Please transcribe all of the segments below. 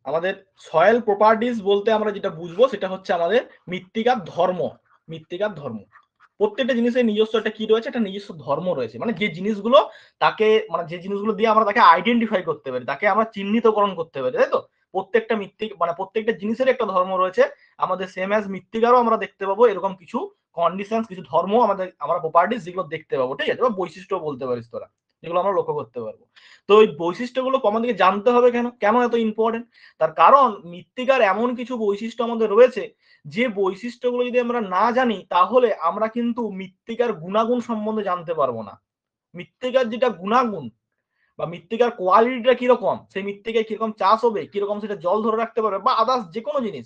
আমাদের soil properties বলতে আমরা যেটা বুঝবো সেটা হচ্ছে আমাদের মৃত্তিকার ধর্ম। মৃত্তিকার ধর্ম, প্রত্যেকটা জিনিসের নিজস্ব একটা কি রয়েছে, একটা নিজস্ব ধর্ম রয়েছে। মানে যে জিনিসগুলো তাকে, মানে যে জিনিসগুলো দিয়ে আমরা তাকে আইডেন্টিফাই করতে পারি, তাকে আমরা চিহ্নিতকরণ করতে পারি, তাই তো? প্রত্যেকটা মৃত্তিকা মানে প্রত্যেকটা জিনিসের একটা ধর্ম রয়েছে। আমাদের সেম অ্যাজ মৃত্তিকারও আমরা দেখতে পাবো এরকম কিছু কন্ডিশন, কিছু ধর্ম আমাদের, আমরা প্রপার্টিজ যেগুলো দেখতে পাবো, ঠিক আছে, বা বৈশিষ্ট্য বলতে পারিস তোরা, যেগুলো আমরা লক্ষ্য করতে পারবো। তো ওই বৈশিষ্ট্যগুলো আমাদেরকে জানতে হবে কেন, কেন এত ইম্পর্টেন্ট? তার কারণ মৃত্তিকার এমন কিছু বৈশিষ্ট্য আমাদের রয়েছে, যে বৈশিষ্ট্যগুলো যদি আমরা না জানি তাহলে আমরা কিন্তু মৃত্তিকার গুণাগুণ সম্বন্ধে জানতে পারবো না। মৃত্তিকার যেটা গুণাগুণ বা মৃত্তিকার কোয়ালিটিটা কিরকম, সেই মৃত্তিকায় কিরকম চাষ হবে, কিরকম সেটা জল ধরে রাখতে পারবে, বা আদার্স যে কোনো জিনিস,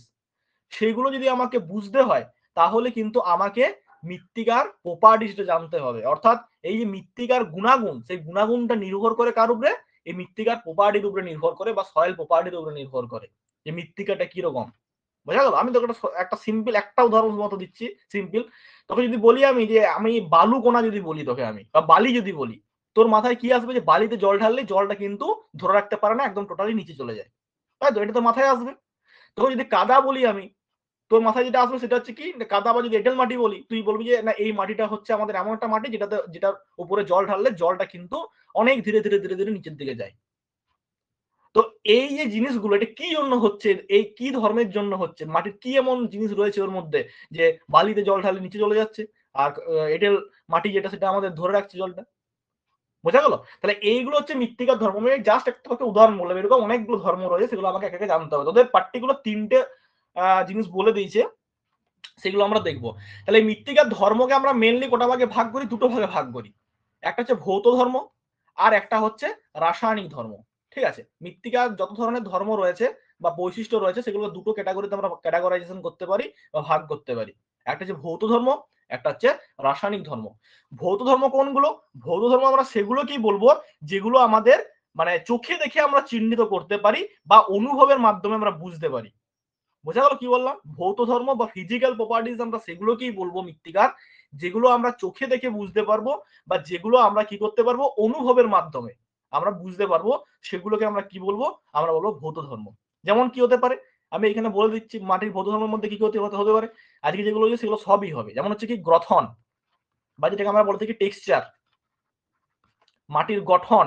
সেগুলো যদি আমাকে বুঝতে হয় তাহলে কিন্তু আমাকে মৃত্তিকার প্রপার্টিসটা জানতে হবে। অর্থাৎ এই যে মৃত্তিকার গুণাগুণ, সেই গুণাগুণটা নির্ভর করে কার উপরে? এই মৃত্তিকার প্রপার্টির উপরে নির্ভর করে, বা সয়েল প্রপার্টির উপরে নির্ভর করে, যে মৃত্তিকাটা কিরকম। বোঝা গেল? আমি তোকে একটা সিম্পল একটা উদাহরণ মতো দিচ্ছি, সিম্পল। তোকে যদি বলি আমি যে আমি বালু কোনা যদি বলি তোকে আমি, বা বালি যদি বলি, তোর মাথায় কি আসবে? যে বালিতে জল ঢাললে জলটা কিন্তু ধরে রাখতে পারে না, একদম টোটালি নিচে চলে যায়, তাই তো? এটা তো মাথায় আসবে। তোকে যদি কাদা বলি আমি, তোর মাথায় যেটা আসবে সেটা হচ্ছে কি, কাদা, বা যদি এঁটেল মাটি বলি, তুই বলবি যে না, এই মাটিটা হচ্ছে আমাদের এমন একটা মাটি যেটার উপরে জল ঢাললে জলটা কিন্তু অনেক ধীরে ধীরে ধীরে ধীরে নিচের দিকে যায়। তো এই যে জিনিসগুলো, এটা কি জন্য হচ্ছে, এই কি ধর্মের জন্য হচ্ছে, মাটির কি এমন জিনিস রয়েছে ওর মধ্যে যে বালিতে জল ঢালে নিচে চলে যাচ্ছে, আর এঁটেল মাটি যেটা সেটা আমাদের ধরে রাখছে জলটা। বোঝা গেল? তাহলে এইগুলো হচ্ছে মৃত্তিকার ধর্ম। আমি জাস্ট একটা উদাহরণ বললাম, এরকম অনেকগুলো ধর্ম রয়েছে, সেগুলো আমাকে একে জানতে হবে। তোদের পার্টিকুলার তিনটে জিনিস বলে দিয়েছে, সেগুলো আমরা দেখবো। তাহলে এই মৃত্তিকার ধর্মকে আমরা মেনলি কোটা ভাগে ভাগ করি, দুটো ভাগে ভাগ করি। একটা হচ্ছে ভৌত ধর্ম, আর একটা হচ্ছে রাসায়নিক ধর্ম। ঠিক আছে? মৃত্তিকার যত ধরনের ধর্ম রয়েছে বা বৈশিষ্ট্য রয়েছে, সেগুলো দুটো ক্যাটাগরিতে আমরা ক্যাটাগরাইজেশন করতে পারি বা ভাগ করতে পারি। একটা হচ্ছে ভৌত ধর্ম, একটা হচ্ছে রাসায়নিক ধর্ম। ভৌত ধর্ম কোনগুলো? ভৌত ধর্ম আমরা সেগুলোকেই বলবো যেগুলো আমাদের মানে চোখে দেখে আমরা চিহ্নিত করতে পারি বা অনুভবের মাধ্যমে আমরা বুঝতে পারি। বোঝা গেল কি বললাম? ভৌত ধর্ম বা ফিজিক্যাল প্রপার্টিজ আমরা সেগুলোকেই বলবো মৃত্তিকার, যেগুলো আমরা চোখে দেখে বুঝতে পারবো বা যেগুলো আমরা কি করতে পারবো, অনুভবের মাধ্যমে আমরা বুঝতে পারবো, সেগুলোকে আমরা কি বলবো? আমরা বলবো ভৌত ধর্ম। যেমন কি হতে পারে, আমি এখানে বলে দিচ্ছি মাটির ভৌত ধর্মের মধ্যে কি হতে পারে। আজকে যেগুলো হচ্ছে সেগুলো সবই হবে। যেমন হচ্ছে কি গ্রথন, বা যেটাকে আমরা বলে থাকি টেক্সচার, মাটির গঠন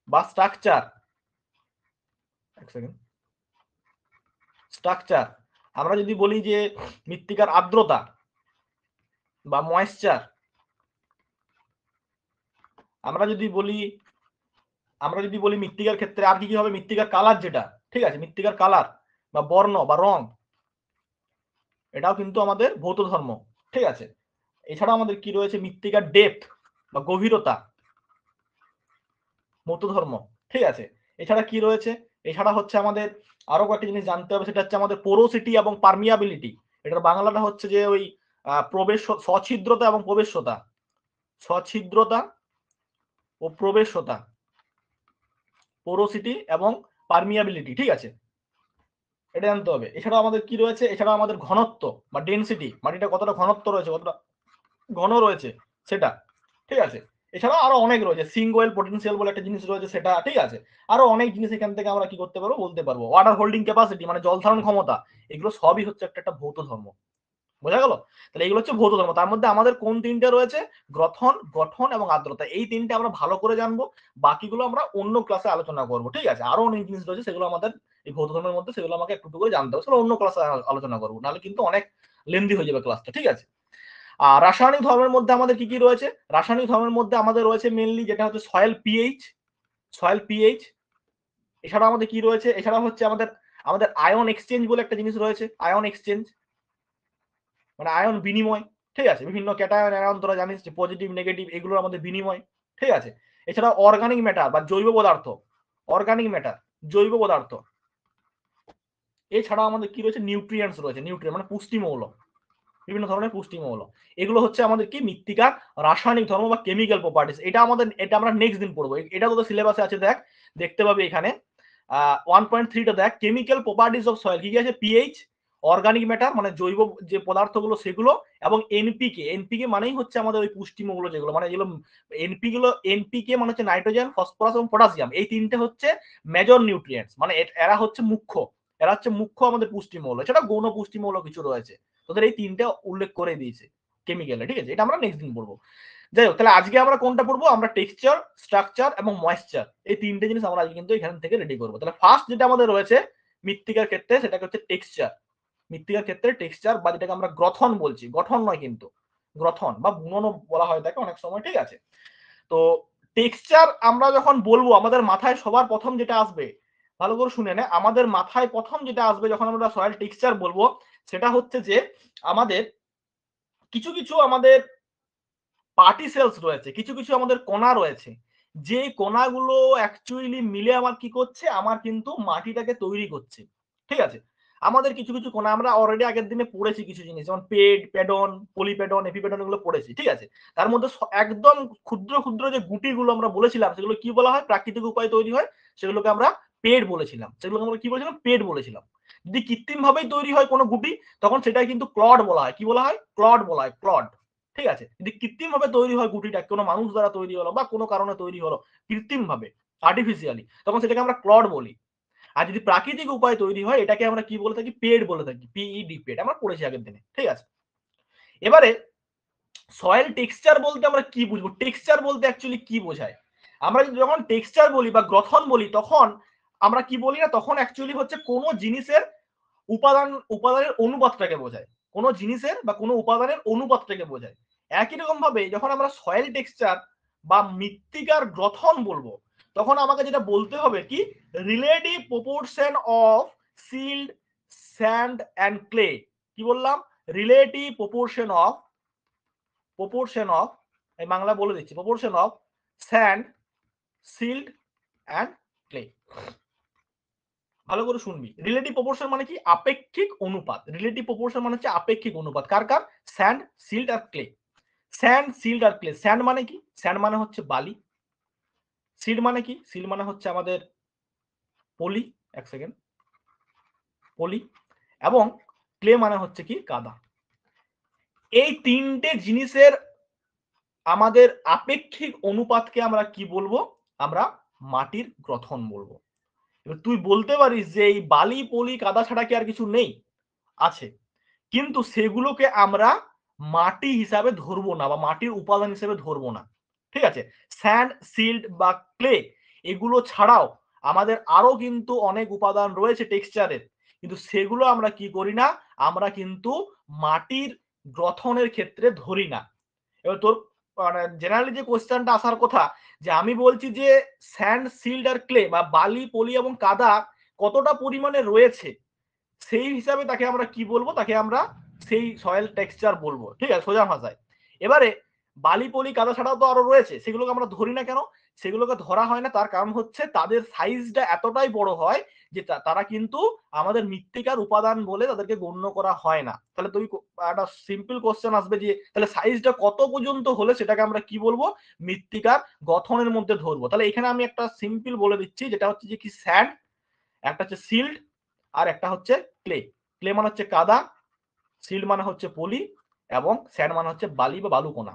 বা স্ট্রাকচার। এক সেকেন্ড, স্ট্রাকচার। আমরা যদি বলি যে মৃত্তিকার আর্দ্রতা বা ময়েশ্চার, আমরা যদি বলি মৃত্তিকার ক্ষেত্রে আর কি কি হবে, মৃত্তিকার কালার যেটা, ঠিক আছে, মৃত্তিকার কালার বা বর্ণ বা রং, এটাও কিন্তু আমাদের ভৌত ধর্ম। ঠিক আছে? এছাড়া আমাদের কি রয়েছে, মৃত্তিকার ডেপথ বা গভীরতা, ভৌত ধর্ম। ঠিক আছে? এছাড়া কি রয়েছে, এছাড়া হচ্ছে আমাদের আরো কয়েকটা জিনিস জানতে হবে, সেটা হচ্ছে আমাদের পোরোসিটি এবং পারমিয়াবিলিটি। এটার বাংলাটা হচ্ছে যে ওই প্রবেশ, সছিদ্রতা এবং প্রবেশ্যতা, সছিদ্রতা ও প্রবেশ্যতা, পোরোসিটি এবং পারমিয়াবিলিটি। ঠিক আছে? এটা জানতে হবে। এছাড়াও আমাদের কি রয়েছে, এছাড়াও আমাদের ঘনত্ব বা ডেনসিটি, মাটিটা কতটা ঘনত্ব রয়েছে, কতটা ঘন রয়েছে সেটা। ঠিক আছে? এছাড়াও আরো অনেক রয়েছে, সিঙ্গোয়েল পটেনশিয়াল বলে একটা জিনিস রয়েছে সেটা। ঠিক আছে? আরো অনেক জিনিস এখান থেকে আমরা কি করতে পারবো, বলতে পারবো। ওয়াটার হোল্ডিং ক্যাপাসিটি মানে জল ধারণ ক্ষমতা, এগুলো সবই হচ্ছে একটা ভৌত ধর্ম। বোঝা গেল? তাহলে এগুলো হচ্ছে ভৌত ধর্ম। তার মধ্যে আমাদের কোন তিনটে রয়েছে? গ্রথন, গঠন এবং আর্দ্রতা। এই তিনটে আমরা ভালো করে জানবো, বাকিগুলো আমরা অন্য ক্লাসে আলোচনা করবো। ঠিক আছে? আরো অনেক জিনিস রয়েছে সেগুলো আমাদের এই ভৌত ধর্মের মধ্যে, সেগুলো আমাকে একটু করে জানতে হবে, সেগুলো অন্য ক্লাসে আলোচনা করবো, নাহলে কিন্তু অনেক লেন্দি হয়ে যাবে ক্লাসটা। ঠিক আছে? আর রাসায়নিক ধর্মের মধ্যে আমাদের কি কি রয়েছে? রাসায়নিক ধর্মের মধ্যে আমাদের রয়েছে মেনলি যেটা হচ্ছে সয়েল পিএইচ, সয়েল পিএইচ। এছাড়া আমাদের কি রয়েছে, এছাড়া হচ্ছে আমাদের আমাদের আয়ন এক্সচেঞ্জ বলে একটা জিনিস রয়েছে, আয়ন এক্সচেঞ্জ মানে আয়ন বিনিময়। ঠিক আছে? বিভিন্ন ক্যাটায়ন আয়ন, তোরা জানিস যে পজিটিভ নেগেটিভ, এগুলোর আমাদের বিনিময়। ঠিক আছে? এছাড়া অর্গানিক ম্যাটার বা জৈব পদার্থ, অর্গানিক ম্যাটার, জৈব পদার্থ। এছাড়া আমাদের কি রয়েছে, নিউট্রিয়েন্টস রয়েছে, নিউট্রিয়েন্ট মানে পুষ্টিমৌল, বিভিন্ন ধরনের পুষ্টিমৌল। এগুলো হচ্ছে আমাদের কি, মৃত্তিকার রাসায়নিক ধর্ম বা কেমিক্যাল প্রপার্টিস। এটা আমরা নেক্সট দিন পড়বো। এটা তোদের সিলেবাসে আছে, দেখ, দেখতে পাবি এখানে 1.3টা দেখ, কেমিক্যাল প্রপার্টিস অফ সয়েল। কি কি আছে? পিএইচ, অর্গানিক ম্যাটার মানে জৈব যে পদার্থগুলো সেগুলো, এবং এনপিকে। এনপিকে মানেই হচ্ছে আমাদের ওই পুষ্টিমূল্য যেগুলো, মানে যেগুলো এনপিকে মানে হচ্ছে নাইট্রোজেন, ফসফরাস এবং পটাশিয়াম। এই তিনটে হচ্ছে মেজর নিউট্রিয়েন্টস, মানে এরা হচ্ছে মুখ্য আমাদের পুষ্টিমূল্য। এছাড়া গৌণ পুষ্টিমূল্য কিছু রয়েছে, তোদের এই তিনটে উল্লেখ করে দিয়েছে কেমিক্যালে, ঠিক আছে? এটা আমরা নেক্সট দিন পড়বো। যাই হোক, তাহলে আজকে আমরা কোনটা পড়বো? আমরা টেক্সচার, স্ট্রাকচার এবং ময়েশ্চার, এই তিনটে জিনিস আমরা আজকে কিন্তু এখান থেকে রেডি করবো। তাহলে ফার্স্ট যেটা আমাদের রয়েছে মৃত্তিকার ক্ষেত্রে, সেটাকে হচ্ছে টেক্সচার। মৃত্তিকার ক্ষেত্রে টেক্সচার, বা যেটাকে আমরা গ্রথন বলছি, গঠন নয় কিন্তু, গ্রথন বা বুননও বলা হয় তাকে অনেক সময়, ঠিক আছে? তো টেক্সচার আমরা যখন বলবো, আমাদের মাথায় সবার প্রথম যেটা আসবে, ভালো করে শুনে নে, আমাদের মাথায় প্রথম যেটা আসবে যখন আমরা সয়েল টেক্সচার বলবো, সেটা হচ্ছে যে আমাদের কিছু কিছু আমাদের পার্টিসেলস রয়েছে, কিছু কিছু আমাদের কণা রয়েছে, যে কণাগুলো অ্যাকচুয়ালি মিলে আমার কি করছে, আমার কিন্তু মাটিটাকে তৈরি করছে, ঠিক আছে? আমাদের কিছু কিছু কণা আমরা অলরেডি আগের দিনে পড়েছি কিছু জিনিস, যেমন প্যাডন, পলিপ্যাডন, এপিপ্যাডন, এগুলো পড়েছি, ঠিক আছে? তার মধ্যে একদম ক্ষুদ্র ক্ষুদ্র যে গুটিগুলো আমরা বলেছিলাম, সেগুলো কি বলা হয়? প্রাকৃতিক উপায়ে তৈরি হয়, সেগুলোকে আমরা পেড বলেছিলাম। সেগুলোকে আমরা কি বলেছিলাম? পেড বলেছিলাম। যদি কৃত্রিম ভাবেই তৈরি হয় কোনো গুটি, তখন সেটাই কিন্তু ক্লড বলা হয়। কি বলা হয়? ক্লড বলা হয়, ক্লড। ঠিক আছে? যদি কৃত্রিম ভাবে তৈরি হয় গুটিটা, কোনো মানুষ দ্বারা তৈরি হলো বা কোনো কারণে তৈরি হলো কৃত্রিম ভাবে, আর্টিফিশিয়ালি, তখন সেটাকে আমরা ক্লড বলি। আর যদি প্রাকৃতিক উপায়ে তৈরি হয়, এটাকে আমরা কি বলে থাকি? পেড বলে থাকি, পিইডি, পেড। আমরা পড়েছি আগের দিনে, ঠিক আছে? এবারে সয়েল টেক্সচার বলতে আমরা কি বুঝবো? টেক্সচার বলতে অ্যাকচুয়ালি কি বোঝায়? আমরা যখন টেক্সচার বলি বা গ্রথন বলি, তখন আমরা কি বলি না, তখন অ্যাকচুয়ালি হচ্ছে কোনো জিনিসের উপাদানের অনুপাতটাকে বোঝায়। কোনো জিনিসের বা কোনো উপাদানের অনুপাতটাকে বোঝায়। একই রকম ভাবে যখন আমরা সয়েল টেক্সচার বা মৃত্তিকার গ্রথন বলবো, তখন আমাকে যেটা বলতে হবে কি, relative proportion of silt, sand and clay. কি বললাম? রিলেটিভ প্রপোর্শন অফ, এই বাংলা বলে দিচ্ছি, proportion of sand, silt and clay. ভালো করে শুনবি। রিলেটিভ প্রপোর্শন মানে কি? আপেক্ষিক অনুপাত। রিলেটিভ প্রপোর্শন মানে হচ্ছে আপেক্ষিক অনুপাত। কার কার? স্যান্ড, সিল্ট আর ক্লে। স্যান্ড, সিল্ট আর ক্লে। স্যান্ড মানে কি? স্যান্ড মানে হচ্ছে বালি। সিল্ট মানে কি? সিল্ট মানে হচ্ছে আমাদের পলি। এক সেকেন্ড, পলি। এবং ক্লে মানে হচ্ছে কি? কাদা। এই তিনটে জিনিসের আমাদের আপেক্ষিক অনুপাতকে আমরা কি বলবো? আমরা মাটির গ্রথন বলবো। এবার তুই বলতে পারিস যে এই বালি, পলি, কাদা ছাড়া কি আর কিছু নেই? আছে, কিন্তু সেগুলোকে আমরা মাটি হিসাবে ধরবো না, বা মাটির উপাদান হিসেবে ধরবো না, ঠিক আছে? স্যান্ড, সিল্ট বা ক্লে, এগুলো ছাড়াও আমাদের আরো কিন্তু অনেক উপাদান রয়েছে টেক্সচারের, কিন্তু সেগুলো আমরা কি করি না, আমরা কিন্তু মাটির গ্রথনের ক্ষেত্রে ধরি না। এবার তোর মানে জেনারেলি যে কোশ্চেনটা আসার কথা, যে আমি বলছি যে স্যান্ড, সিল্ট আর ক্লে বা বালি, পলি এবং কাদা কতটা পরিমাণে রয়েছে, সেই হিসাবে তাকে আমরা কি বলবো? তাকে আমরা সেই সয়েল টেক্সচার বলবো, ঠিক আছে, সোজা ভাষায়। এবারে বালি, পলি, কাদা ছাড়াও তো আরো রয়েছে, সেগুলোকে আমরা ধরি না কেন? সেগুলোকে ধরা হয় না, তার কারণ হচ্ছে তাদের সাইজটা এতটাই বড় হয় যে তারা কিন্তু আমাদের মৃত্তিকার উপাদান বলে তাদেরকে গণ্য করা হয় না। তাহলে তুই একটা সিম্পল কোশ্চেন আসবে যে তাহলে সাইজটা কত পর্যন্ত হলে সেটাকে আমরা কি বলবো? মৃত্তিকার গঠনের মধ্যে ধরবো। তাহলে এখানে আমি একটা সিম্পল বলে দিচ্ছি, যেটা হচ্ছে যে কি, স্যান্ড, একটা হচ্ছে সিল্ট, আর একটা হচ্ছে ক্লে। ক্লে মানে হচ্ছে কাদা, সিল্ট মানে হচ্ছে পলি, এবং স্যান্ড মানে হচ্ছে বালি বা বালুকণা।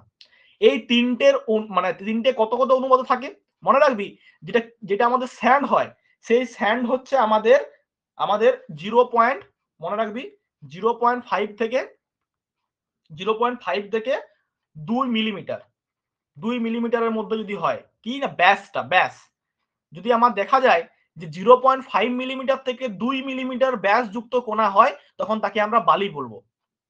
এই তিনটের মানে তিনটে কত কত অনুপাতে থাকে মনে রাখবি। যেটা যেটা আমাদের স্যান্ড হয়, সেই স্যান্ড হচ্ছে আমাদের আমাদের 0. মনে রাখবি, 0.5 থেকে 0.5 থেকে 2 মিলিমিটার, 2 মিলিমিটারের মধ্যে যদি হয় কি না, ব্যাস যদি আমার দেখা যায় যে 0.5 মিলিমিটার থেকে 2 মিলিমিটার ব্যাস যুক্ত কণা হয়, তখন তাকে আমরা বালি বলবো।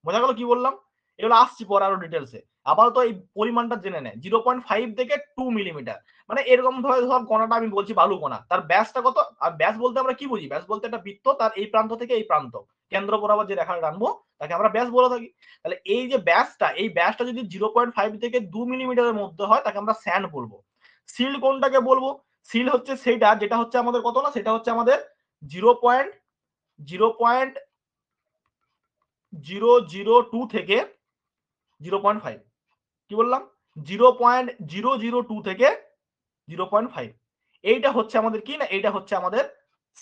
বোঝা গেল কি বললাম? এগুলো আসছি পরে আরো ডিটেলসে। আপাতত এই পরিমাণটা জেনে নেয়, 0.5 থেকে 2 মিলিমিটার, মানে এরকম ভাবে ধর কণাটা আমি বলছি বালু কণা, তার ব্যাসটা কত? আর ব্যাস বলতে আমরা কি বুঝি? ব্যাস বলতে একটা বৃত্ত, তার এই প্রান্ত থেকে এই প্রান্ত কেন্দ্র বরাবর যে রেখাটা টানবো, তাকে আমরা ব্যাস বলে থাকি। তাহলে এই যে ব্যাসটা, এই ব্যাসটা যদি 0.5 থেকে 2 মিলিমিটারের মধ্যে হয়, তাকে আমরা স্যান্ড বলবো। সিল কোনটাকে বলবো? সিল হচ্ছে সেইটা যেটা হচ্ছে আমাদের কত না, সেটা হচ্ছে আমাদের 0.002 থেকে 0.5। কি বললাম? 0.002 থেকে 0.5। এইটা হচ্ছে আমাদের কি না, এইটা হচ্ছে আমাদের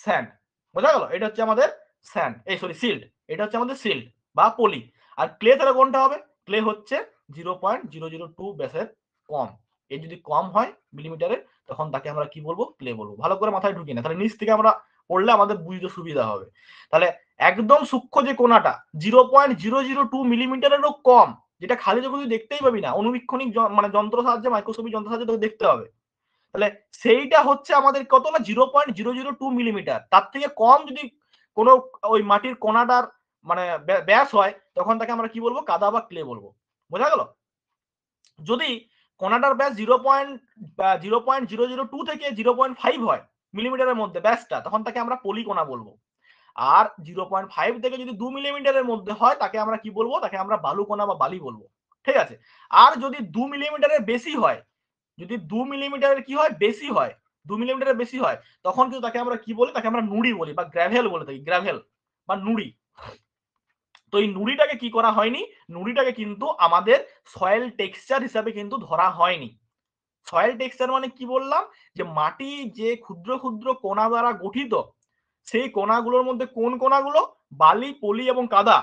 স্যান্ড। বোঝা গেল? এটা হচ্ছে আমাদের স্যান্ড, এই সরি সিল্ট। এটা হচ্ছে আমাদের সিল্ড বা পলি। আর ক্লে তাহলে কোনটা হবে? ক্লে হচ্ছে 0.002 ব্যাসের কম। এর যদি কম হয় মিলিমিটারে তখন তাকে আমরা কি বলবো? ক্লে বলবো। ভালো করে মাথায় ঢুকিয়ে না, তাহলে নিচ থেকে আমরা পড়লে আমাদের বুঝতে সুবিধা হবে। তাহলে একদম সূক্ষ্ম যে কোণাটা 0.002 মিলিমিটারেরও কম, যেটা খালি চোখে তুই দেখতেই পাবি না, অনুবীক্ষণিক মানে যন্ত্র সাহায্যে, মাইক্রোস্কোপিক যন্ত্র সাহায্যে তোকে দেখতে হবে। তাহলে সেইটা হচ্ছে আমাদের কত না 0.002 মিলিমিটার। তার থেকে কম যদি কোনো ওই মাটির কোণাটার মানে ব্যাস হয় তখন তাকে আমরা কি বলবো? কাদা বা ক্লে বলবো। বোঝা গেল? যদি কোণাটার ব্যাস 0.002 থেকে 0.5 হয় মিলিমিটারের মধ্যে ব্যাসটা, তখন তাকে আমরা পলি কোণা বলবো। আর 0.5 থেকে যদি 2 মিলিমিটারের মধ্যে হয় তাকে আমরা কি বলবো? তাকে আমরা বালু কোণা বা বালি বলবো। ঠিক আছে? আর যদি 2 মিলিমিটারের বেশি হয়, যদি 2 মিলিমিটারের কি হয়? বেশি হয়, 2 মিলিমিটারের বেশি হয়, তখন কিন্তু তাকে আমরা কি বলি? তাকে আমরা নুড়ি বলি বা গ্র্যাভেল বলে থাকি, গ্র্যাভেল বা নুড়ি। তো এই নুড়িটাকে কি করা হয়নি? নুড়িটাকে কিন্তু আমাদের সয়েল টেক্সচার হিসাবে কিন্তু ধরা হয়নি। সয়েল টেক্সচার মানে কি বললাম? যে মাটি যে ক্ষুদ্র ক্ষুদ্র কণা দ্বারা গঠিত, সেই কণাগুলোর মধ্যে কোন কণাগুলো? বালি, পলি এবং কাদা।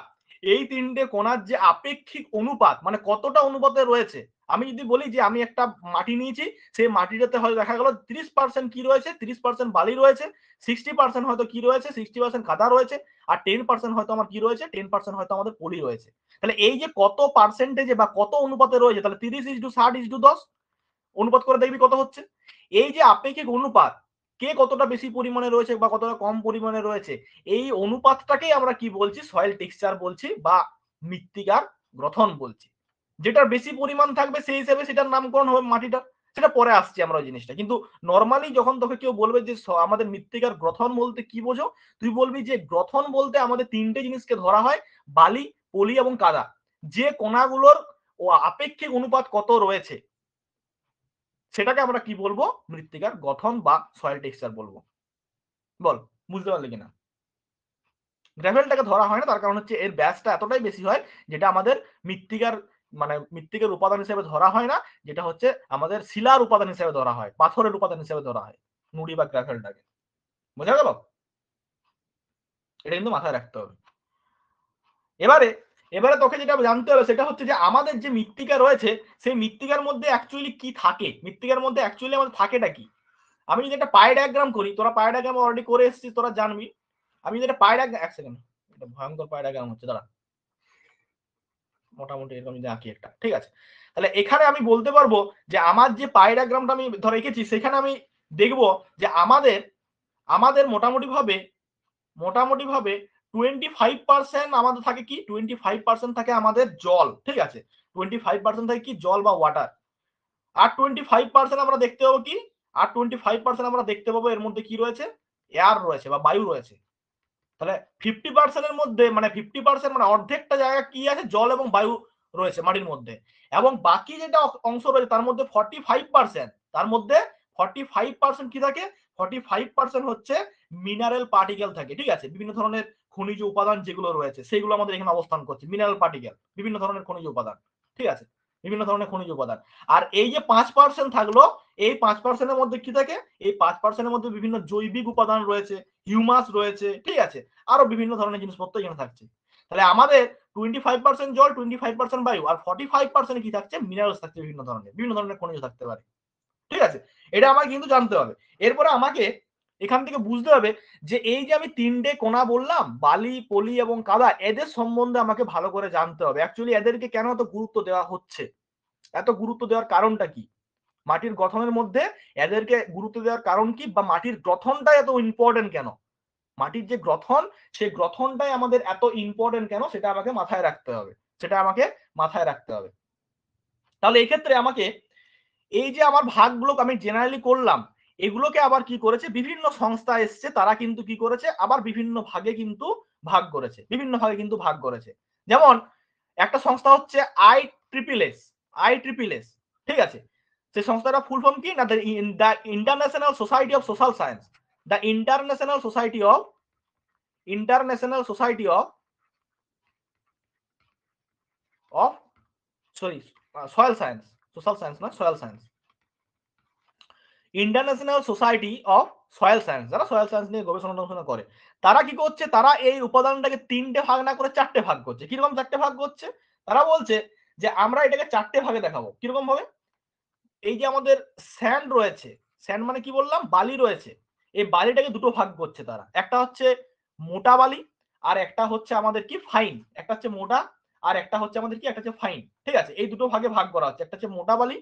এই তিনটে কণার যে আপেক্ষিক অনুপাত, মানে কতটা অনুপাতে রয়েছে। আমি যদি বলি যে আমি একটা মাটি নিয়েছি, সেই মাটিটাতে হয়তো দেখা গেল 30% কি রয়েছে? 30% বালি রয়েছে, 60% হয়তো কি রয়েছে? 60% কাদা রয়েছে, আর 10% হয়তো আমার কি রয়েছে? 10% হয়তো আমাদের পলি রয়েছে। তাহলে এই যে কত পার্সেন্টেজে বা কত অনুপাতে রয়েছে, তাহলে 30:60:10 অনুপাত করে দেখবি কত হচ্ছে। এই যে আপেক্ষিক অনুপাত, কে কতটা বেশি পরিমাণে রয়েছে বা কতটা কম পরিমাণে রয়েছে, এই অনুপাতটাকেই আমরা কি বলছি? সয়েল টেক্সচার বলছি বা মৃত্তিকার গ্রথন বলছি। যেটার বেশি পরিমাণ থাকবে সেই হিসেবে সেটার নামকরণ হবে মাটিটা, সেটা পরে আসছে আমরা ওই জিনিসটা। কিন্তু নর্মালি যখন তোকে কেউ বলবে যে আমাদের মৃত্তিকার গ্রথন বলতে কি বোঝো, তুই বলবি যে গ্রথন বলতে আমাদের তিনটে জিনিসকে ধরা হয়, বালি, পলি এবং কাদা। যে কণাগুলোর ও আপেক্ষিক অনুপাত কত রয়েছে সেটাকে আমরা কি বলবো? মৃত্তিকার গঠন বা সয়েল টেক্সচার বলবো। বল বুঝতে পারলি কিনা? গ্রাভেলটাকে ধরা হয় না, তার কারণ হচ্ছে এর ব্যাসটা এতটাই বেশি হয়, যেটা আমাদের মৃত্তিকার মানে মৃত্তিকার উপাদান হিসেবে ধরা হয় না, যেটা হচ্ছে আমাদের শিলার উপাদান হিসেবে ধরা হয়, পাথরের উপাদান হিসেবে ধরা হয় নুড়ি বা গ্রাভেলটাকে। বোঝা গেল? এটা কিন্তু মাথায় রাখতে হবে। এবারে এবারে তোকে যেটা জানতে হবে সেটা হচ্ছে যে আমাদের যে মৃত্তিকা রয়েছে সেই মৃত্তিকার মধ্যে অ্যাকচুয়ালি কি থাকে, মৃত্তিকার মধ্যে অ্যাকচুয়ালি আমাদের থাকেটা কি। আমি যদি একটা পাই ডায়াগ্রাম করি, তোরা পাই ডায়াগ্রাম অলরেডি করে এসেছিস, তোরা জানবি। আমি যদি একটা পাই ডায়াগ্রাম, এক সেকেন্ড, এটা ভয়ঙ্কর পাই ডায়াগ্রাম হচ্ছে, দাঁড়া মোটামুটি এরকম যদি আঁকি একটা, ঠিক আছে। তাহলে এখানে আমি বলতে পারবো যে আমার যে পাই ডায়াগ্রামটা আমি ধরে রেখেছি সেখানে আমি দেখব যে আমাদের আমাদের মোটামুটি ভাবে 25% আমাদের থাকে কি? 25% থাকে আমাদের জল, ঠিক আছে। 25% থাকে কি? জল বা ওয়াটার। আর 25% আমরা দেখতে পাবো কি? আর 25% আমরা দেখতে পাবো এর মধ্যে কি রয়েছে? এয়ার রয়েছে বা বায়ু রয়েছে। তাহলে 50% এর মধ্যে মানে 50% মানে অর্ধেকটা জায়গা কি আছে? জল এবং বায়ু রয়েছে মাটির মধ্যে। এবং বাকি যেটা অংশ রয়েছে তার মধ্যে 45%, তার মধ্যে 45% কি থাকে? 45% হচ্ছে মিনারেল পার্টিকেল থাকে, ঠিক আছে। বিভিন্ন ধরনের খনিজ উপাদান যেগুলো রয়েছে সেগুলো আমাদের এখানে অবস্থান করছে, মিনারেল পার্টিকেল, বিভিন্ন ধরনের খনিজ উপাদান, ঠিক আছে, বিভিন্ন ধরনের খনিজ উপাদান। আর এই যে 5% থাকলো, এই 5% এর মধ্যে কি থাকে? এই 5% এর মধ্যে বিভিন্ন জৈবিক উপাদান রয়েছে, হিউমাস রয়েছে, ঠিক আছে, আরো বিভিন্ন ধরনের জিনিসপত্র এখানে থাকছে। তাহলে আমাদের 25% জল, 25% বায়ু, আর 45% কি থাকছে? মিনারেলস থাকছে, বিভিন্ন ধরনের খনিজ থাকতে পারে, ঠিক আছে। এটা আমাকে কিন্তু জানতে হবে। এরপরে আমাকে এখান থেকে বুঝতে হবে যে এই যে আমি তিনটে কোণা বললাম, বালি, পলি এবং কাদা, এদের সম্বন্ধে আমাকে ভালো করে জানতে হবে। অ্যাকচুয়ালি এদেরকে কেন এত গুরুত্ব দেওয়া হচ্ছে, এত গুরুত্ব দেওয়ার কারণটা কি? মাটির গঠনের মধ্যে এদেরকে গুরুত্ব দেওয়ার কারণ কি, বা মাটির গঠনটা এত ইম্পর্টেন্ট কেন? মাটির যে গ্রথন, সেই গ্রথনটাই আমাদের এত ইম্পর্টেন্ট কেন সেটা আমাকে মাথায় রাখতে হবে, সেটা আমাকে মাথায় রাখতে হবে। তাহলে এই ক্ষেত্রে আমাকে এই যে আমার ভাগগুলো আমি জেনারেলি করলাম, এগুলোকে আবার কি করেছে? বিভিন্ন সংস্থা এসছে, তারা কিন্তু কি করেছে? আবার বিভিন্ন ভাগে কিন্তু ভাগ করেছে, বিভিন্ন ভাগে কিন্তু ভাগ করেছে। যেমন একটা সংস্থা হচ্ছে আইট্রিপল এস, ঠিক আছে। সেই সংস্থাটা ফুল ফর্ম কি না? The international society of social science, the international society of sorry soil science, social science না, soil science, international society of soil science, যারা সয়েল সায়েন্স নিয়ে গবেষণা করে, তারা কি করছে, তারা এই উপাদানটাকে 3টে ভাগ না করে 4টে ভাগ করছে। কিরকম 4টে ভাগ করছে? তারা বলছে যে আমরা এটাকে 4টে ভাগে দেখাবো। কিরকম ভাবে? এই যে আমাদের স্যান্ড রয়েছে, স্যান্ড মানে কি বললাম, বালি রয়েছে, এই বালিটাকে দুটো ভাগ করছে তারা। একটা হচ্ছে মোটা বালি, আর একটা হচ্ছে আমাদের কি ফাইন। একটা হচ্ছে মোটা, আর একটা হচ্ছে আমাদের কি, একটা হচ্ছে ফাইন। ঠিক আছে, এই দুটো ভাগে ভাগ করা হচ্ছে। একটা হচ্ছে মোটা বালি,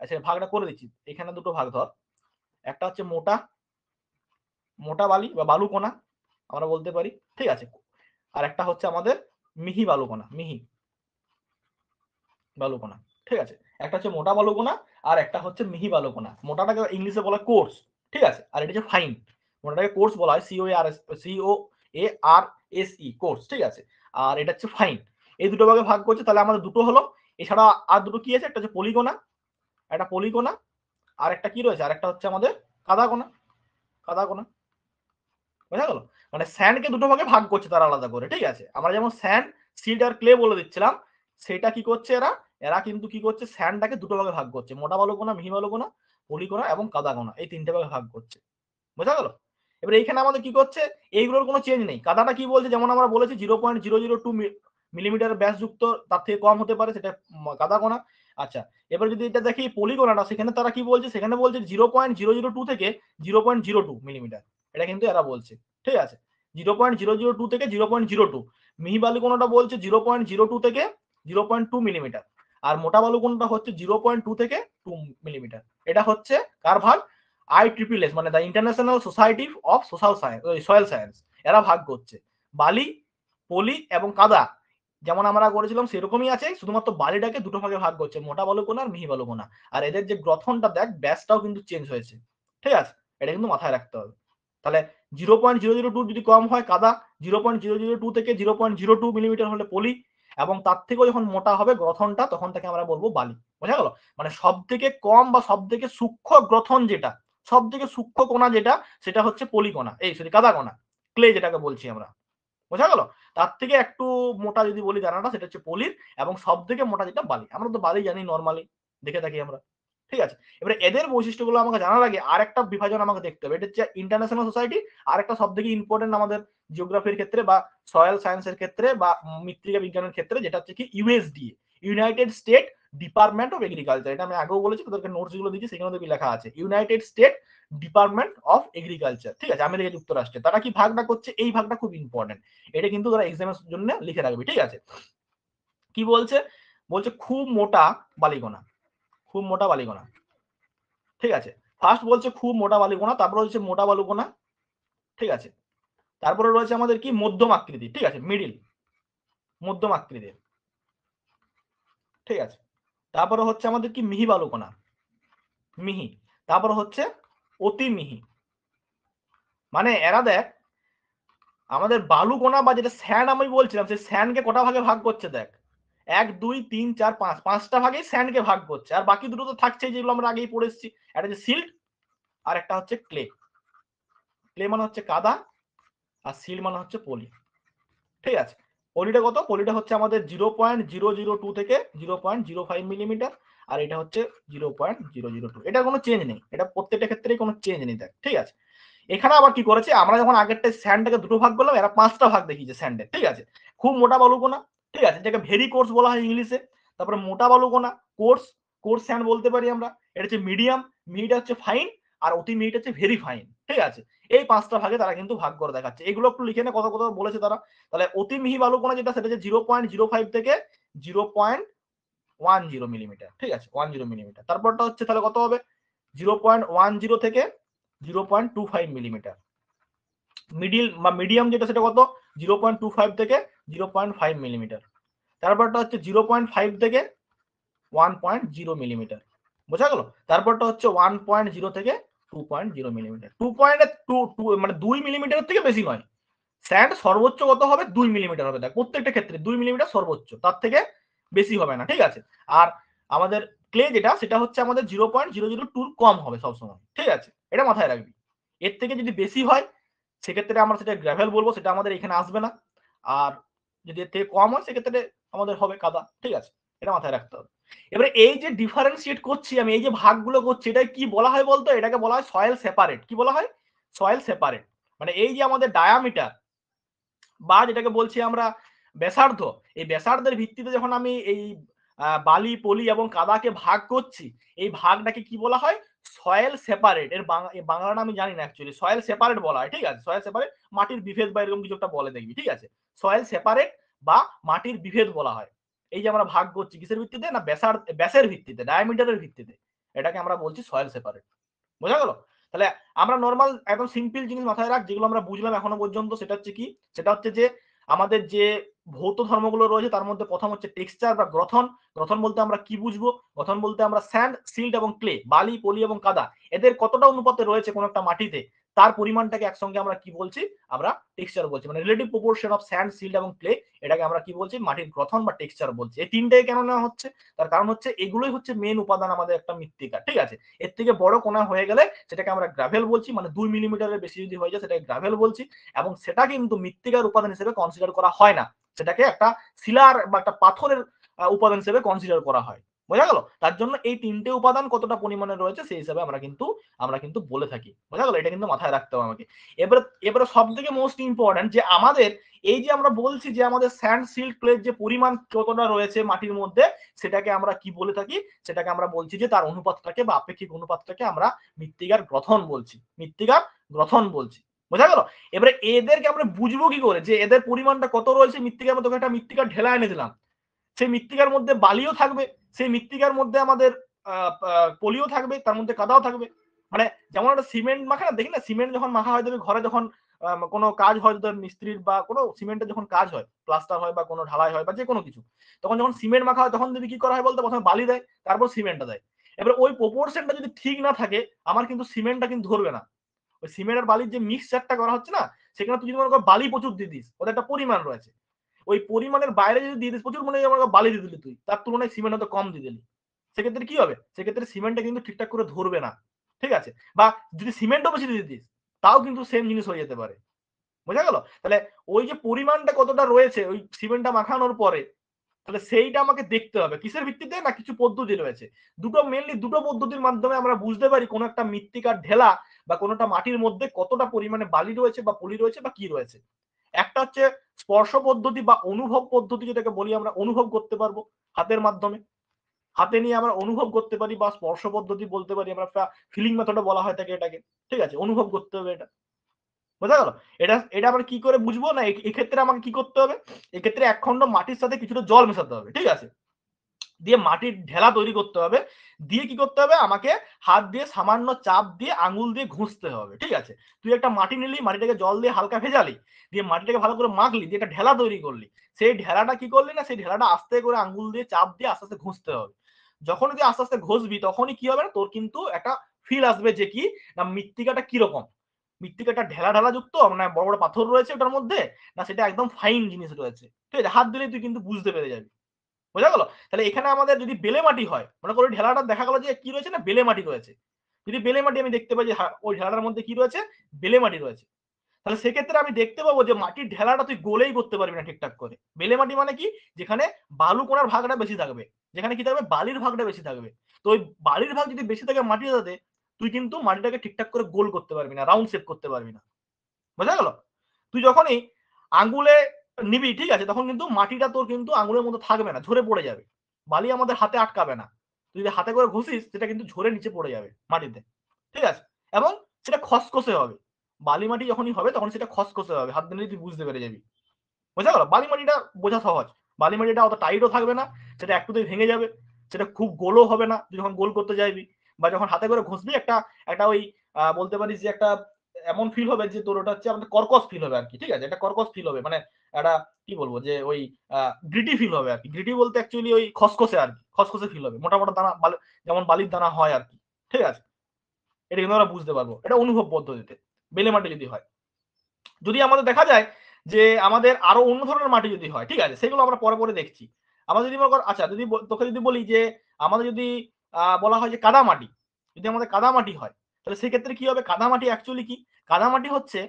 আচ্ছা ভাগটা করে দিচ্ছি, এখানে দুটো ভাগ ধর। একটা হচ্ছে মোটা, মোটা বালি বা বালুকণা আমরা বলতে পারি, ঠিক আছে। আর একটা হচ্ছে আমাদের মিহি বালুকণা, মিহি বালুকণা, ঠিক আছে। একটা হচ্ছে মোটা বালুকণা, আর একটা হচ্ছে মিহি বালুকণা। মোটাটাকে ইংলিশে বলা কোর্স, ঠিক আছে, আর এটা হচ্ছে ফাইন। মোটাটাকে কোর্স বলা হয়, COARSE, কোর্স, ঠিক আছে। আর এটা হচ্ছে ফাইন। এই দুটো ভাগে ভাগ করছে, তাহলে আমাদের দুটো হলো। এছাড়া আর দুটো কি আছে, একটা হচ্ছে পলিগোনা, একটা পলিগোনা, আর একটা কি রয়েছে, আর একটা হচ্ছে আমাদের কাদাকোনা, কাদাকোনা। বোঝা গেল? মানে স্যান্ডকে দুটো ভাগে ভাগ করছে তারা আলাদা করে, ঠিক আছে। আমরা যেমন স্যান্ড, সিল্ট আর ক্লে বলে দিচ্ছিলাম, সেটা কি করছে এরা, এরা কিন্তু কি করছে, স্যান্ডটাকে দুটো ভাগে ভাগ করছে, মোটা বালুকণা, মিহি বালুকণা, পলিকণা এবং কাদাকণা, এই 3টে ভাগে ভাগ করছে। বোঝা গেল? এবার এইখানে আমাদের কি করছে, এইগুলোর কোনো চেঞ্জ নেই। কাদাটা কি বলছে, যেমন আমরা বলেছি 0.002 মিলিমিটার ব্যাসযুক্ত, তার থেকে কম হতে পারে, সেটা কাদাকণা। আচ্ছা, এবার যদি এটা দেখি পলিগোনাটা, সেখানে তারা কি বলছে, সেখানে বলছে 0.002 থেকে 0.02 মিলিমিটার। এটা কিন্তু এরা বলছে, ঠিক আছে। 0.002 থেকে 0.02। মিহি বালুকণাটা বলছে 0.02 থেকে 0.2 মিলিমিটার। আর মোটা বালুকণাটা হচ্ছে 0.2 থেকে 2 মিলিমিটার। এটা হচ্ছে কার ভাগ, ISSS, মানে the international society of social science, soil science, এরা ভাগ করছে। বালি, পলি এবং কাদা যেমন আমরা করেছিলাম সেরকমই আছে, শুধুমাত্র বালিটাকে দুটো ভাগে ভাগ করছে, মোটা বালুকণা আর মিহি বালুকণা। আর এদের যে গ্রথনটা দেখ, ব্যাসটাও কিন্তু চেঞ্জ হয়েছে, ঠিক আছে। এটা কিন্তু মাথায় রাখতে হবে। তাহলে 0.002 যদি কম হয় কাদা, 0.002 থেকে 0.02 মিলিমিটার হলে পলি, এবং তার থেকেও যখন মোটা হবে গ্রথনটা, তখন তাকে আমরা বলবো বালি। বোঝা গেল? মানে সব থেকে কম বা সব থেকে সূক্ষ্ম গ্রথন যেটা, সব থেকে সূক্ষ্ম কণা যেটা, সেটা হচ্ছে পলিকণা, এই সরি কাদাকণা, ক্লে যেটাকে বলছি আমরা। বোঝা গেল? তার থেকে একটু মোটা যদি বলি দানাটা, সেটা হচ্ছে পলির, এবং সব থেকে মোটা যেটা বালি। আমরা তো বালি জানি নর্মালি, দেখে থাকি আমরা, ঠিক আছে। এবারে এদের বৈশিষ্ট্যগুলো আমাকে জানার আগে আর একটা বিভাজন আমাকে দেখতে হবে, এটা হচ্ছে ইন্টারন্যাশনাল সোসাইটি। আর একটা সব থেকে ইম্পর্টেন্ট আমাদের জিওগ্রাফির ক্ষেত্রে বা সয়েল সায়েন্সের ক্ষেত্রে বা মৃত্তিকা বিজ্ঞানের ক্ষেত্রে, যেটা হচ্ছে কি USDA, United state department of agriculture. এটা আমি আগেও বলেছি, তোদেরকে নোটস গুলো দিচ্ছি, সেখানে দেখবি লেখা আছে United state department of agriculture, ঠিক আছে, আমেরিকা যুক্তরাষ্ট্রে। তারা কি ভাগটা করছে, এই ভাগটা খুব ইম্পর্টেন্ট, এটা কিন্তু তারা এক্সামের জন্য লিখে রাখবে, ঠিক আছে। কি বলছে, বলছে খুব মোটা বালিকণা, খুব মোটা বালিকণা, ঠিক আছে। ফার্স্ট বলছে খুব মোটা বালিকণা, তারপরে হচ্ছে মোটা বালুকণা, ঠিক আছে। তারপরে রয়েছে আমাদের কি মধ্যম আকৃতি, ঠিক আছে, মিডিল, মধ্যম আকৃতির, ঠিক আছে। তারপরে হচ্ছে আমাদের কি মিহি বালুকণা, মিহি। তারপরে হচ্ছে অতি মিহি। মানে এরা দেখ, আমাদের বালুকণা বা যেটা স্যান্ড আমি বলছিলাম, সেই স্যান্ডকে কটা ভাগে ভাগ করছে দেখ, 1 2 3 4 5, 5টা ভাগে স্যান্ডকে ভাগ করছে। আর বাকি দুটো তো থাকছেই, যেগুলো আমরা আগেই পড়েছি। একটা হচ্ছে সিল্ট, আর একটা হচ্ছে ক্লে। ক্লে মানে হচ্ছে কাদা, আর সিল্ট মানে হচ্ছে পলি, ঠিক আছে। পলিটা কত, পলিটা হচ্ছে আমাদের 0.002 থেকে 0.05 মিলিমিটার, আর এটা হচ্ছে 0.002। এটা কোনো চেঞ্জ নেই, এটা প্রত্যেকটা ক্ষেত্রেই কোনো চেঞ্জ নেই দেখ, ঠিক আছে। এখানে আবার কি করেছে, আমরা যখন আগেরটা স্যান্ডটাকে দুটো ভাগ করলাম, এরা 5টা ভাগ দেখিয়েছে স্যান্ডের, ঠিক আছে। খুব মোটা বালুকণা, ঠিক আছে, যেটাকে ভেরি কোর্স বলা হয় ইংলিশে। তারপরে মোটা বালুকণা কোর্স, কোর্স স্যান্ড বলতে পারি আমরা। এটা হচ্ছে মিডিয়াম, মিহিটা হচ্ছে ফাইন, আর অতি মিহিটা হচ্ছে ভেরি ফাইন, ঠিক আছে। এই 5টা ভাগে তারা কিন্তু ভাগ করে দেখাচ্ছে। এগুলো একটু লিখে নে, কত কত বলেছে তারা। তাহলে অতি মিহি বালুকণা যেটা, সেটা হচ্ছে 0.05 থেকে 0.10 মিলিমিটার, ঠিক আছে, 10 মিলিমিটার। তারপরটা হচ্ছে তাহলে কত হবে, 0.10 থেকে 0.25 মিলিমিটার। মিডিল বা মিডিয়াম যেটা, সেটা কত, 0.25 থেকে 0.5 মিলিমিটার। তারপরটা হচ্ছে 0.5 থেকে 1.0 মিলিমিটার। বোঝা গেল? তারপরটা হচ্ছে 1.0 থেকে 2.0 মিলিমিটার। 2.2 মানে 2 মিলিমিটারের থেকে বেশি নয়। স্যান্ড সর্বোচ্চ কত হবে, 2 মিলিমিটার হবে। দেখ প্রত্যেকটা ক্ষেত্রে 2 মিলিমিটার সর্বোচ্চ, তার থেকে বেশি হবে না, ঠিক আছে। আর আমাদের ক্লে যেটা, সেটা হচ্ছে আমাদের 0.002 কম হবে সবসময়, ঠিক আছে। এটা মাথায় রাখবি। এর থেকে যদি বেশি হয়, সেক্ষেত্রে আমরা সেটা গ্রাভেল বলবো, সেটা আমাদের এখানে আসবে না। আর যদি এর থেকে কম হয়, সেক্ষেত্রে আমাদের হবে কাদা, ঠিক আছে। এটা মাথায় রাখতে হবে। এবারে এই যে ডিফারেন্সিয়েট করছি আমি, এই যে ভাগগুলো করছি, এটা কি বলা হয় বলতো, এটাকে বলা হয় সয়েল সেপারেট। কি বলা হয়, সয়েল সেপারেট, মানে এই যে আমাদের ডায়ামিটার বা যেটাকে বলছি আমরা ব্যাসার্ধ, এই ব্যাসার্ধের ভিত্তিতে যখন আমি এই বালি পলি এবং কাদাকে ভাগ করছি, এই ভাগটাকে কি বলা হয়? Soil separate. এর বাংলাটা আমি জানি না অ্যাকচুয়ালি, সয়েল সেপারেট বলা হয়, ঠিক আছে। সয়েল সেপারেট, মাটির বিভেদ বা এরকম কিছু একটা বলে দেখবি, ঠিক আছে। সয়েল সেপারেট বা মাটির বিভেদ বলা হয় এই যে আমরা ভাগ করছি কিসের ভিত্তিতে না ব্যাসের ভিত্তিতে, ডায়ামিটারের ভিত্তিতে, এটাকে আমরা বলছি সয়েল সেপারেট। বোঝা গেল? তাহলে আমরা নর্মাল একদম সিম্পল জিনিস মাথায় রাখ, যেগুলো আমরা বুঝলাম এখনো পর্যন্ত, সেটা হচ্ছে কি? সেটা হচ্ছে যে আমাদের যে ভৌত ধর্মগুলো রয়েছে তার মধ্যে প্রথম হচ্ছে টেক্সচার বা গ্রথন। গ্রথন বলতে আমরা কি বুঝবো? গ্রথন বলতে আমরা স্যান্ড, সিল্ট এবং ক্লে, বালি পলি এবং কাদা, এদের কতটা অনুপাতে রয়েছে কোন একটা মাটিতে, তার পরিমাণটাকে একসঙ্গে আমরা কি বলছি? আমরা টেক্সচার বলছি, মানে relative proportion of sand, silt এবং ক্লে, এটাকে আমরা কি বলছি? মাটির গ্রথন বা টেক্সচার বলছি। এই তিনটাই কেন নেওয়া হচ্ছে? তার কারণ হচ্ছে এগুলোই হচ্ছে মেন উপাদান আমাদের একটা মৃত্তিকা, ঠিক আছে। এর থেকে বড় কোনা হয়ে গেলে সেটাকে আমরা গ্রাভেল বলছি, মানে 2 মিলিমিটারের বেশি যদি হয়ে যায় সেটাকে গ্রাভেল বলছি, এবং সেটা কিন্তু মৃত্তিকার উপাদান হিসেবে কনসিডার করা হয় না, সেটাকে একটা শিলার বা একটা পাথরের উপাদান হিসেবে কনসিডার করা হয়। বোঝা গেল? তার জন্য এই তিনটে উপাদান কতটা পরিমাণে রয়েছে সেই হিসাবে আমরা কিন্তু বলে থাকি। বোঝা গেল? এটা কিন্তু মাথায় রাখতে হবে আমাকে। এবারে সব থেকে মোস্ট ইম্পর্টেন্ট যে আমাদের এই যে আমরা বলছি যে আমাদের স্যান্ড, সিল্ট, ক্লের যে পরিমাণ কতটা রয়েছে মাটির মধ্যে, সেটাকে আমরা কি বলে থাকি? সেটাকে আমরা বলছি যে তার অনুপাতটাকে বা আপেক্ষিক অনুপাতটাকে আমরা মৃত্তিকার গ্রথন বলছি, মৃত্তিকার গ্রথন বলছি। বোঝা গেল? এবারে এদেরকে আমরা বুঝবো কি করে যে এদের পরিমাণটা কত রয়েছে মৃত্তিকার মধ্যে? একটা মৃত্তিকার ঢেলা এনে দিলাম, সেই মৃত্তিকার মধ্যে বালিও থাকবে, সেই মৃত্তিকার মধ্যে আমাদের পলিও থাকবে, তার মধ্যে কাদাও থাকবে। মানে যেমন একটা সিমেন্ট মাখা না, দেখি না সিমেন্ট যখন মাখা হয় দেবে ঘরে, যখন কোনো কাজ হয় মিস্ত্রির বা কোনো সিমেন্টের যখন কাজ হয়, প্লাস্টার হয় বা কোনো ঢালাই হয় বা যে কোনো কিছু, তখন যখন সিমেন্ট মাখা হয় তখন যদি কি করা হয় বলতে, প্রথমে বালি দেয়, তারপর সিমেন্টটা দেয়। এবার ওই প্রপোর্শনটা যদি ঠিক না থাকে, আমার কিন্তু সিমেন্টটা কিন্তু ধরবে না। ওই সিমেন্ট আর বালির যে মিক্সচারটা করা হচ্ছে না, সেখানে তুই যদি মনে কর বালি প্রচুর দিয়ে দিস, ওদের একটা পরিমাণ রয়েছে, ওই পরিমাণের বাইরে যদি দিয়ে দিস প্রচুর, মনে হয় বালি দিয়ে দিলি তুই, তার তুলনায় সিমেন্ট হয়তো কম দিয়ে দিলি, সেক্ষেত্রে কি হবে? সেক্ষেত্রে সিমেন্টটা কিন্তু ঠিকঠাক করে ধরবে না, ঠিক আছে। বা যদি সিমেন্টও বেশি দিয়ে দিস, তাও কিন্তু সেম জিনিস হয়ে যেতে পারে। বোঝা গেল? তাহলে ওই যে পরিমাণটা কতটা রয়েছে ওই সিমেন্টটা মাখানোর পরে, তাহলে সেইটা আমাকে দেখতে হবে কিসের ভিত্তিতে না, কিছু পদ্ধতি রয়েছে। মেনলি দুটো পদ্ধতির মাধ্যমে আমরা বুঝতে পারি কোন একটা মৃত্তিকার ঢেলা বা কোনটা মাটির মধ্যে কতটা পরিমাণে বালি রয়েছে বা পলি রয়েছে বা কি রয়েছে। একটা হচ্ছে স্পর্শ পদ্ধতি বা অনুভব পদ্ধতি, যেটাকে বলি আমরা, অনুভব করতে পারবো হাতের মাধ্যমে, হাতে নিয়ে আমরা অনুভব করতে পারি, বা স্পর্শ পদ্ধতি বলতে পারি আমরা, ফিলিং মেথডও বলা হয় থাকে এটাকে, ঠিক আছে। অনুভব করতে হবে এটা। বোঝা গেল? এটা এটা আমরা কি করে বুঝবো না, এক্ষেত্রে আমাকে কি করতে হবে? এক্ষেত্রে এক খণ্ড মাটির সাথে কিছুটা জল মেশাতে হবে, ঠিক আছে। দিয়ে মাটির ঢেলা তৈরি করতে হবে, দিয়ে কি করতে হবে? আমাকে হাত দিয়ে সামান্য চাপ দিয়ে আঙুল দিয়ে ঘুষতে হবে, ঠিক আছে। তুই একটা মাটি নিলি, মাটিটাকে জল দিয়ে হালকা ভেজালি, দিয়ে মাটিটাকে ভালো করে মাখলি, দিয়ে একটা ঢেলা তৈরি করলি। সেই ঢেলাটা কি করলি না, সেই ঢেলাটা আস্তে করে আঙুল দিয়ে চাপ দিয়ে আস্তে আস্তে ঘুষতে হবে। যখনই তুই আস্তে আস্তে ঘষবি তখনই কি হবে না, তোর কিন্তু একটা ফিল আসবে যে কি না, মৃত্তিকাটা কিরকম, মৃত্তিকাটা ঢেলা ঢালা যুক্ত, মানে বড় বড় পাথর রয়েছে ওটার মধ্যে, না সেটা একদম ফাইন জিনিস রয়েছে, ঠিক আছে। হাত দিলে তুই কিন্তু বুঝতে পেরে যাবি। বোঝা গেল? তাহলে এখানে আমাদের যদি বেলে মাটি হয়, মনে করো ঢেলাটা দেখা গেল যে কি রয়েছে না, বেলে মাটি রয়েছে। যদি বেলে মাটি আমি দেখতে পাই যে ওই ঢেলাটার মধ্যে কি রয়েছে, বেলে মাটি রয়েছে, তাহলে সেক্ষেত্রে আমি দেখতে পাবো যে মাটির ঢেলাটা তুই গোলেই করতে পারবি না ঠিকঠাক করে। বেলে মাটি মানে কি? যেখানে বালু কোনার ভাগটা বেশি থাকবে, যেখানে কি থাকবে, বালির ভাগটা বেশি থাকবে। তো ওই বালির ভাগ যদি বেশি থাকে মাটিটাতে, তুই কিন্তু মাটিটাকে ঠিকঠাক করে গোল করতে পারবি না, রাউন্ড শেপ করতে পারবি না। বোঝা গেল? তুই যখনই আঙ্গুলে নিবি, ঠিক আছে, তখন কিন্তু মাটিটা তোর কিন্তু আঙ্গুলের মধ্যে থাকবে না, ঝরে পড়ে যাবে। বালি আমাদের হাতে আটকাবে না, তুই যদি হাতে করে ঘষিস সেটা কিন্তু ঝরে নিচে পড়ে যাবে মাটিতে, ঠিক আছে। এবং সেটা খসখসে হবে, বালি মাটি যখনই হবে তখন সেটা খসখসে হবে, হাত দিলেই তুই বুঝতে পেরে যাবি। বোঝা গেল? বালি মাটিটা বোঝা সহজ, বালি মাটিটা অত টাইটও থাকবে না, সেটা একটুতেই ভেঙে যাবে, সেটা খুব গোলও হবে না তুই যখন গোল করতে যাইবি, বা যখন হাতে করে ঘষবি একটা একটা ওই বলতে পারিস যে একটা এমন ফিল হবে যে তোর ওটা হচ্ছে আমাদের কর্কশ ফিল হবে আর কি, ঠিক আছে। একটা কর্কশ ফিল হবে, মানে একটা কি বলবো যে ওই গ্রিটি ফিল হবে আর কি। গ্রিটি বলতে অ্যাকচুয়ালি ওই খসখসে আর কি, খসখসে ফিল হবে, মোটা মোটা দানা যেমন বালির দানা হয় আর কি, ঠিক আছে। এটা কিন্তু আমরা বুঝতে পারবো, এটা অনুভব পদ্ধতিতে বেলে মাটি যদি হয়। যদি আমাদের দেখা যায় যে আমাদের আরো অন্য ধরনের মাটি যদি হয়, ঠিক আছে, সেগুলো আমরা পরে পরে দেখছি। আমরা যদি মনে কর, আচ্ছা যদি তোকে যদি বলি যে আমাদের যদি বলা হয় যে কাদা মাটি, যদি আমাদের কাদা মাটি হয়, তাহলে সেক্ষেত্রে কি হবে? কাদা মাটি অ্যাকচুয়ালি কি? কাদা মাটি হচ্ছে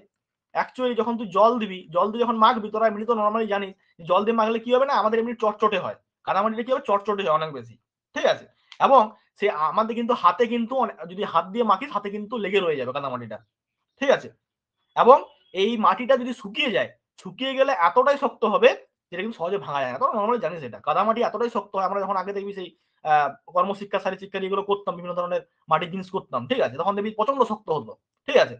অ্যাকচুয়ালি যখন তুই জল দিবি, জল দিয়ে যখন মাখবি, তোরা এমনি তো নর্মালি জানিস জল দিয়ে মাখলে কি হবে না, আমাদের এমনি চটচটে হয়। কাদা মাটিটা কি হবে? চটচটে হয় অনেক বেশি, ঠিক আছে। এবং সে আমাদের কিন্তু হাতে কিন্তু যদি হাত দিয়ে মাখিস হাতে কিন্তু লেগে রয়ে যাবে কাদা মাটিটা, ঠিক আছে। এবং এই মাটিটা যদি শুকিয়ে যায়, শুকিয়ে গেলে এতটাই শক্ত হবে যেটা কিন্তু সহজে ভাঙা যায় না। তোরা নর্মালি জানিস এটা, কাদা মাটি এতটাই শক্ত হয়। আমরা যখন আগে দেখবি সেই কর্মশিক্ষা, শারীরশিক্ষা এগুলো করতাম, বিভিন্ন ধরনের মাটির জিনিস করতাম, ঠিক আছে, তখন দেখবি প্রচন্ড শক্ত হতো, ঠিক আছে।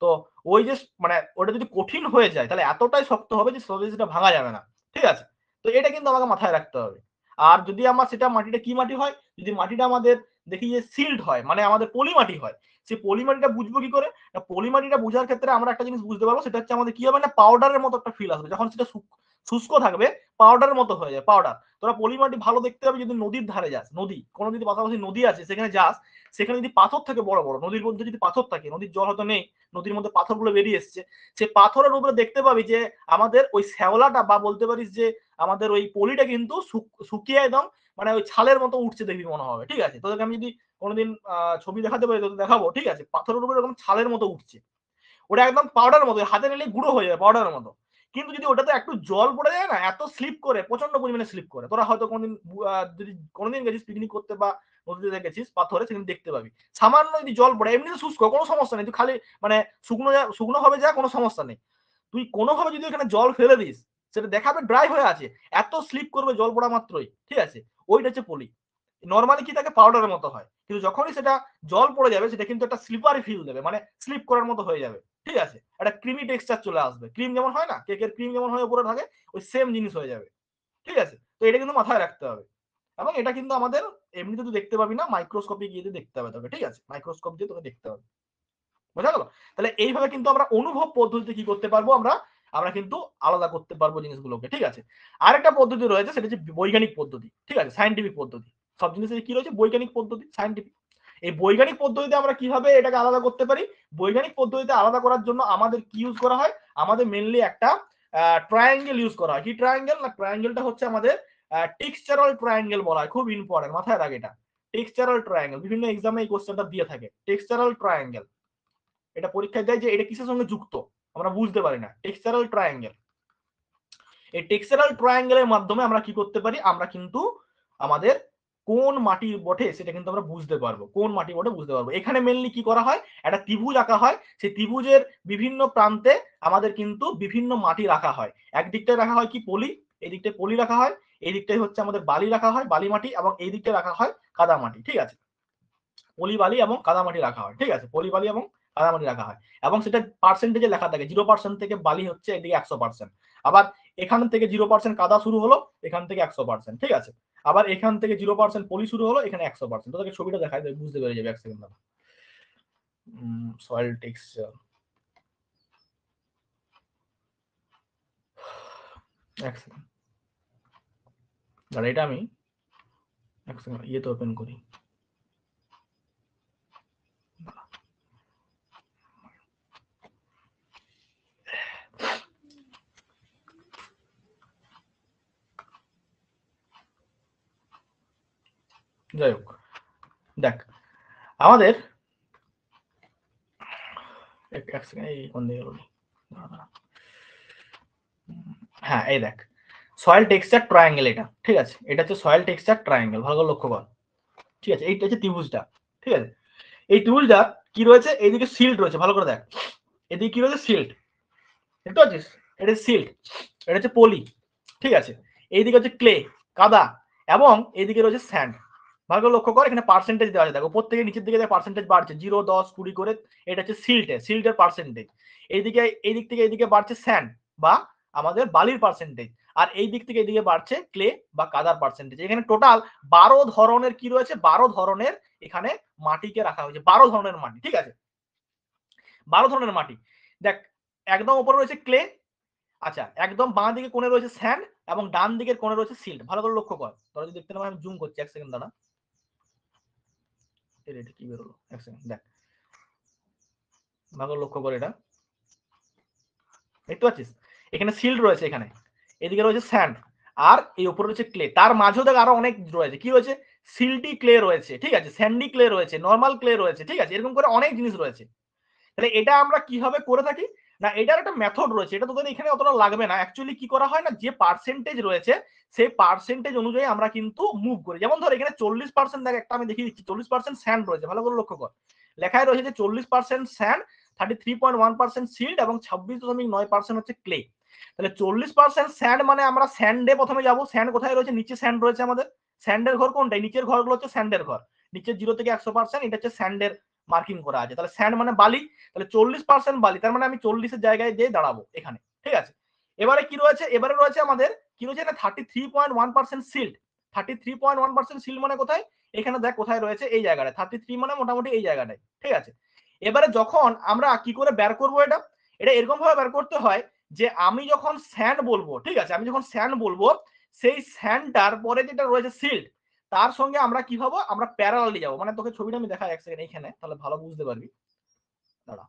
তো ওই যে মানে ওটা যদি কঠিন হয়ে যায় তাহলে এতটাই শক্ত হবে যে সহজে সেটা ভাঙা যাবে না, ঠিক আছে। তো এটা কিন্তু আমাকে মাথায় রাখতে হবে। আর যদি আমার সেটা মাটিটা কি মাটি হয়, যদি মাটিটা আমাদের দেখি যে সিল্ড হয়, মানে আমাদের পলি মাটি হয়, সেই পলি মাটিটা বুঝবো কি করে? পলি মাটিটা বোঝার ক্ষেত্রে আমরা একটা জিনিস বুঝতে পারবো, সেটা হচ্ছে আমাদের কি হবে না, পাউডারের মতো একটা ফিল আসবে। যখন সেটা শুষ্ক থাকবে পাউডারের মতো হয়ে যায়, পাউডার। তোরা পলি মাটি ভালো দেখতে হবে যদি নদীর ধারে যাস, নদী কোনো যদি পাশাপাশি নদী আছে সেখানে যাস, সেখানে যদি পাথর থাকে বড় বড়, নদীর মধ্যে যদি পাথর থাকে, নদীর জল হয়তো নেই, নদীর মধ্যে পাথরগুলো বেরিয়ে এসছে, সেই পাথরের উপরে দেখতে পাবি যে আমাদের ওই শ্যাওলাটা বা বলতে পারিস যে আমাদের ওই পলিটা কিন্তু শুকিয়ে একদম মানে ওই ছালের মতো উঠছে দেখবি মনে হবে, ঠিক আছে। তোদেরকে আমি যদি কোনোদিন ছবি দেখাতে পারি তোদের দেখাবো, ঠিক আছে। পাথরের উপরে এরকম ছালের মতো উঠছে, ওটা একদম পাউডার মতো, হাতে নিলে গুঁড়ো হয়ে যাবে পাউডারের মতো। কিন্তু যদি ওটাতে একটু জল পড়ে যায় না, এত স্লিপ করে, প্রচন্ড পরিমাণে স্লিপ করে। তোরা হয়তো কোনদিন যদি কোনোদিন গেছিস পিকনিক করতে বা নদীতে গেছিস পাথরে, সেখানে দেখতে পাবি সামান্য যদি জল পড়ে, এমনিতে শুষ্ক কোনো সমস্যা নেই, তুই খালি মানে শুকনো শুকনো হবে যা, কোনো সমস্যা নেই। তুই কোনোভাবে যদি এখানে জল ফেলে দিস, সেটা দেখাবে ড্রাই হয়ে আছে, এত স্লিপ করবে জল পড়া মাত্রই, ঠিক আছে। ওইটা হচ্ছে পলি। নর্মালি কি থাকে, পাউডারের মতো হয়, কিন্তু যখনই সেটা জল পড়ে যাবে সেটা কিন্তু একটা স্লিপারি ফিল দেবে, মানে স্লিপ করার মতো হয়ে যাবে, ঠিক আছে। একটা ক্রিমি টেক্সচার চলে আসবে, ক্রিম যেমন হয় না, কেকের ক্রিম যেমন হয় উপরে থাকে, ওই সেম জিনিস হয়ে যাবে, ঠিক আছে। তো এটা কিন্তু মাথায় রাখতে হবে। এবং এটা কিন্তু আমাদের এমনিতে তুই দেখতে পাবি না, মাইক্রোস্কোপে গিয়ে দেখতে হবে তোকে, ঠিক আছে, মাইক্রোস্কোপ দিয়ে তোকে দেখতে হবে। বোঝা গেল? তাহলে এইভাবে কিন্তু আমরা অনুভব পদ্ধতিতে কি করতে পারবো, আমরা আমরা কিন্তু আলাদা করতে পারবো জিনিসগুলোকে, ঠিক আছে। আরেকটা পদ্ধতি রয়েছে, সেটা হচ্ছে বৈজ্ঞানিক পদ্ধতি, ঠিক আছে, সায়েন্টিফিক পদ্ধতি। সব জিনিসের কি রয়েছে, বৈজ্ঞানিক পদ্ধতি, সায়েন্টিফিক। এই বৈজ্ঞানিক পদ্ধতিতে আমরা কিভাবে এটাকে আলাদা করতে পারি? বৈজ্ঞানিক পদ্ধতিতে আলাদা করার জন্য আমাদের কি ইউজ করা হয়? আমাদের মেনলি একটা ট্রায়াঙ্গেল ইউজ করা হয়। কি ট্রায়াঙ্গেল? না, ট্রায়াঙ্গেলটা হচ্ছে আমাদের টেক্সচারাল ট্রায়াঙ্গেল বলা হয়, খুব ইম্পর্টেন্ট, মাথায় রাখ এটা। টেক্সচারাল ট্রায়াঙ্গেল, বিভিন্ন এক্সামে এই কোশ্চেনটা দিয়ে থাকে, টেক্সচারাল ট্রায়াঙ্গেল। এটা পরীক্ষায় দেয় যে এটা কিসের সঙ্গে যুক্ত, আমরা বুঝতে পারি না। টেক্সচারাল ট্রায়াঙ্গেল, এই টেক্সচারাল ট্রায়াঙ্গেলের মাধ্যমে আমরা কি করতে পারি, আমরা কিন্তু আমাদের কোন মাটি বটে সেটা কিন্তু আমরা বুঝতে পারবো, কোন মাটি বটে বুঝতে পারবো। এখানে মেনলি কি করা হয়, একটা ত্রিভুজ আঁকা হয়, সেই ত্রিভুজের বিভিন্ন প্রান্তে আমাদের কিন্তু বিভিন্ন মাটি রাখা হয়। একদিকটায় রাখা হয় কি পলি, এই দিকটায় পলি রাখা হয়, এই দিকটায় হচ্ছে আমাদের বালি রাখা হয়, বালি মাটি, এবং এই দিকটায় রাখা হয় কাদা মাটি, ঠিক আছে। পলি বালি এবং কাদামাটি রাখা হয়, ঠিক আছে, পলি বালি এবং কাদামাটি রাখা হয়। এবং সেটা পার্সেন্টেজে লেখা থাকে, 0% থেকে বালি হচ্ছে এদিকে 100%, আবার এখান থেকে 0% কাদা শুরু হলো, এখান থেকে 100%, ঠিক আছে। আবার এখান থেকে 0% পলি শুরু হলো, এখানে 100%। তোদেরকে ছবিটা দেখায় বুঝতে পেরে যাবে, এক সেকেন্ড দাঁড়া। সয়েল টেক্সচার, এক সেকেন্ড দাঁড়া, এটা আমি এক সেকেন্ড ইয়েতে ওপেন করি। যাই হোক, দেখ আমাদের এক সেকেন্ড, এই কোন দিকে গেল, হ্যাঁ এই দেখ, সয়েল টেক্সচার ট্রায়াঙ্গেল এটা, ঠিক আছে, এটা হচ্ছে সয়েল টেক্সচার ট্রায়াঙ্গেল, ভালো করে লক্ষ্য কর, ঠিক আছে। এইটা হচ্ছে ত্রিভুজটা, ঠিক আছে। এই ত্রিভুজটা কি রয়েছে, এইদিকে সিল্ড রয়েছে, ভালো করে দেখ, এদিকে কি রয়েছে, সিল্ড, দেখতে পাচ্ছিস, এটা সিল্ড, এটা হচ্ছে পলি, ঠিক আছে। এইদিকে হচ্ছে ক্লে, কাদা, এবং এইদিকে রয়েছে স্যান্ড। ভালো করে লক্ষ্য কর, এখানে পার্সেন্টেজ দেওয়া আছে, দেখো প্রত্যেকে নিচের দিকে পার্সেন্টেজ বাড়ছে, 0, 10, 20 করে, এটা হচ্ছে সিল্টের পার্সেন্টেজ। এইদিকে এই দিক থেকে এইদিকে বাড়ছে স্যান্ড বা আমাদের বালির পার্সেন্টেজ, আর এই দিক থেকে এইদিকে বাড়ছে ক্লে বা কাদার পার্সেন্টেজ। এখানে টোটাল 12 ধরনের কি রয়েছে, 12 ধরনের এখানে মাটিকে রাখা হয়েছে, 12 ধরনের মাটি, ঠিক আছে, 12 ধরনের মাটি। দেখ, একদম উপরে রয়েছে ক্লে, আচ্ছা, একদম বাঁ দিকে কোণে রয়েছে স্যান্ড, এবং ডান দিকের কোণে রয়েছে সিল্ট। ভালো করে লক্ষ্য কর, তোরা যদি দেখতে না পাই আমি জুম করছি, এক সেকেন্ড দাঁড়া, এটা কি বেরোলো, এক সেকেন্ড দেখ, ভালো করে লক্ষ্য কর, এটা দেখতে পাচ্ছিস, এখানে সিল্ট রয়েছে, এখানে এদিকে রয়েছে স্যান্ড, আর এই উপরে রয়েছে ক্লে, তার মাঝেও দেখ আরো অনেক রয়েছে, কি রয়েছে, সিল্টি ক্লে রয়েছে, ঠিক আছে, স্যান্ডি ক্লে রয়েছে, নর্মাল ক্লে রয়েছে, ঠিক আছে, এরকম করে অনেক জিনিস রয়েছে। তাহলে এটা আমরা কিভাবে করে থাকি, না এটার একটা মেথড রয়েছে, এটা তোদের এখানে অতটা লাগবে না। অ্যাকচুয়ালি কি করা হয় না, যে পার্সেন্টেজ রয়েছে সেই পার্সেন্টেজ অনুযায়ী আমরা কিন্তু মুভ করি। যেমন ধর এখানে 40%, দেখ একটা আমি দেখিয়ে দিচ্ছি, 40% স্যান্ড রয়েছে, ভালো করে লক্ষ্য কর, লেখায় রয়েছে যে 40% স্যান্ড, 33.1% সিল্ড এবং 26.9% হচ্ছে ক্লে। তাহলে 40% স্যান্ড, মানে আমরা স্যান্ডে প্রথমে যাব। স্যান্ড কোথায় রয়েছে? নিচে স্যান্ড রয়েছে আমাদের। স্যান্ডের ঘর কোনটাই? নিচের ঘরগুলো হচ্ছে স্যান্ডের ঘর। নিচে 0 থেকে 100% এটা হচ্ছে স্যান্ডের মার্কিং করা আছে। তাহলে স্যান্ড মানে বালি, তাহলে 40% বালি, তার মানে আমি 40 এর জায়গায় দিয়ে দাঁড়াবো এখানে, ঠিক আছে। এবারে কি রয়েছে? এবারে রয়েছে আমাদের কি রয়েছে না 33.1% সিল্ড। 33.1% সিল্ড মানে কোথায়? এখানে দেখ কোথায় রয়েছে, এই জায়গাটায়। 33 মানে মোটামুটি এই জায়গাটায়, ঠিক আছে। এবারে যখন আমরা কি করে বের করবো এটা? এটা এরকম ভাবে বের করতে হয় যে আমি যখন স্যান্ড বলবো, ঠিক আছে, আমি যখন স্যান্ড বলবো, সেই স্যান্ডটার পরে যেটা রয়েছে সিল্ড, তার সঙ্গে আমরা কি হবো? আমরা প্যারালালি যাবো। মানে তোকে ছবিটা আমি দেখাই এক সেকেন্ড এইখানে, তাহলে ভালো বুঝতে পারবি। দাঁড়া,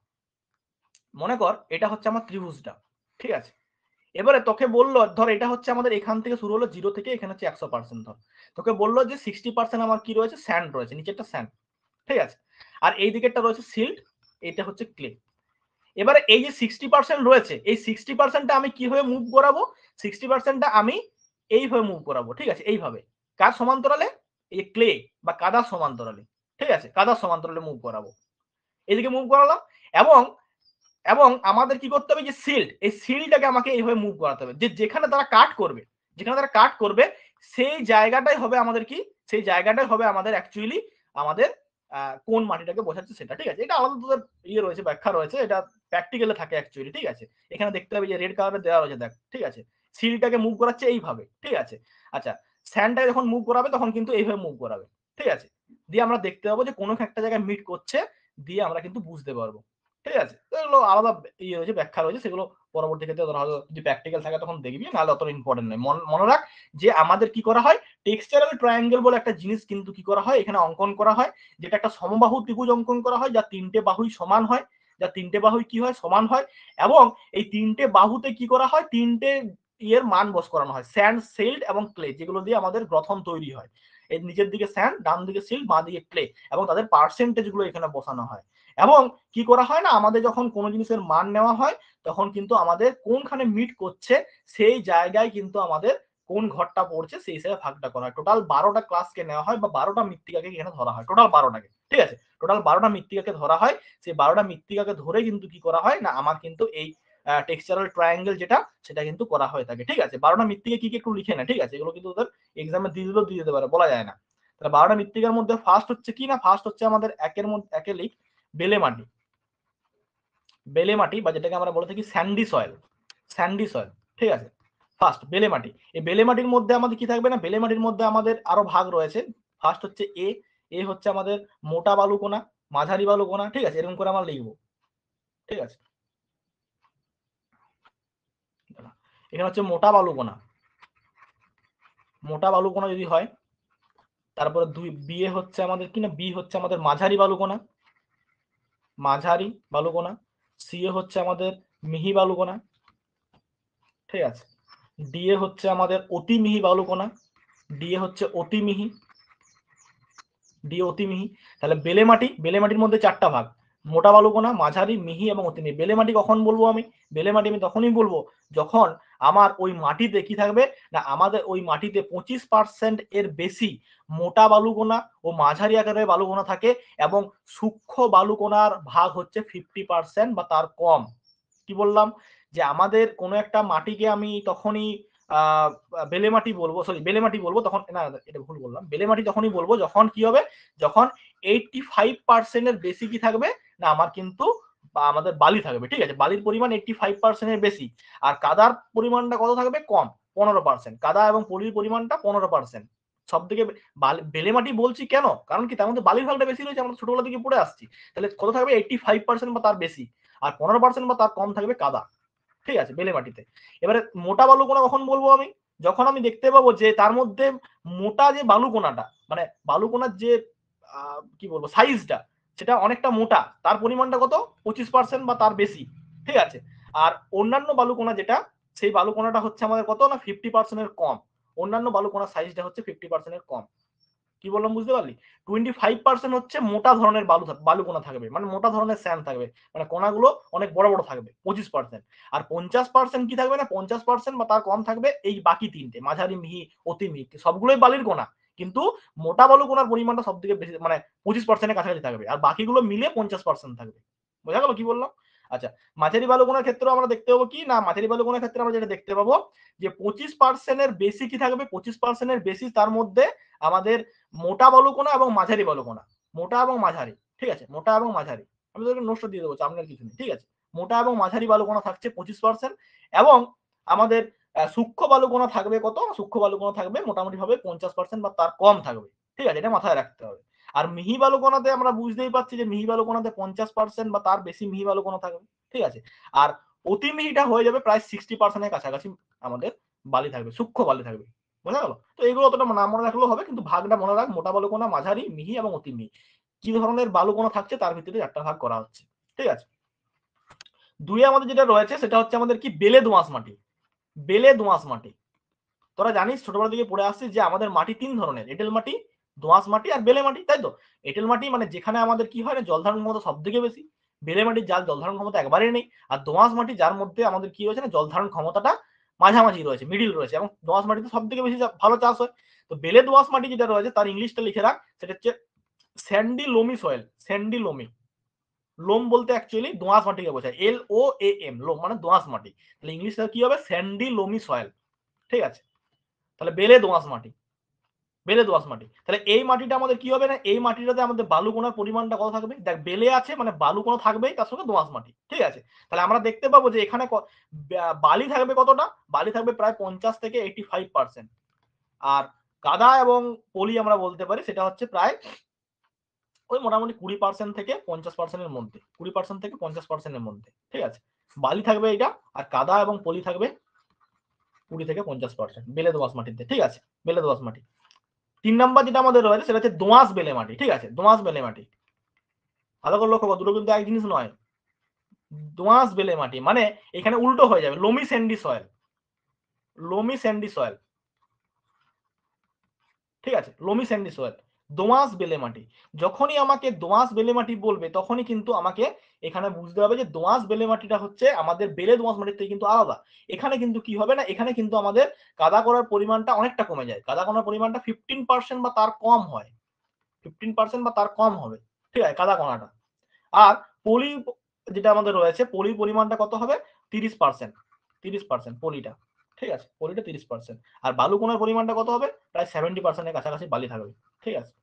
মনে কর এটা হচ্ছে আমার ত্রিভুজটা, ঠিক আছে। এবারে তোকে বললো, ধর এটা হচ্ছে আমাদের এখান থেকে শুরু হলো 0 থেকে, এখানে হচ্ছে 100%। ধর তোকে বললো যে 60% আমার কি রয়েছে? স্যান্ড রয়েছে, নিচেরটা স্যান্ড, ঠিক আছে। আর এই দিকেরটা রয়েছে সিল্ড, এটা হচ্ছে ক্লে। এবারে এই যে 60% রয়েছে, এই 60%টা আমি কিভাবে মুভ করাবো? 60%টা আমি এইভাবে মুভ করাবো, ঠিক আছে, এইভাবে। কার সমান্তরালে? এই ক্লে বা কাদা সমান্তরালে, ঠিক আছে, কাদা সমান্তরালে মুভ করাবো। এইদিকে মুভ করালাম, এবং এবং আমাদের কি করতে হবে? যে সিল্ড, এই সিল্ডটাকে আমাকে এইভাবে মুভ করাতে হবে। যে যেখানে তারা কাট করবে, যেখানে তারা কাট করবে, সেই জায়গাটাই হবে আমাদের কি? সেই জায়গাটাই হবে আমাদের অ্যাকচুয়ালি আমাদের কোন মাটিটাকে বোঝাচ্ছে সেটা, ঠিক আছে। এটা আলাদা তোদের ইয়ে রয়েছে, ব্যাখ্যা রয়েছে, এটা প্র্যাকটিক্যালে থাকে অ্যাকচুয়ালি, ঠিক আছে। এখানে দেখতে হবে যে রেড কালারে দেওয়া রয়েছে, দেখ, ঠিক আছে। সিলটাকে মুভ করাচ্ছে এইভাবে, ঠিক আছে। আচ্ছা, স্যান্ডটাকে যখন মুভ করাবে তখন কিন্তু এইভাবে মুভ করাবে, ঠিক আছে। দিয়ে আমরা দেখতে পাবো যে কোনো একটা জায়গায় মিট করছে, দিয়ে আমরা কিন্তু বুঝতে পারবো, ঠিক আছে। এগুলো আলাদা ইয়ে রয়েছে, ব্যাখ্যা রয়েছে, সেগুলো পরবর্তী ক্ষেত্রে ধরা হয়তো যদি প্র্যাকটিক্যাল থাকে তখন দেখবি, নাহলে অত ইম্পর্টেন্ট নয়। মনে রাখ যে আমাদের কি করা হয়? টেক্সচারাল ট্রায়াঙ্গেল বলে একটা জিনিস কিন্তু কি করা হয়? এখানে অঙ্কন করা হয়, যেটা একটা সমবাহু ত্রিভুজ অঙ্কন করা হয়, যা 3টে বাহুই সমান হয়, যা 3টে বাহুই কি হয়? সমান হয়। এবং এই 3টে বাহুতে কি করা হয়? 3টে ইয়ের মান বস করানো হয়, স্যান্ড, সিল্ড এবং ক্লে, যেগুলো দিয়ে আমাদের গ্রথন তৈরি হয়। এর নিচের দিকে স্যান্ড, ডান দিকে সিল্ড, বাঁ দিকে ক্লে, এবং তাদের পার্সেন্টেজ গুলো এখানে বসানো হয়। এবং কি করা হয় না, আমাদের যখন কোনো জিনিসের মান নেওয়া হয়, তখন কিন্তু আমাদের কোনখানে মিট করছে সেই জায়গায় কিন্তু আমাদের কোন ঘরটা পড়ছে সেই হিসেবে ভাগটা করা হয়। টোটাল 12টা ক্লাসকে নেওয়া হয়, বা 12টা মৃত্তিকাকে এখানে ধরা হয়, টোটাল 12টাকে, ঠিক আছে। টোটাল 12টা মৃত্তিকাকে ধরা হয়। সেই 12টা মৃত্তিকাকে ধরে কিন্তু কি করা হয় না, আমার কিন্তু এই টেক্সচারাল ট্রায়াঙ্গেল যেটা, সেটা কিন্তু করা হয়ে থাকে, ঠিক আছে। 12টা মৃত্তিকা কি কি একটু লিখে না, ঠিক আছে। এগুলো কিন্তু ওদের এক্সামে দিয়ে দিলেও দিয়ে দিতে পারে, বলা যায় না। তাহলে 12টা মৃত্তিকার মধ্যে ফার্স্ট হচ্ছে কি না, ফার্স্ট হচ্ছে আমাদের একে লিখ বেলে মাটি। বেলে মাটি, বা যেটাকে আমরা বলে থাকি স্যান্ডি সয়েল, স্যান্ডি সয়েল, ঠিক আছে। ফার্স্ট বেলে মাটি। এই বেলে মাটির মধ্যে আমাদের কি থাকবে না, বেলে মাটির মধ্যে আমাদের আরো ভাগ রয়েছে। ফার্স্ট হচ্ছে এ হচ্ছে আমাদের মোটা বালুকণা, মাঝারি বালুকণা, ঠিক আছে, এরকম করে আমরা লিখবো, ঠিক আছে। এখানে হচ্ছে মোটা বালুকণা, মোটা বালুকণা যদি হয়, তারপরে বি হচ্ছে আমাদের কি না, বি হচ্ছে আমাদের মাঝারি বালুকণা, মাঝারি বালুকণা। সি হচ্ছে আমাদের মিহি বালুকণা, ঠিক আছে। ডিএ হচ্ছে আমাদের অতি মিহি বালুকণা, ডিএ হচ্ছে অতি মিহি, ডিএ অতি মিহি। তাহলে বেলে মাটি, বেলে মাটির মধ্যে 4টা ভাগ, মোটা বালুকণা, মাঝারি, মিহি এবং অতি মিহি। বেলে মাটি কখন বলবো আমি? বেলে মাটি আমি তখনই বলবো যখন আমার ওই মাটিতে কি থাকবে না, আমাদের ওই মাটিতে 25% এর বেশি মোটা বালুকণা ও মাঝারি আকারের বালুকণা থাকে, এবং সূক্ষ্ম বালুকণার ভাগ হচ্ছে 50% বা তার কম। কি বললাম? যে আমাদের কোনো একটা মাটিকে আমি তখনই বেলে মাটি বলবো, সরি বেলে মাটি বলবো তখন, না এটা ভুল বললাম, বেলে মাটি তখনই বলবো যখন কি হবে, যখন 85% এর বেশি কি থাকবে না, আমার কিন্তু বা আমাদের বালি থাকবে, ঠিক আছে। বালির পরিমাণ 85% এর বেশি, আর কাদার পরিমাণটা কত থাকবে? কম, 15%। কাদা এবং পলির পরিমাণটা 15%। সব থেকে বেলে মাটি বলছি কেন? কারণ কি, তার মধ্যে বালির ভাগটা বেশি রয়েছে, আমরা ছোটবেলা থেকে পড়ে আসছি। তাহলে কত থাকবে? 85% বা তার বেশি, আর 15% বা তার কম থাকবে কাদা, ঠিক আছে, বেলে মাটিতে। এবারে মোটা বালুকণা কখন বলবো আমি? যখন আমি দেখতে পাবো যে তার মধ্যে মোটা যে বালুকণাটা, মানে বালুকণার যে কি বলবো সাইজটা, সেটা অনেকটা মোটা, তার পরিমাণটা কত? 25% বা তার বেশি, ঠিক আছে। আর অন্যান্য বালুকণা যেটা, সেই বালুকণাটা হচ্ছে আমাদের কত না, 50% এর কম। অন্যান্য বালুকণার সাইজটা হচ্ছে 50% এর কম। কি বললাম বুঝতে পারলি? 25% হচ্ছে মোটা ধরনের বালুকণা থাকবে, মানে মোটা ধরনের স্যান্ড থাকবে, মানে কণাগুলো অনেক বড় বড় থাকবে 25%। আর 50% কি থাকবে না, 50% বা তার কম থাকবে এই বাকি 3টে, মাঝারি, মিহি, অতি মিহি, সবগুলোই বালির কণা, কিন্তু মোটা বালুকণার পরিমাণটা সব থেকে বেশি, মানে 25% এর কাছাকাছি থাকবে, আর বাকিগুলো মিলে 50% থাকবে। বোঝা গেল কি বললাম? আচ্ছা, মাঝারি বালু কোনার ক্ষেত্রে আমরা দেখতে পাবো কি না, মাঝারি বালু কোনার ক্ষেত্রে আমরা যেটা দেখতে পাবো যে 25% এর বেশি কি থাকবে, 25% এর বেশি তার মধ্যে আমাদের মোটা বালু কোনা এবং মাঝারি বালু কোনা, মোটা এবং মাঝারি, ঠিক আছে, মোটা এবং মাঝারি, আমি তোকে নোটটা দিয়ে দেবো, আপনার কিছু নেই, ঠিক আছে। মোটা এবং মাঝারি বালু কোনা থাকছে 25% এবং আমাদের সূক্ষ্ম বালু কোনা থাকবে কত, সূক্ষ্ম বালু কোনা থাকবে মোটামুটি ভাবে 50% বা তার কম থাকবে, ঠিক আছে, এটা মাথায় রাখতে হবে। আর মিহি বালু কোনাতে আমরা বুঝতেই পারছি যে মিহি বালু কোনাতে 50% বা তার বেশি মিহি বালু কোনা থাকবে, ঠিক আছে। আর অতি মিহিটা হয়ে যাবে প্রায় 60% এর কাছাকাছি আমাদের বালি থাকবে, সূক্ষ্ম বালি থাকবে, বোঝা গেল? তো এগুলো অতটা না মনে রাখলেও হবে, কিন্তু ভাগটা মনে রাখ, মোটা বালু কোনা, মাঝারি, মিহি এবং অতি মিহি, কি ধরনের বালু কোনা থাকছে তার ভিত্তিতে 4টা ভাগ করা হচ্ছে, ঠিক আছে। দুই আমাদের যেটা রয়েছে সেটা হচ্ছে আমাদের কি, বেলে দোআঁশ মাটি। বেলে দোআঁশ মাটি, তোরা জানিস ছোটবেলা থেকে পড়ে আসছিস যে আমাদের মাটি 3 ধরনের, এঁটেল মাটি, দোআঁশ মাটি আর বেলে মাটি, তাই তো? এঁটেল মাটি মানে যেখানে আমাদের কি হয় না, জল ধারণ ক্ষমতা সব থেকে বেশি, বেলে মাটি যার জল ধারণ ক্ষমতা একবারেই নেই, আর দোআঁশ মাটি যার মধ্যে আমাদের কি রয়েছে না, জল ধারণ ক্ষমতাটা মাঝামাঝি রয়েছে, মিডিল রয়েছে, এবং দোআঁশ মাটিতে সব থেকে বেশি ভালো চাষ হয়। তো বেলে দোআঁশ মাটি যেটা রয়েছে তার ইংলিশটা লিখে রাখ, সেটা হচ্ছে Sandy loamy soil, Sandy loamy, লোম বলতে অ্যাকচুয়ালি দোআঁশ মাটিকে বোঝায়, LOAM, লোম মানে দোআঁশ মাটি, তাহলে ইংলিশটা কি হবে, স্যান্ডি লোমি সয়েল, ঠিক আছে। তাহলে বেলে দোআঁশ মাটি, বেলে দোআঁশ মাটি, তাহলে এই মাটিটা আমাদের কি হবে না, এই মাটিটাতে আমাদের বালু কোনার পরিমাণটা কত থাকবে, দেখ বেলে আছে মানে বালু কোনা থাকবেই, তার সঙ্গে দোআঁশ মাটি, ঠিক আছে। তাহলে আমরা দেখতে পাবো যে এখানে বালি থাকবে কতটা, বালি থাকবে প্রায় 50 থেকে 85%, আর কাদা এবং পলি আমরা বলতে পারি সেটা হচ্ছে প্রায় ওই মোটামুটি 20% থেকে 50% এর মধ্যে, 20% থেকে 50% এর মধ্যে, ঠিক আছে। বালি থাকবে এটা, আর কাদা এবং পলি থাকবে 20 থেকে 50% বেলে দোআঁশ মাটিতে, ঠিক আছে, বেলে দোআঁশ মাটি। 3 নাম্বার যেটা আমাদের রয়েছে সেটা হচ্ছে দোআঁশ বেলে মাটি, ঠিক আছে, দোআঁশ বেলে মাটি, ভালো করে লক্ষ্য করো, দুটো কিন্তু এক জিনিস নয়। দোআঁশ বেলে মাটি মানে এখানে উল্টো হয়ে যাবে, loamy Sandy soil, loamy Sandy soil, ঠিক আছে, লোমি স্যান্ডি সয়েল, দোআঁশ বেলে মাটি। যখনই আমাকে দোআঁশ বেলে মাটি বলবে তখনই কিন্তু আমাকে এখানে বুঝতে হবে যে দোআঁশ বেলে মাটিটা হচ্ছে আমাদের বেলে দোআঁশ মাটির থেকে কিন্তু আলাদা। এখানে কিন্তু কি হবে না, এখানে কিন্তু আমাদের কাদা করার পরিমাণটা অনেকটা কমে যায়, কাদা করার পরিমাণটা 15% বা তার কম হয়, 15% বা তার কম হবে, ঠিক আছে, কাদা কণাটা। আর পলি যেটা আমাদের রয়েছে, পলির পরিমাণটা কত হবে, 30%, 30% পলিটা, ঠিক আছে, পলিটা 30%। আর বালু কোনার পরিমাণটা কত হবে, প্রায় 70% এর কাছাকাছি বালি থাকবে, ঠিক আছে।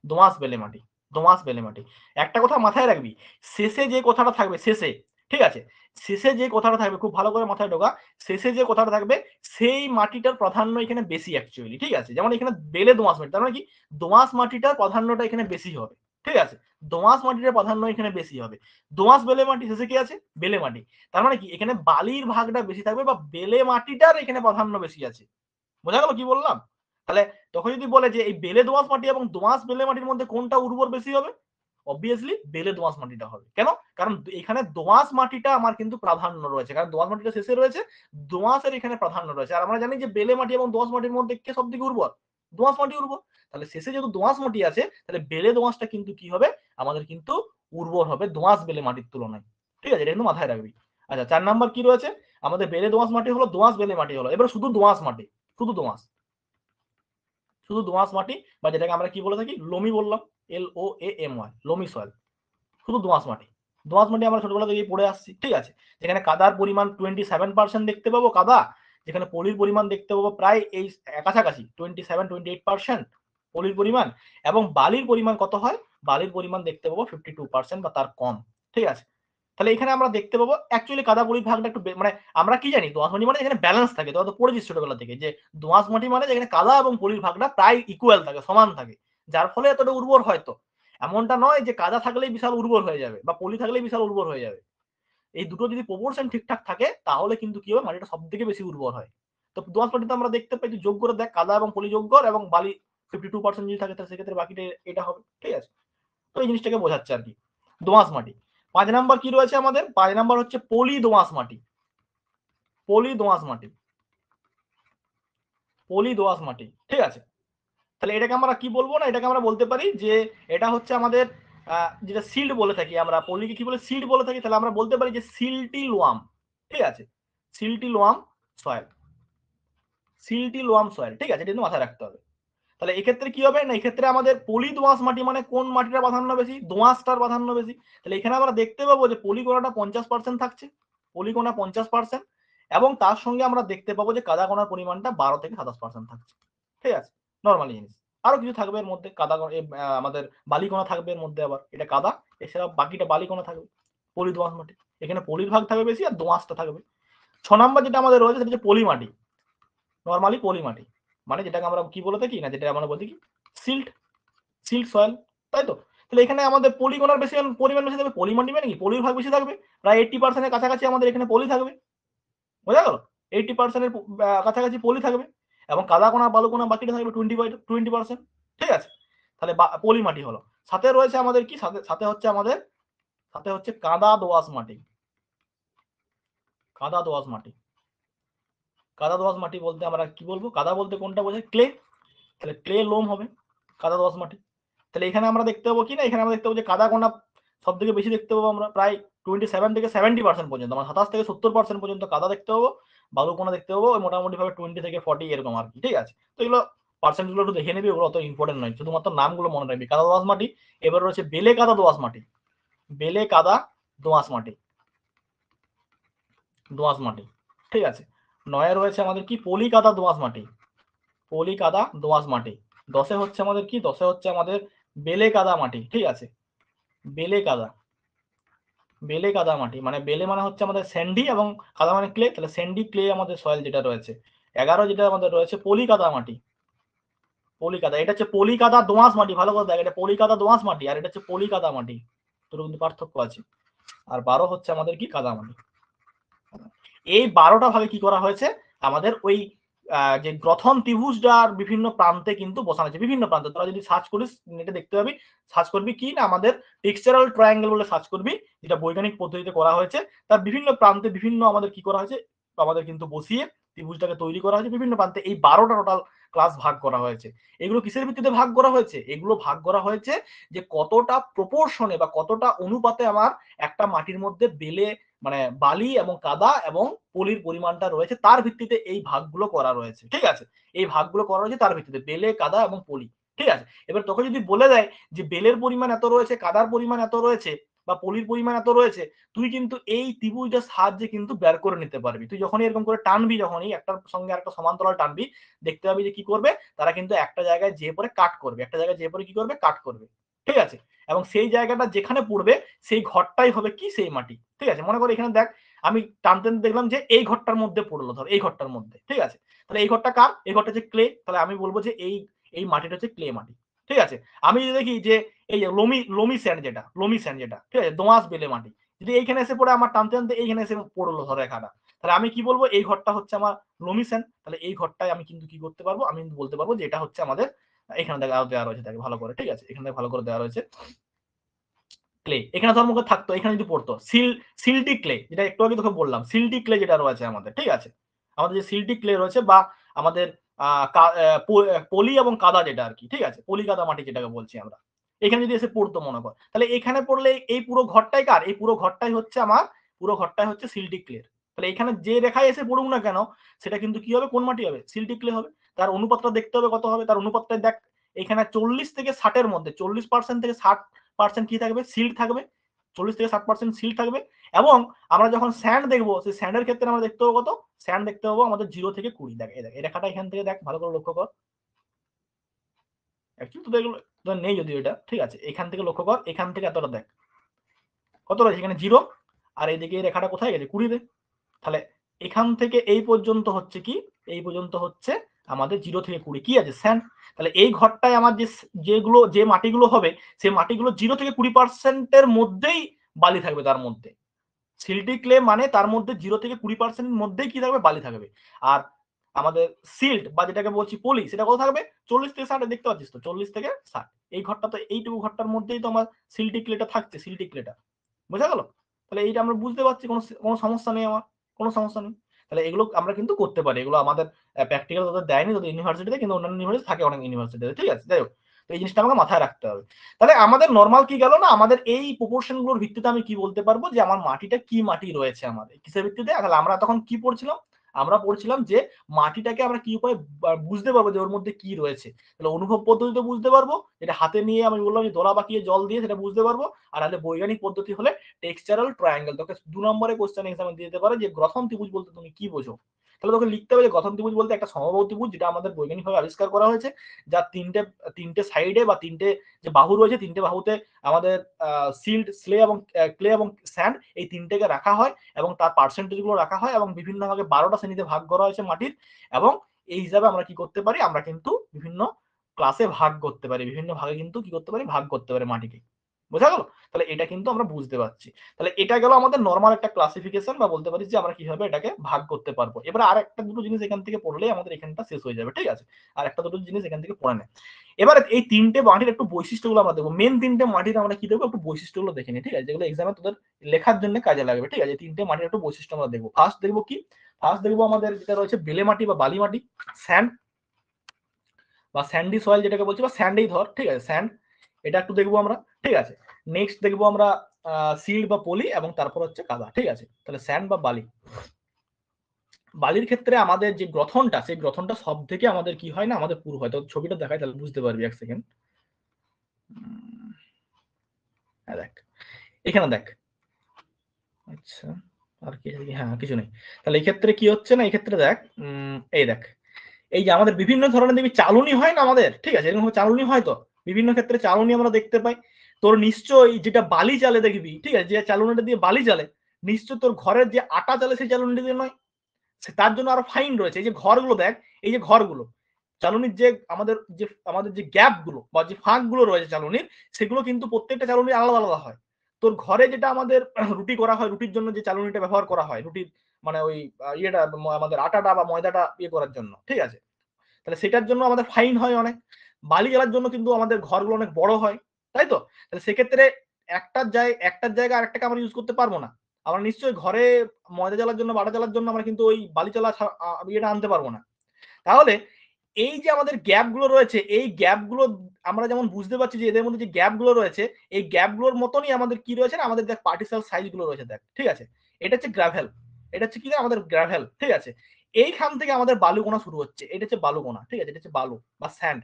দোআঁশ বেলে মাটি, দোআঁশ বেলে মাটি। একটা কথা মাথায় রাখবি, শেষে যে কথাটা থাকবে, শেষে, ঠিক আছে, শেষে যে কথাটা থাকবে খুব ভালো করে মাথায় ঢোকা, শেষে যে কথাটা থাকবে সেই মাটিটার প্রাধান্য এখানে বেশি অ্যাকচুয়ালি, ঠিক আছে। যেমন এখানে বেলে দোআঁশ মাটি, তার মানে কি দোআঁশ মাটিটার প্রাধান্যটা এখানে বেশি হবে, ঠিক আছে, দোআঁশ মাটিটার প্রাধান্য এখানে বেশি হবে। দোআঁশ বেলে মাটি শেষে কি আছে, বেলে মাটি, তার মানে কি এখানে বালির ভাগটা বেশি থাকবে বা বেলে মাটিটার এখানে প্রাধান্য বেশি আছে, বোঝা গেল কি বললাম? তাহলে তখন যদি বলে যে এই বেলে দোআঁশ মাটি এবং দোআঁশ বেলে মাটির মধ্যে কোনটা উর্বর বেশি হবে, অবভিয়াসলি বেলে দোআঁশ মাটিটা হবে। কেন? কারণ এখানে দোআঁশ মাটিটা আমার কিন্তু প্রাধান্য রয়েছে, কারণ দোআঁশ মাটিটা শেষে রয়েছে, দোআঁশের এখানে প্রাধান্য রয়েছে। আর আমরা জানি যে বেলে মাটি এবং দোআঁশ মাটির মধ্যে কে সব থেকে উর্বর, দোআঁশ মাটি উর্বর। তাহলে শেষে যেহেতু দোআঁশ মাটি আছে, তাহলে বেলে দোআঁশটা কিন্তু কি হবে, আমাদের কিন্তু উর্বর হবে দোআঁশ বেলে মাটির তুলনায়, ঠিক আছে, এটা কিন্তু মাথায় রাখবি। আচ্ছা, 4 নাম্বার কি রয়েছে, আমাদের বেলে দোআঁশ মাটি হলো, দোআঁশ বেলে মাটি হলো, এবার শুধু দোআঁশ মাটি, শুধু দোআঁশ, শুধু দোআঁশ মাটি, বা যেটাকে আমরা কি বলে থাকি, লোমি বললাম, LOAMY, লোমি সয়েল, শুধু দোআঁশ মাটি। দোআঁশ মাটি আমরা ছোটবেলা থেকে পড়ে আসছি, ঠিক আছে। যেখানে কাদার পরিমাণ 27% দেখতে পাবো কাদা, যেখানে পলির পরিমাণ দেখতে পাবো প্রায় এই কাছাকাছি 27-28% পলির পরিমাণ, এবং বালির পরিমাণ কত হয়, বালির পরিমাণ দেখতে পাবো 52% বা তার কম, ঠিক আছে। তাহলে এখানে আমরা দেখতে পাবো অ্যাকচুয়ালি কাদা পলির ভাগটা একটু মানে আমরা কি জানি, দোআঁশ মাটি মানে এখানে ব্যালেন্স থাকে, তো পড়েছি ছোটবেলা থেকে যে দোআঁশ মাটি মানে যেখানে কাদা এবং পলির ভাগটা প্রায় ইকুয়াল থাকে, সমান থাকে, যার ফলে এতটা উর্বর হয়তো। এমনটা নয় যে কাদা থাকলেই বিশাল উর্বর হয়ে যাবে বা পলি থাকলেই বিশাল উর্বর হয়ে যাবে। এই দুটো যদি প্রপোর্শন ঠিকঠাক থাকে তাহলে কিন্তু কি হবে, মাটিটা সব থেকে বেশি উর্বর হয়। তো দোআঁশ মাটিতে আমরা দেখতে পাই যে যোগ করে দেখ, কাদা এবং পলি যোগ কর এবং বালি 52% যদি থাকে তাহলে সেক্ষেত্রে বাকিটা এটা হবে, ঠিক আছে। তো এই জিনিসটাকে বোঝাচ্ছে আর কি, দোআঁশ মাটি। 5 নাম্বার কি রয়েছে আমাদের, 5 নাম্বার হচ্ছে পলি দোআঁশ মাটি, পলি দোআঁশ মাটি, পলি দোআঁশ মাটি, ঠিক আছে। তাহলে এটাকে আমরা কি বলবো না, এটাকে আমরা বলতে পারি যে এটা হচ্ছে আমাদের যেটা সিল্ড বলে থাকি আমরা, পলিকে কি বলে, সিল্ড বলে থাকি, তাহলে আমরা বলতে পারি যে সিল্টি লোয়াম, ঠিক আছে, সিল্টি লোয়াম সয়েল, সিল্টি লোয়াম সয়েল, ঠিক আছে, এটা কিন্তু মাথায় রাখতে হবে। তাহলে এক্ষেত্রে কি হবে না, এক্ষেত্রে আমাদের পলি দোআঁশ মাটি মানে কোন মাটিটার প্রাধান্য বেশি, দোআঁশটার প্রাধান্য বেশি। তাহলে এখানে আমরা দেখতে পাবো যে পলিকণাটা 50% থাকছে, পলিকণা 50%, এবং তার সঙ্গে আমরা দেখতে পাবো যে কাদা কণার পরিমাণটা 12 থেকে 27% থাকছে। ঠিক আছে, নর্মালি জিনিস। আরো কিছু থাকবে এর মধ্যে, কাদা আমাদের বালিকণা থাকবে এর মধ্যে, আবার এটা কাদা, এছাড়া বাকিটা বালিকণা থাকবে। পলি দোআঁশ মাটি, এখানে পলির ভাগ থাকবে বেশি আর দোআঁশটা থাকবে। 6 নম্বর যেটা আমাদের রয়েছে সেটা হচ্ছে পলি মাটি। নর্মালি পলি মাটি মানে যেটাকে আমরা কি বলে থাকি না, যেটা আমরা বলছি কি সিল্ট, সিল্ট সয়েল, তাই তো। তাহলে এখানে আমাদের পলিকণার বেশি পরিমাণ বেশি থাকবে, পলি মাটি মানে কি পলির ভাগ বেশি থাকবে, প্রায় 80% এর কাছাকাছি আমাদের এখানে পলি থাকবে। বোঝা গেল, 80% এর কাছাকাছি পলি থাকবে, এবং কাদা কোনা বালু কোনা বাকিটা থাকবে 20%। ঠিক আছে, তাহলে পলি মাটি হলো। সাথে রয়েছে আমাদের কি, সাথে হচ্ছে আমাদের সাথে হচ্ছে কাদা দোআঁশ মাটি। কাদা দোআঁশ মাটি, কাদা দোআঁশ মাটি বলতে আমরা কি বলবো, কাদা বলতে কোনটা বোঝায়, ক্লে। তাহলে ক্লে লোম হবে কাদা দোআঁশ মাটি। তাহলে এখানে আমরা দেখতে পাবো কি না, এখানে আমরা দেখতে পাবো যে কাদা কোনা সব থেকে বেশি দেখতে পাবো আমরা, প্রায় 27 থেকে 70% পর্যন্ত, মানে 27 থেকে 70% পর্যন্ত কাদা দেখতে পাবো, বালু কোনা দেখতে পাবো মোটামুটি ভাবে 20 থেকে 40 এরকম আর কি। ঠিক আছে, তো এগুলো পার্সেন্ট গুলো একটু দেখে নিবি, ওগুলো অত ইম্পর্টেন্ট নয়, শুধুমাত্র নামগুলো মনে রাখবি। কাদা দোআঁশ মাটি। এবার রয়েছে বেলে কাদা দোআঁশ মাটি, বেলে কাদা দোআঁশ মাটি, দোআঁশ মাটি। ঠিক আছে, 9 রয়েছে আমাদের কি পলি কাদা দোআঁশ মাটি, পলি কাদা দোআঁশ মাটি। 10 হচ্ছে আমাদের কি, 10 হচ্ছে আমাদের বেলে কাদা মাটি। ঠিক আছে, বেলে কাদা, বেলে কাদা মাটি মানে বেলে মানে হচ্ছে আমাদের স্যান্ডি এবং কাদা মানে ক্লে, তাহলে স্যান্ডি ক্লে আমাদের সয়েল যেটা রয়েছে। 11 যেটা আমাদের রয়েছে পলি কাদা মাটি, পলি কাদা, এটা হচ্ছে পলি কাদা দোআঁশ মাটি, ভালো করে দেখ, এটা পলি কাদা দোআঁশ মাটি আর এটা হচ্ছে পলি কাদা মাটি, দুটো কিন্তু পার্থক্য আছে। আর 12 হচ্ছে আমাদের কি কাদা মাটি। এই 12টা ভাগে কি করা হয়েছে, আমাদের ওই যে গ্রথন ত্রিভুজটার বিভিন্ন প্রান্তে কিন্তু বসানো আছে, বিভিন্ন প্রান্তে। তোরা যদি সার্চ করিস নেটে দেখতে পাবি, সার্চ করবি কি না আমাদের টেক্সচারাল ট্রায়াঙ্গেল বলে সার্চ করবি, যেটা বৈজ্ঞানিক পদ্ধতিতে করা হয়েছে। তার বিভিন্ন প্রান্তে বিভিন্ন আমাদের কি করা হয়েছে, আমাদের কিন্তু বসিয়ে ত্রিভুজটাকে তৈরি করা হয়েছে বিভিন্ন প্রান্তে। এই 12টা টোটাল ক্লাস ভাগ করা হয়েছে। এগুলো কিসের ভিত্তিতে ভাগ করা হয়েছে, এগুলো ভাগ করা হয়েছে যে কতটা প্রপোর্শনে বা কতটা অনুপাতে আমার একটা মাটির মধ্যে বেলে মানে বালি এবং কাদা এবং পলির পরিমাণটা রয়েছে, তার ভিত্তিতে এই ভাগগুলো করা রয়েছে। ঠিক আছে, এই ভাগগুলো করা রয়েছে তার ভিত্তিতে বেলে কাদা এবং পলি। ঠিক আছে, এবার তোকে যদি বলে দেয় যে বেলের পরিমাণ এত রয়েছে, কাদার পরিমাণ এত রয়েছে বা পলির পরিমাণ এত রয়েছে, তুই কিন্তু এই ত্রিভুজটার সাহায্যে কিন্তু বের করে নিতে পারবি। তুই যখনই এরকম করে টানবি, যখনই একটার সঙ্গে একটা সমান্তরাল টানবি, দেখতে পাবি যে কি করবে, তারা কিন্তু একটা জায়গায় যে পরে কাট করবে, একটা জায়গায় যে পরে কি করবে, কাট করবে। ঠিক আছে, এবং সেই জায়গাটা যেখানে পড়বে সেই ঘরটাই হবে কি, সেই মাটি। ঠিক আছে, মনে করি এখানে দেখ আমি টানতে দেখলাম যে এই ঘরটার মধ্যে পড়লো, ধর এই ঘরটার মধ্যে। ঠিক আছে, তাহলে এই ঘরটা কার, এই ঘরটা হচ্ছে ক্লে, তাহলে আমি বলবো যে এই এই মাটিটা হচ্ছে ক্লে মাটি। ঠিক আছে, আমি যদি দেখি যে এই লোমি লোমি স্যান্ড যেটা, লোমি স্যান্ড যেটা, ঠিক আছে, দোআঁশ বেলে মাটি, যদি এইখানে এসে পড়ে আমার টানতে টানতে এইখানে এসে পড়লো ধর রেখাটা, তাহলে আমি কি বলবো, এই ঘরটা হচ্ছে আমার লোমি স্যান্ড। তাহলে এই ঘরটাই আমি কিন্তু কি করতে পারবো, আমি কিন্তু বলতে পারবো যে এটা হচ্ছে আমাদের, এখানে দেওয়া রয়েছে দেখে ভালো করে। ঠিক আছে, এখানে ভালো করে দেওয়া রয়েছে ক্লে, এখানে ধর মুখে থাকতো, এখানে যদি পড়তো সিল্টি ক্লে, যেটা একটু আগে তোকে বললাম, সিল্টি ক্লে যেটা রয়েছে আমাদের। ঠিক আছে, আমাদের যে সিল্টি ক্লে রয়েছে বা আমাদের পলি এবং কাদা যেটা আর কি, ঠিক আছে, পলি কাদা মাটি যেটাকে বলছি আমরা, এখানে যদি এসে পড়তো মনে কর, তাহলে এখানে পড়লে এই পুরো ঘরটাই কার, এই পুরো ঘরটাই হচ্ছে আমার, পুরো ঘরটাই হচ্ছে সিল্টি ক্লের। তাহলে এখানে যে রেখায় এসে পড়ুক না কেন, সেটা কিন্তু কি হবে, কোন মাটি হবে, সিল্টি ক্লে হবে। তার অনুপাতটা দেখতে হবে কত হবে, তার অনুপাতটা দেখ, এখানে 40 থেকে 60 মধ্যে 40% থেকে 60% কি থাকবে, সিল্ট থাকবে, 40 থেকে 60% সিল্ট থাকবে। এবং আমরা যখন স্যান্ড দেখবো, সেই স্যান্ডের ক্ষেত্রে আমরা দেখতে পাবো কত, স্যান্ড দেখতে পাবো আমাদের 0 থেকে 20। দেখ এই রেখাটা এখান থেকে দেখ, ভালো করে লক্ষ্য কর, অ্যাকচুয়ালি তো এগুলো নেই যদিও এটা। ঠিক আছে, এখান থেকে লক্ষ্য কর, এখান থেকে এতটা দেখ কত রয়েছে, এখানে 0, আর এইদিকে এই রেখাটা কোথায় গেছে, 20-তে। তাহলে এখান থেকে এই পর্যন্ত হচ্ছে কি, এই পর্যন্ত হচ্ছে আমাদের 0 থেকে 20 কি আছে, স্যান্ড। তাহলে এই ঘরটায় আমার যেগুলো যে মাটিগুলো হবে, সেই মাটিগুলো 0 থেকে 20%-এর মধ্যেই বালি থাকবে, তার মধ্যে সিল্টি ক্লে মানে তার মধ্যে 0 থেকে 20%-এর মধ্যেই কি থাকবে, বালি থাকবে। আর আমাদের সিল্ট বা যেটাকে বলছি পলি, সেটা কত থাকবে, 40 থেকে 60, দেখতে পাচ্ছিস তো 40 থেকে 60, এই ঘরটা তো এইটুকু ঘরটার মধ্যেই তো আমার সিল্টি ক্লেটা থাকছে, সিল্টি ক্লেটা। বোঝা গেল, তাহলে এইটা আমরা বুঝতে পারছি, কোনো সমস্যা নেই আমার, কোনো সমস্যা নেই। তাহলে এগুলো আমরা কিন্তু করতে পারি, এগুলো আমাদের প্র্যাকটিক্যাল তাদের দেয়নি তোদের ইউনিভার্সিটিতে, কিন্তু অন্যান্য ইউনিভার্সিটি থাকে অনেক ইউনিভার্সিটিতে। ঠিক আছে, যাই হোক, তো এই জিনিসটা আমাকে মাথায় রাখতে হবে। তাহলে আমাদের নর্মাল কি গেল না, আমাদের এই প্রপোর্শন গুলোর ভিত্তিতে আমি কি বলতে পারবো যে আমার মাটিটা কি মাটি রয়েছে, আমাদের কিসের ভিত্তিতে। তাহলে আমরা তখন কি পড়ছিলাম, আমরা পড়ছিলাম যে মাটিটাকে আমরা কি উপায়ে বুঝতে পারবো যে ওর মধ্যে কি রয়েছে। তাহলে অনুভব পদ্ধতিতে বুঝতে পারবো, এটা হাতে নিয়ে আমি বললাম যে দোলা পাকিয়ে জল দিয়ে সেটা বুঝতে পারবো। আর তাহলে বৈজ্ঞানিক পদ্ধতি হলে টেক্সচারাল ট্রায়াঙ্গেল। তোকে 2 নম্বরে কোশ্চেন এক্সামে দিয়ে দিতে পারে যে গ্রথন ত্রিভুজ বলতে তুমি কি বোঝো। তাহলে তোকে লিখতে হবে যে গঠন ত্রিভুজ বলতে একটা সমবাহু ত্রিভুজ যেটা আমাদের বৈজ্ঞানিকভাবে আবিষ্কার করা হয়েছে, যার তিনটে সাইডে বা তিনটে যে বাহু রয়েছে, তিনটে বাহুতে আমাদের সিল্ড, ক্লে এবং স্যান্ড এই তিনটেকে রাখা হয় এবং তার পার্সেন্টেজ গুলো রাখা হয় এবং বিভিন্ন ভাগে 12টা শ্রেণীতে ভাগ করা হয়েছে মাটির। এবং এই হিসাবে আমরা কি করতে পারি, আমরা কিন্তু বিভিন্ন ক্লাসে ভাগ করতে পারি, বিভিন্ন ভাগে কিন্তু কি করতে পারি, ভাগ করতে পারি মাটিকে। বোঝা গেল? তাহলে এটা কিন্তু আমরা বুঝতে পারছি। তাহলে এটা গেল আমাদের নরমাল একটা ক্লাসিফিকেশন, বা বলতে পারি যে আমরা কিভাবে এটাকে ভাগ করতে পারবো। এবার আর একটা দুটো জিনিস এখান থেকে পড়লেই আমাদের এখানটা শেষ হয়ে যাবে, ঠিক আছে? আর একটা দুটো জিনিস এখান থেকে পড়ে নেয়। এবার এই তিনটে মাটির একটু বৈশিষ্ট্যগুলো আমরা দেখবো। মেন তিনটে মাটির আমরা কি দেখবো, একটু বৈশিষ্ট্যগুলো দেখে নিই, ঠিক আছে? যেগুলো এক্সামে তোদের লেখার জন্য কাজে লাগবে, ঠিক আছে? তিনটে মাটির একটু বৈশিষ্ট্য আমরা দেখবো। ফার্স্ট দেখবো কি, ফার্স্ট দেখবো আমাদের যেটা রয়েছে বেলে মাটি বা বালি মাটি, স্যান্ড বা স্যান্ডি সয়েল যেটাকে বলছি, বা স্যান্ডেই ধর, ঠিক আছে? স্যান্ড, এটা একটু দেখবো আমরা, ঠিক আছে? নেক্সট দেখবো আমরা সিল্ড বা পলি, এবং তারপর হচ্ছে কাদা, ঠিক আছে? তাহলে স্যান্ড বা বালি। বালির ক্ষেত্রে আমাদের যে গ্রথনটা, সেই গ্রথনটা সব থেকে আমাদের কি হয় না, আমাদের পুরো হয়। তো ছবিটা দেখায় তাহলে বুঝতে পারবি, এক সেকেন্ড। হ্যাঁ দেখ, এখানে দেখ। আচ্ছা, আর কি, হ্যাঁ কিছু নেই। তাহলে এই ক্ষেত্রে কি হচ্ছে না, এই ক্ষেত্রে দেখ, এই দেখ, এই যে আমাদের বিভিন্ন ধরনের দেখবি চালনি হয় না আমাদের, ঠিক আছে? এরকম চালনি হয় তো, বিভিন্ন ক্ষেত্রে চালনি আমরা দেখতে পাই। তোর নিশ্চয়ই যেটা বালি চালে দেখবি, ঠিক আছে, যে চালনিটা দিয়ে বালি চালে, নিশ্চয় তোর ঘরের যে আটা চালে সেই চালনিটা দিয়ে নয়। তার জন্য আরো ফাইন রয়েছে। এই যে ঘরগুলো দেখ, এই যে ঘরগুলো, চালনির যে আমাদের যে গ্যাপ গুলো বা যে ফাঁক গুলো রয়েছে চালনির, সেগুলো কিন্তু প্রত্যেকটা চালনির আলাদা আলাদা হয়। তোর ঘরে যেটা আমাদের রুটি করা হয়, রুটির জন্য যে চালনিটা ব্যবহার করা হয়, রুটির মানে ওই ইয়েটা, আমাদের আটাটা বা ময়দাটা ইয়ে করার জন্য, ঠিক আছে? তাহলে সেটার জন্য আমাদের ফাইন হয় অনেক। বালি জ্বালার জন্য কিন্তু আমাদের ঘরগুলো অনেক বড় হয়, তাই তো? তাহলে সেক্ষেত্রে একটার জায়গায় আরেকটাকে আমরা ইউজ করতে পারবো না। আমরা নিশ্চয়ই ঘরে ময়দা জ্বালার জন্য, বাটা জ্বালার জন্য আমরা কিন্তু ওই বালি জ্বালা ইয়েটা আনতে পারবো না। তাহলে এই যে আমাদের গ্যাপ গুলো রয়েছে, এই গ্যাপ গুলো আমরা যেমন বুঝতে পারছি যে এদের মধ্যে যে গ্যাপ গুলো রয়েছে, এই গ্যাপ গুলোর মতনই আমাদের কি রয়েছে না, আমাদের দেখ পার্টিকেল সাইজ গুলো রয়েছে, দেখ, ঠিক আছে? এটা হচ্ছে গ্রাভেল, এটা হচ্ছে কি, আমাদের গ্রাভেল, ঠিক আছে? এইখান থেকে আমাদের বালুকণা শুরু হচ্ছে, এটা হচ্ছে বালুকণা, ঠিক আছে? এটা হচ্ছে বালু বা স্যান্ড,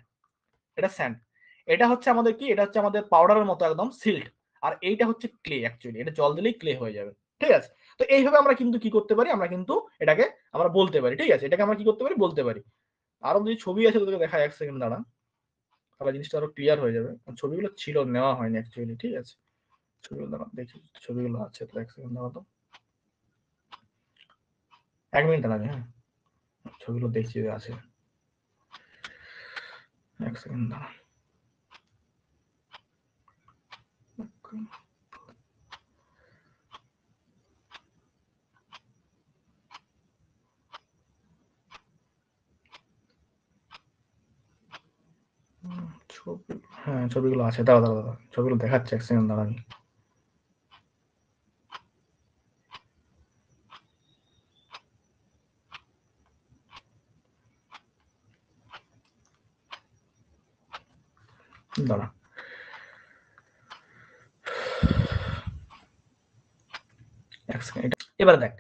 এটা স্যান্ড। এটা হচ্ছে আমাদের কি, এটা হচ্ছে আমাদের পাউডারের মতো একদম সিল্ট। আর এইটা হচ্ছে ক্লে, অ্যাকচুয়ালি এটা জল দিলেই ক্লে হয়ে যাবে, ঠিক আছে? তো এইভাবে আমরা কিন্তু কি করতে পারি, আমরা কিন্তু এটাকে আমরা বলতে পারি, ঠিক আছে? এটাকে আমরা কি করতে পারি, বলতে পারি। আরো যদি ছবি আছে তোদেরকে দেখা, এক সেকেন্ড দাঁড়া, তাহলে জিনিসটা আরো ক্লিয়ার হয়ে যাবে। ছবিগুলো ছিল, নেওয়া হয়নি অ্যাকচুয়ালি, ঠিক আছে? ছবিগুলো দাঁড়া দেখি, ছবিগুলো আছে তো, এক সেকেন্ড দাঁড়া তো, 1 মিনিট দাঁড়াবে, হ্যাঁ ছবিগুলো দেখছি আছে, এক সেকেন্ড দাঁড়া। ছবি, হ্যাঁ ছবিগুলো আছে, দাঁড়া দাঁড়া দাঁড়া, ছবিগুলো দেখাচ্ছে, এক সেকেন্ড দাঁড়া। দাঁড়া, এক সেকেন্ড। এবার দেখ,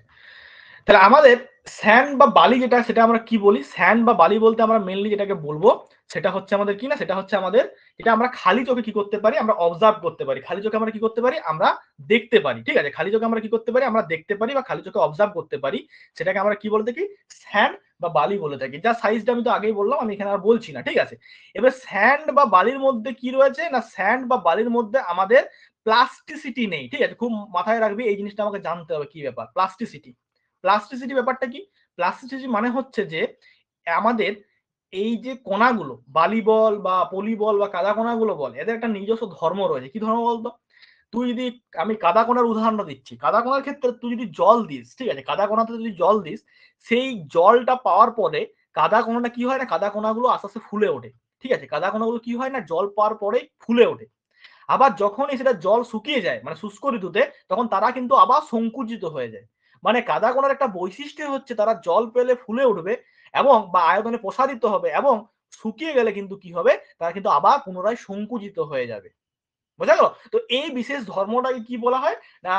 তাহলে আমাদের স্যান্ড বা বালি যেটা, সেটা আমরা কি বলি, স্যান্ড বা বালি বলতে আমরা মেনলি যেটাকে বলবো, সেটা হচ্ছে আমাদের কি না, সেটা হচ্ছে আমাদের, যেটা আমরা খালি চোখে কি করতে পারি, আমরা অবজার্ভ করতে পারি, খালি চোখে আমরা কি করতে পারি, আমরা দেখতে পারি, ঠিক আছে? খালি চোখে আমরা কি করতে পারি, আমরা দেখতে পারি বা খালি চোখে অবজার্ভ করতে পারি, সেটাকে আমরা কি বলে থাকি, স্যান্ড বা বালি বলে থাকি। যার সাইজটা আমি তো আগেই বললাম, আমি এখানে আর বলছি না, ঠিক আছে? এবার স্যান্ড বা বালির মধ্যে কি রয়েছে না, স্যান্ড বা বালির মধ্যে আমাদের প্লাস্টিসিটি নেই, ঠিক আছে? খুব মাথায় রাখবি, এই জিনিসটা আমাকে জানতে হবে, কি ব্যাপার প্লাস্টিসিটি। প্লাস্টিসিটি ব্যাপারটা কি? প্লাস্টিসিটি মানে হচ্ছে যে আমাদের এই যে কণাগুলো, বালি বল বা পলি বল বা কাদা কণাগুলো বল, এদের একটা নিজস্ব ধর্ম রয়েছে। কি ধর্ম বলতো? তুই যদি, আমি কাদা কণার উদাহরণটা দিচ্ছি, কাদা কণার ক্ষেত্রে তুই যদি জল দিস, ঠিক আছে, কাদা কণাতে যদি জল দিস, সেই জলটা পাওয়ার পরে কাদা কণাটা কি হয় না, কাদা কণাগুলো আস্তে আস্তে ফুলে ওঠে, ঠিক আছে? কাদা কণাগুলো কি হয় না, জল পাওয়ার পরে ফুলে ওঠে। আবার যখনই সেটা জল শুকিয়ে যায়, মানে শুষ্ক ঋতুতে, তখন তারা কিন্তু আবার সংকুচিত হয়ে যায়। মানে কাদা কণার একটা বৈশিষ্ট্য হচ্ছে তারা জল পেলে ফুলে উঠবে এবং বা আয়তনে প্রসারিত হবে, এবং শুকিয়ে গেলে কিন্তু কি হবে, তারা কিন্তু আবার পুনরায় সংকুচিত হয়ে যাবে। বোঝা গেল? তো এই বিশেষ ধর্মটাকে কি বলা হয় না,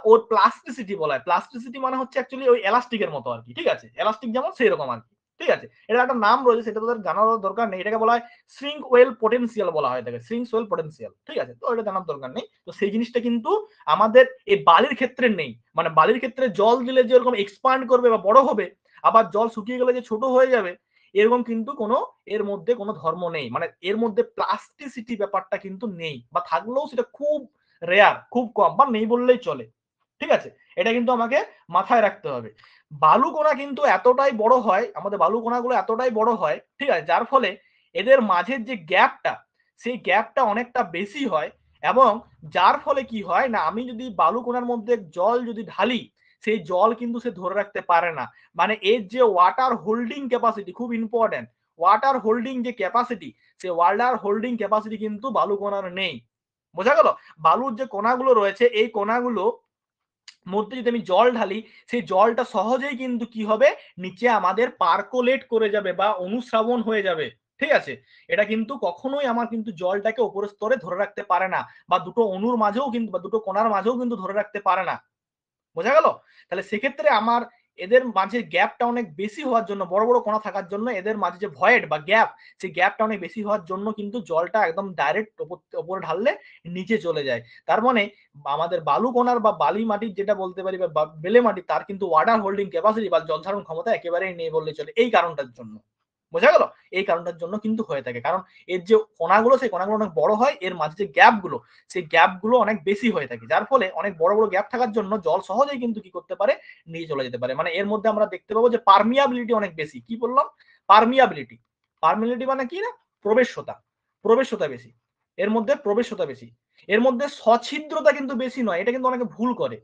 ওর প্লাস্টিসিটি বলা হয়। প্লাস্টিসিটি মানে হচ্ছে অ্যাকচুয়ালি ওই এলাস্টিকের মতো আর কি, ঠিক আছে? এলাস্টিক যেমন সেইরকম আর কি, ঠিক আছে? এটার একটা নাম রয়েছে, সেটা তোদের জানার দরকার নেই। এটাকে বলা হয় শ্রিঙ্ক ওয়েল পোটেনশিয়াল বলা হয় এটাকে, শ্রিঙ্কস ওয়েল পোটেনশিয়াল, ঠিক আছে? তো এটা জানার দরকার নেই। তো সেই জিনিসটা কিন্তু আমাদের এই বালির ক্ষেত্রে নেই। মানে বালির ক্ষেত্রে জল দিলে যেরকম এক্সপান্ড করবে বা বড় হবে, আবার জল শুকিয়ে গেলে যে ছোট হয়ে যাবে, এরকম কিন্তু কোনো এর মধ্যে কোনো ধর্ম নেই। মানে এর মধ্যে প্লাস্টিসিটি ব্যাপারটা কিন্তু নেই, বা থাকলেও সেটা খুব রেয়ার, খুব কম, বা নেই বললেই চলে, ঠিক আছে? এটা কিন্তু আমাকে মাথায় রাখতে হবে। বালুকণা কিন্তু এতটাই বড় হয়, আমাদের বালুকণাগুলো এতটাই বড় হয়, ঠিক আছে, যার ফলে এদের মাঝের যে গ্যাপটা, সেই গ্যাপটা অনেকটা বেশি হয়, এবং যার ফলে কি হয় না, আমি যদি বালুকণার মধ্যে জল যদি ঢালি, সেই জল কিন্তু সে ধরে রাখতে পারে না। মানে এর যে ওয়াটার হোল্ডিং ক্যাপাসিটি, খুব ইম্পর্টেন্ট, ওয়াটার হোল্ডিং যে ক্যাপাসিটি, সেই ওয়াটার হোল্ডিং ক্যাপাসিটি কিন্তু বালুকণার নেই। বোঝা গেল? বালুর যে কণাগুলো রয়েছে, এই কণাগুলো মধ্যে যদি আমি জল ঢালি, সেই জলটা সহজেই কিন্তু কি হবে, নিচে আমাদের পার্কোলেট করে যাবে বা অনুশ্রাবণ হয়ে যাবে, ঠিক আছে? এটা কিন্তু কখনোই আমার কিন্তু জলটাকে উপরের স্তরে ধরে রাখতে পারে না, বা দুটো অণুর মাঝেও কিন্তু, বা দুটো কণার মাঝেও কিন্তু ধরে রাখতে পারে না। বোঝা গেল? তাহলে সেক্ষেত্রে আমার এদের মাঝে গ্যাপটা অনেক বেশি হওয়ার জন্য, বড় বড় কণা থাকার জন্য এদের মাঝে যে ভয়েড বা গ্যাপ, সেই গ্যাপটা অনেক বেশি হওয়ার জন্য কিন্তু জলটা একদম ডাইরেক্ট ওপরে ঢাললে নিচে চলে যায়। তার মানে আমাদের বালু কণার বা বালি মাটির যেটা বলতে পারি, বা বেলে মাটি, তার কিন্তু ওয়াটার হোল্ডিং ক্যাপাসিটি বা জল ধারণ ক্ষমতা একেবারেই নেই বললে চলে, এই কারণটার জন্য। বোঝা গেল? এই কারণটার জন্য কিন্তু হয়ে থাকে, কারণ এর যে কণাগুলো, সেই কণাগুলো অনেক বড় হয়, এর মাঝে যে গ্যাপগুলো, সেই গ্যাপগুলো অনেক বেশি হয়ে থাকে, যার ফলে অনেক বড় বড় গ্যাপ থাকার জন্য জল সহজেই কিন্তু কি করতে পারে, নিয়ে চলে যেতে পারে। মানে এর মধ্যে আমরা দেখতে পাবো যে পারমিয়াবিলিটি অনেক বেশি। কি বললাম? পারমিয়াবিলিটি। পারমিয়াবিলিটি মানে কি না, প্রবেশতা, প্রবেশতা বেশি, এর মধ্যে প্রবেশতা বেশি। এর মধ্যে সছিদ্রতা কিন্তু বেশি নয়, এটা কিন্তু অনেকে ভুল করে।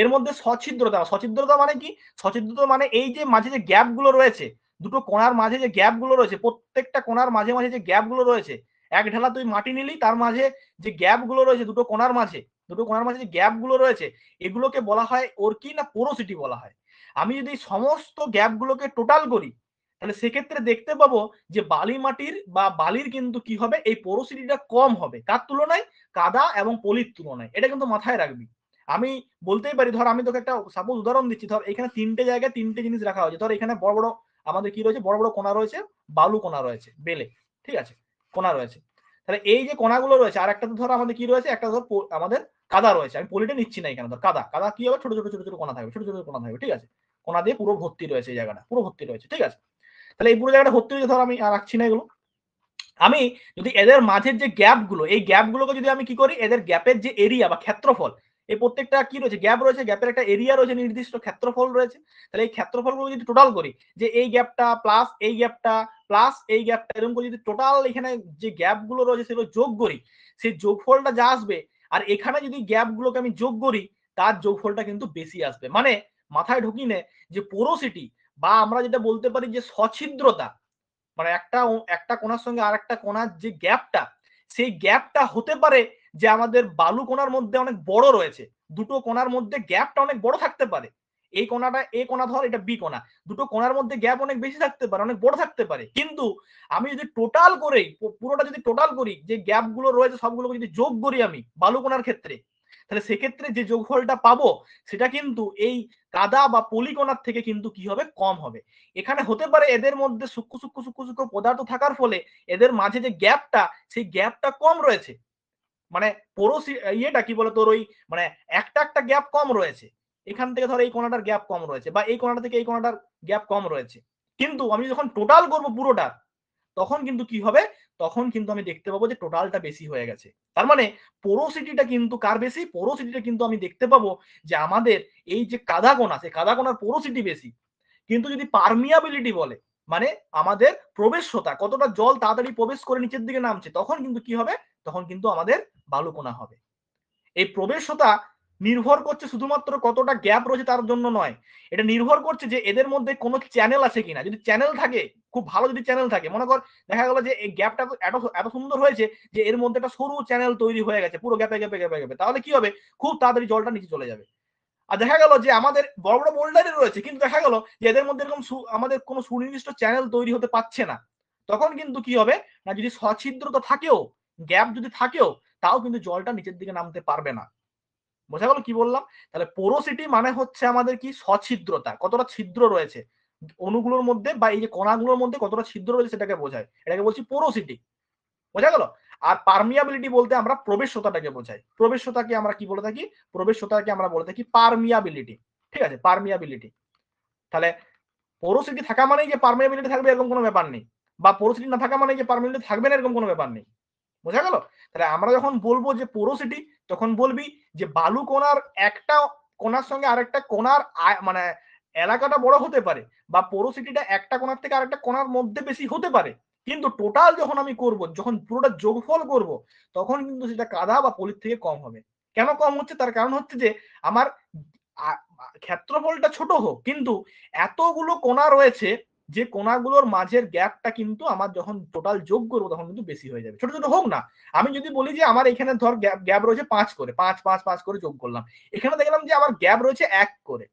এর মধ্যে সছিদ্রতা, সছিদ্রতা মানে কি, সছিদ্রতা মানে এই যে মাঝে যে গ্যাপগুলো রয়েছে, দুটো কোণার মাঝে যে গ্যাপগুলো রয়েছে, প্রত্যেকটা কোণার মাঝে মাঝে যে গ্যাপগুলো রয়েছে, এক ঢালা তুই মাটি নিলি, তার মাঝে যে গ্যাপগুলো রয়েছে দুটো কোণার মাঝে, দুটো কোণার মাঝে যে গ্যাপগুলো রয়েছে, এগুলোকে বলা হয় ওর কি না, পোরোসিটি বলা হয়। আমি যদি সমস্ত গ্যাপগুলোকে টোটাল করি, তাহলে সেক্ষেত্রে দেখতে পাবো যে বালি মাটির বা বালির কিন্তু কি হবে, এই পোরোসিটিটা কম হবে, কার তুলনায়, কাদা এবং পলির তুলনায়। এটা কিন্তু মাথায় রাখবি। আমি বলতেই পারি, ধর আমি তোকে একটা সাপোজ উদাহরণ দিচ্ছি, ধর এখানে তিনটে জায়গায় তিনটে জিনিস রাখা হয়েছে, ধর এখানে বড় বড় আমাদের কি রয়েছে, বড় বড় কোণা রয়েছে, বালু কোণা রয়েছে, বেলে, ঠিক আছে, কোণা রয়েছে। তাহলে এই যে কোণাগুলো রয়েছে, আর একটা ধর আমাদের কি রয়েছে, একটা ধর আমাদের কাদা রয়েছে, আমি পলিটা নিচ্ছি না এখানে, ধর কাদা, কাদা কি হবে, ছোট ছোট ছোট ছোট কোণা থাকবে, ছোট ছোট কোণা থাকবে, ঠিক আছে? কোণা দিয়ে পুরো ভর্তি রয়েছে, এই জায়গাটা পুরো ভর্তি রয়েছে, ঠিক আছে? তাহলে এই পুরো জায়গাটা ভর্তি রয়েছে, ধর আমি আর রাখছি না এগুলো। আমি যদি এদের মাঝের যে গ্যাপ গুলো, এই গ্যাপ গুলোকে যদি আমি কি করি, এদের গ্যাপের যে এরিয়া বা ক্ষেত্রফল, এই প্রত্যেকটা কি রয়েছে, গ্যাপ রয়েছে, গ্যাপের একটা এরিয়া রয়েছে, নির্দিষ্ট ক্ষেত্রফল রয়েছে। তাহলে এই ক্ষেত্রফল গুলো যদি টোটাল করি, যে এই গ্যাপটা প্লাস এই গ্যাপটা প্লাস এই গ্যাপটা, এরকম করে যদি টোটাল এখানে যে গ্যাপ গুলো রয়েছে সেগুলো যোগ করি, সেই যোগফলটা যা আসবে, আর এখানে যদি গ্যাপ গুলোকে আমি যোগ করি, তার যোগফলটা কিন্তু বেশি আসবে। মানে মাথায় ঢুকি নে যে পোরোসিটি, বা আমরা যেটা বলতে পারি যে সছিদ্রতা, মানে একটা একটা কোণার সঙ্গে আর একটা কোণার যে গ্যাপটা, সেই গ্যাপটা হতে পারে যে আমাদের বালু কোণার মধ্যে অনেক বড় রয়েছে, দুটো কোণার মধ্যে গ্যাপটা অনেক বড় থাকতে পারে। এই কোণাটা এ কোণা, ধর এটা বি কোণা, দুটো কোণার মধ্যে গ্যাপ অনেক বেশি থাকতে পারে, অনেক বড় থাকতে পারে, কিন্তু আমি যদি টোটাল করে পুরোটা যদি টোটাল করি, যে গ্যাপ গুলো রয়েছে সবগুলোকে যদি যোগ করি আমি বালু কোণার ক্ষেত্রে, তাহলে সেক্ষেত্রে যে যোগফলটা পাবো, সেটা কিন্তু এই কাদা বা পলিকণার থেকে কিন্তু কি হবে, কম হবে। এখানে হতে পারে এদের মধ্যে সূক্ষ্ম সূক্ষ্ম সূক্ষ্ম সূক্ষ্ম পদার্থ থাকার ফলে এদের মাঝে যে গ্যাপটা, সেই গ্যাপটা কম রয়েছে। মানে পোরোসি ইয়েটা কি বলে তোর, ওই মানে একটা একটা গ্যাপ কম রয়েছে, এখান থেকে ধর এই কোণাটার গ্যাপ কম রয়েছে, বা এই কোণাটা থেকে এই কোণাটার গ্যাপ কম রয়েছে। কিন্তু আমি যখন টোটাল করব পুরোটা, তখন কিন্তু কি হবে, তখন কিন্তু আমি দেখতে পাবো যে টোটালটা বেশি হয়ে গেছে। তার মানে পোরোসিটিটা কিন্তু কার বেশি, পোরোসিটিটা কিন্তু আমি দেখতে পাবো যে আমাদের এই যে কাদা কোণা, সেই কাদা কোণার পোরোসিটি বেশি। কিন্তু যদি পারমিয়াবিলিটি বলে, মানে আমাদের প্রবেশতা, কতটা জল তাড়াতাড়ি প্রবেশ করে নিচের দিকে নামছে, তখন কিন্তু কি হবে, তখন কিন্তু আমাদের বালুকণা হবে। এই প্রবেশতা নির্ভর করছে শুধুমাত্র কতটা গ্যাপ রয়েছে তার জন্য নয়, এটা নির্ভর করছে যে এদের মধ্যে কোনো চ্যানেল আছে কিনা। যদি চ্যানেল থাকে, খুব ভালো যদি চ্যানেল থাকে, মনে কর দেখা গেল যে এই গ্যাপটা এত এত সুন্দর হয়েছে যে এর মধ্যে একটা সরু চ্যানেল তৈরি হয়ে গেছে পুরো গ্যাপে গ্যাপে গ্যাপে গ্যাপে, তাহলে কি হবে, খুব তাড়াতাড়ি জলটা নিচে চলে যাবে। আর দেখা গেল যে আমাদের বড় বড় বোল্ডারে রয়েছে, কিন্তু দেখা গেল যে এদের মধ্যে এরকম আমাদের কোনো সুনির্দিষ্ট চ্যানেল তৈরি হতে পারছে না, তখন কিন্তু কি হবে না, যদি সছিদ্রতা থাকেও, গ্যাপ যদি থাকেও, তাও কিন্তু জলটা নিচের দিকে নামতে পারবে না। বোঝা গেল কি বললাম? তাহলে পোরোসিটি মানে হচ্ছে আমাদের কি সছিদ্রতা, কতটা ছিদ্র রয়েছে অণুগুলোর মধ্যে বা এই যে কণাগুলোর মধ্যে কতটা ছিদ্র রয়েছে সেটাকে বোঝায়, এটাকে বলছি পোরোসিটি। বোঝা গেল? আর পারমিয়াবিলিটি বলতে আমরা প্রবেশ্যতাটাকে বোঝাই। প্রবেশ্যতাকে আমরা কি বলে থাকি? প্রবেশ্যতাকে আমরা বলে থাকি পারমিয়াবিলিটি। ঠিক আছে, পারমিয়াবিলিটি। তাহলে পোরোসিটি থাকা মানেই যে পারমিয়াবিলিটি থাকবে এরকম কোনো ব্যাপার নেই, বা পোরোসিটি না থাকা মানে যে পারমিয়াবিলিটি থাকবে না এরকম কোনো ব্যাপার নেই। বোঝা গেল? তাহলে আমরা যখন বলবো যে পোরোসিটি, তখন বলবি যে বালু কণার একটা কণার সঙ্গে আরেকটা কণার মানে এলাকাটা বড় হতে পারে, বা পোরোসিটিটা একটা কণার থেকে আরেকটা কণার মধ্যে বেশি হতে পারে, কিন্তু টোটাল যখন আমি করব, যখন পুরোটা যোগফল করব, তখন কিন্তু সেটা কাদা বা পলির থেকে কম হবে। কেন কম হচ্ছে? তার কারণ হচ্ছে যে আমার ক্ষেত্রফলটা ছোট হোক, কিন্তু এতগুলো কণা রয়েছে যে কণাগুলোর মাঝের গ্যাপটা কিন্তু আমার যখন টোটাল যোগ করবো তখন কিন্তু বেশি হয়ে যাবে। ছোট ছোট হোক না, আমি যদি বলি যে আমার এখানে ধর গ্যাপ রয়েছে 5 করে, 5 5 5 করে যোগ করলাম, এখানে দেখলাম যে আমার গ্যাপ রয়েছে 1 করে,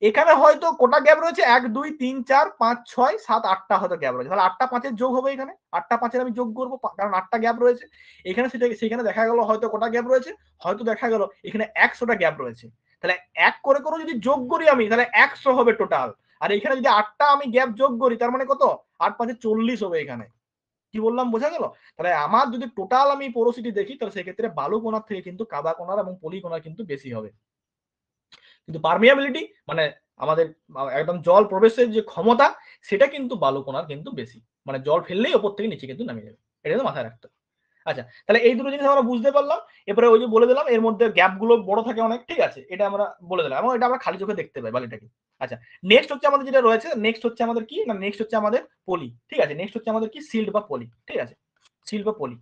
এখানে হয়তো কোটা গ্যাপ রয়েছে 1 2 3 4 5 6 7 8টা হয়তো গ্যাপ রয়েছে, তাহলে 8টা 5 এর যোগ হবে, এখানে 8টা 5 এর আমি যোগ করবো কারণ 8টা গ্যাপ রয়েছে এখানে, সেখানে দেখা গেল হয়তো কোটা গ্যাপ রয়েছে, হয়তো দেখা গেল এখানে 100টা গ্যাপ রয়েছে, তাহলে 1 করে করে যদি যোগ করি আমি, তাহলে 100 হবে টোটাল। আর এখানে যদি 8টা আমি গ্যাপ যোগ করি, তার মানে কত? 8 5 40 হবে এখানে। কি বললাম বোঝা গেল? তাহলে আমার যদি টোটাল আমি পোরোসিটি দেখি, তাহলে সেক্ষেত্রে বালু কণার থেকে কিন্তু কাদা কণার এবং পলি কণার কিন্তু বেশি হবে। কিন্তু পারমিয়াবিলিটি মানে আমাদের একদম জল প্রবেশের যে ক্ষমতা, সেটা কিন্তু বালু কণার কিন্তু বেশি, মানে জল ফেললেই ওপর থেকে নিচে কিন্তু নামিয়ে যাবে, এটা কিন্তু মাথায় রাখতে হবে। আচ্ছা, তাহলে এই দুটো জিনিস আমরা বুঝতে পারলাম। এরপরে ওই যে বলে দিলাম এর মধ্যে গ্যাপ গুলো বড় থাকে অনেক, ঠিক আছে, এটা আমরা বলে দিলাম এবং এটা আমরা খালি চোখে দেখতে পাই বালিটাকে। আচ্ছা, নেক্সট হচ্ছে আমাদের যেটা রয়েছে, নেক্সট হচ্ছে আমাদের কি না, নেক্সট হচ্ছে আমাদের পলি। ঠিক আছে, নেক্সট হচ্ছে আমাদের কি সিল্ড বা পলি। ঠিক আছে, সিল্ড বা পলি।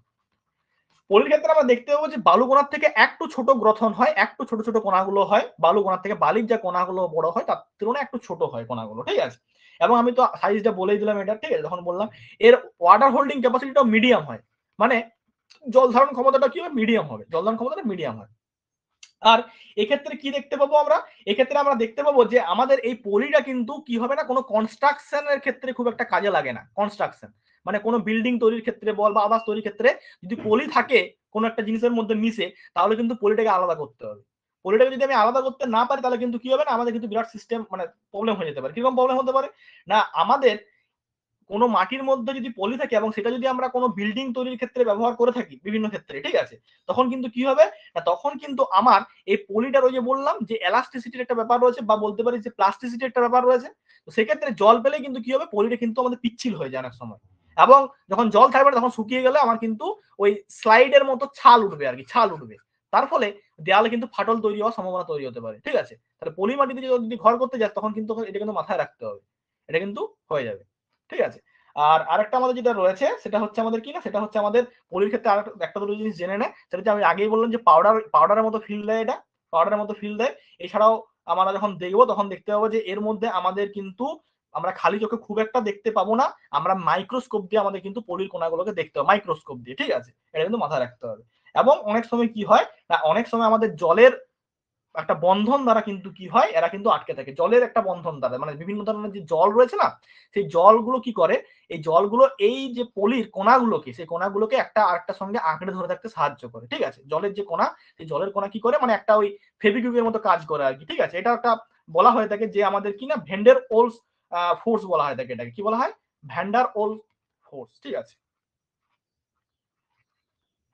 পলির ক্ষেত্রে আমরা দেখতে পাবো যে বালু কণার থেকে একটু ছোট গ্রথন হয়, একটু ছোট ছোট কণাগুলো হয়, বালু কণার থেকে বালির যে কণাগুলো বড় হয় তার তুলনায় একটু ছোট হয় কণাগুলো। ঠিক আছে, এবং আমি তো সাইজটা বলেই দিলাম এটা, ঠিক আছে, যখন বললাম এর ওয়াটার হোল্ডিং ক্যাপাসিটিটাও মিডিয়াম হয়, মানে জল ধারণ ক্ষমতাটা কি হয়, মিডিয়াম হবে, জল ধারণ ক্ষমতাটা মিডিয়াম হয়। আর এক্ষেত্রে কি দেখতে পাবো আমরা, এক্ষেত্রে আমরা দেখতে পাবো যে আমাদের এই পলিটা কিন্তু কি হবে না, কোনো কনস্ট্রাকশনের ক্ষেত্রে খুব একটা কাজে লাগে না। কনস্ট্রাকশন মানে কোনো বিল্ডিং তৈরির ক্ষেত্রে বল বা আবাস তৈরির ক্ষেত্রে যদি পলি থাকে কোনো একটা জিনিসের মধ্যে মিশে, তাহলে কিন্তু পলিটাকে আলাদা করতে হবে। পলিটাকে যদি আমি আলাদা করতে না পারি, তাহলে কিন্তু কি হবে না, আমাদের কিন্তু বিরাট সিস্টেম মানে প্রবলেম হয়ে যেতে পারে। কিরকম প্রবলেম হতে পারে না, আমাদের কোনো মাটির মধ্যে যদি পলি থাকে এবং সেটা যদি আমরা কোনো বিল্ডিং তৈরির ক্ষেত্রে ব্যবহার করে থাকি বিভিন্ন ক্ষেত্রে, ঠিক আছে, তখন কিন্তু কি হবে না, তখন কিন্তু আমার এই পলিটার ওই যে বললাম যে এলাস্টিসিটির একটা ব্যাপার রয়েছে, বা বলতে পারি যে প্লাস্টিসিটির একটা ব্যাপার রয়েছে। তো সেক্ষেত্রে জল পেলে কিন্তু কি হবে, পলিটা কিন্তু আমাদের পিচ্ছিল হয়ে যায় অনেক সময়, এবং যখন জল থাকবে না তখন শুকিয়ে গেলে আমার কিন্তু ওই স্লাইডের মতো ছাল উঠবে আর কি, ছাল উঠবে, তার ফলে দেয়ালে কিন্তু ফাটল তৈরি হওয়ার সম্ভাবনা তৈরি হতে পারে। ঠিক আছে, তাহলে পলি মাটিতে যদি ঘর করতে যাস তখন কিন্তু এটা কিন্তু মাথায় রাখতে হবে, এটা কিন্তু হয়ে যাবে। ঠিক আছে, আর আরেকটা আমাদের যেটা রয়েছে সেটা হচ্ছে আমাদের কি না, সেটা হচ্ছে আমাদের পলির ক্ষেত্রে আর একটা দুটো জিনিস জেনে নেয়, সেটা হচ্ছে আমি আগেই বললাম যে পাউডারের মতো ফিল দেয়, এটা পাউডারের মতো ফিল দেয়। এছাড়াও আমরা যখন দেখবো তখন দেখতে পাবো যে এর মধ্যে আমাদের কিন্তু আমরা খালি চোখে খুব একটা দেখতে পাবো না, আমরা মাইক্রোস্কোপ দিয়ে আমাদের কিন্তু পলির কণাগুলোকে দেখতে হবে, মাইক্রোস্কোপ দিয়ে। ঠিক আছে, এটা কিন্তু মাথায় রাখতে হবে। এবং অনেক সময় কি হয় না, অনেক সময় আমাদের জলের একটা বন্ধন দ্বারা কিন্তু কি হয়, এরা কিন্তু আটকে থাকে, জলের একটা বন্ধন দ্বারা, মানে বিভিন্ন ধরনের যে জল রয়েছে না, সেই জলগুলো কি করে, এই জলগুলো এই যে পলির কণাগুলোকে, সেই কণাগুলোকে একটা আরেকটার সঙ্গে আঁকড়ে ধরে থাকতে সাহায্য করে। ঠিক আছে, জলের যে কণা, সেই জলের কণা কি করে, মানে একটা ওই ফেভিকুইকের মতো কাজ করে আর কি। ঠিক আছে, এটা একটা বলা হয়ে থাকে যে আমাদের কি না ভ্যান্ডার ওলস ফোর্স বলা হয় থাকে, এটাকে কি বলা হয়, ভ্যান্ডার ওলস ফোর্স। ঠিক আছে,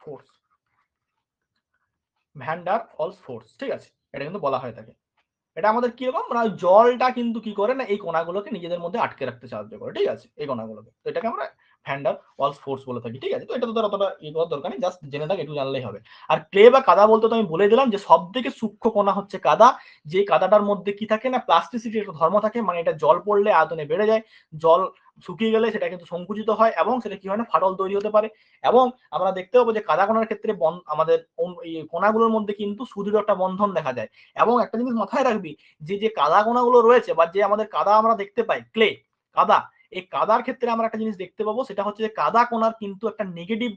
ফোর্স, ভ্যান্ডার ওলস ফোর্স। ঠিক আছে, এটা কিন্তু বলা হয়ে থাকে। এটা আমাদের কিরকম না, জলটা কিন্তু কি করে না, এই কণাগুলোকে নিজেদের মধ্যে আটকে রাখতে সাহায্য করে। ঠিক আছে, এই কণাগুলোকে, তো এটাকে আমরা ভ্যান্ডার ওয়ালস ফোর্স বলে থাকি। ঠিক আছে, তো এটা তো অতটা ইয়ে করার দরকার নেই, জাস্ট জেনে থাক, একটু জানলেই হবে। আর ক্লে বা কাদা বলতে তো আমি বলে দিলাম যে সব থেকে সূক্ষ্ম কণা হচ্ছে কাদা, যে কাদাটার মধ্যে কি থাকে না, প্লাস্টিসিটির একটা ধর্ম থাকে, মানে এটা জল পড়লে আয়তনে বেড়ে যায়, জল শুকিয়ে গেলে সেটা কিন্তু সংকুচিত হয় এবং সেটা কি হয় না, ফাটল তৈরি হতে পারে। এবং আমরা দেখতে পাবো যে কাদা কণার ক্ষেত্রে আমাদের কণাগুলোর মধ্যে কিন্তু সুদৃঢ় একটা বন্ধন দেখা যায়। এবং একটা জিনিস মাথায় রাখবি, যে যে কাদা কণাগুলো রয়েছে বা যে আমাদের কাদা আমরা দেখতে পাই, ক্লে কাদা, এই কাদার ক্ষেত্রে আমরা একটা জিনিস দেখতে পাবো, সেটা হচ্ছে যে কাদা কণার কিন্তু একটা নেগেটিভ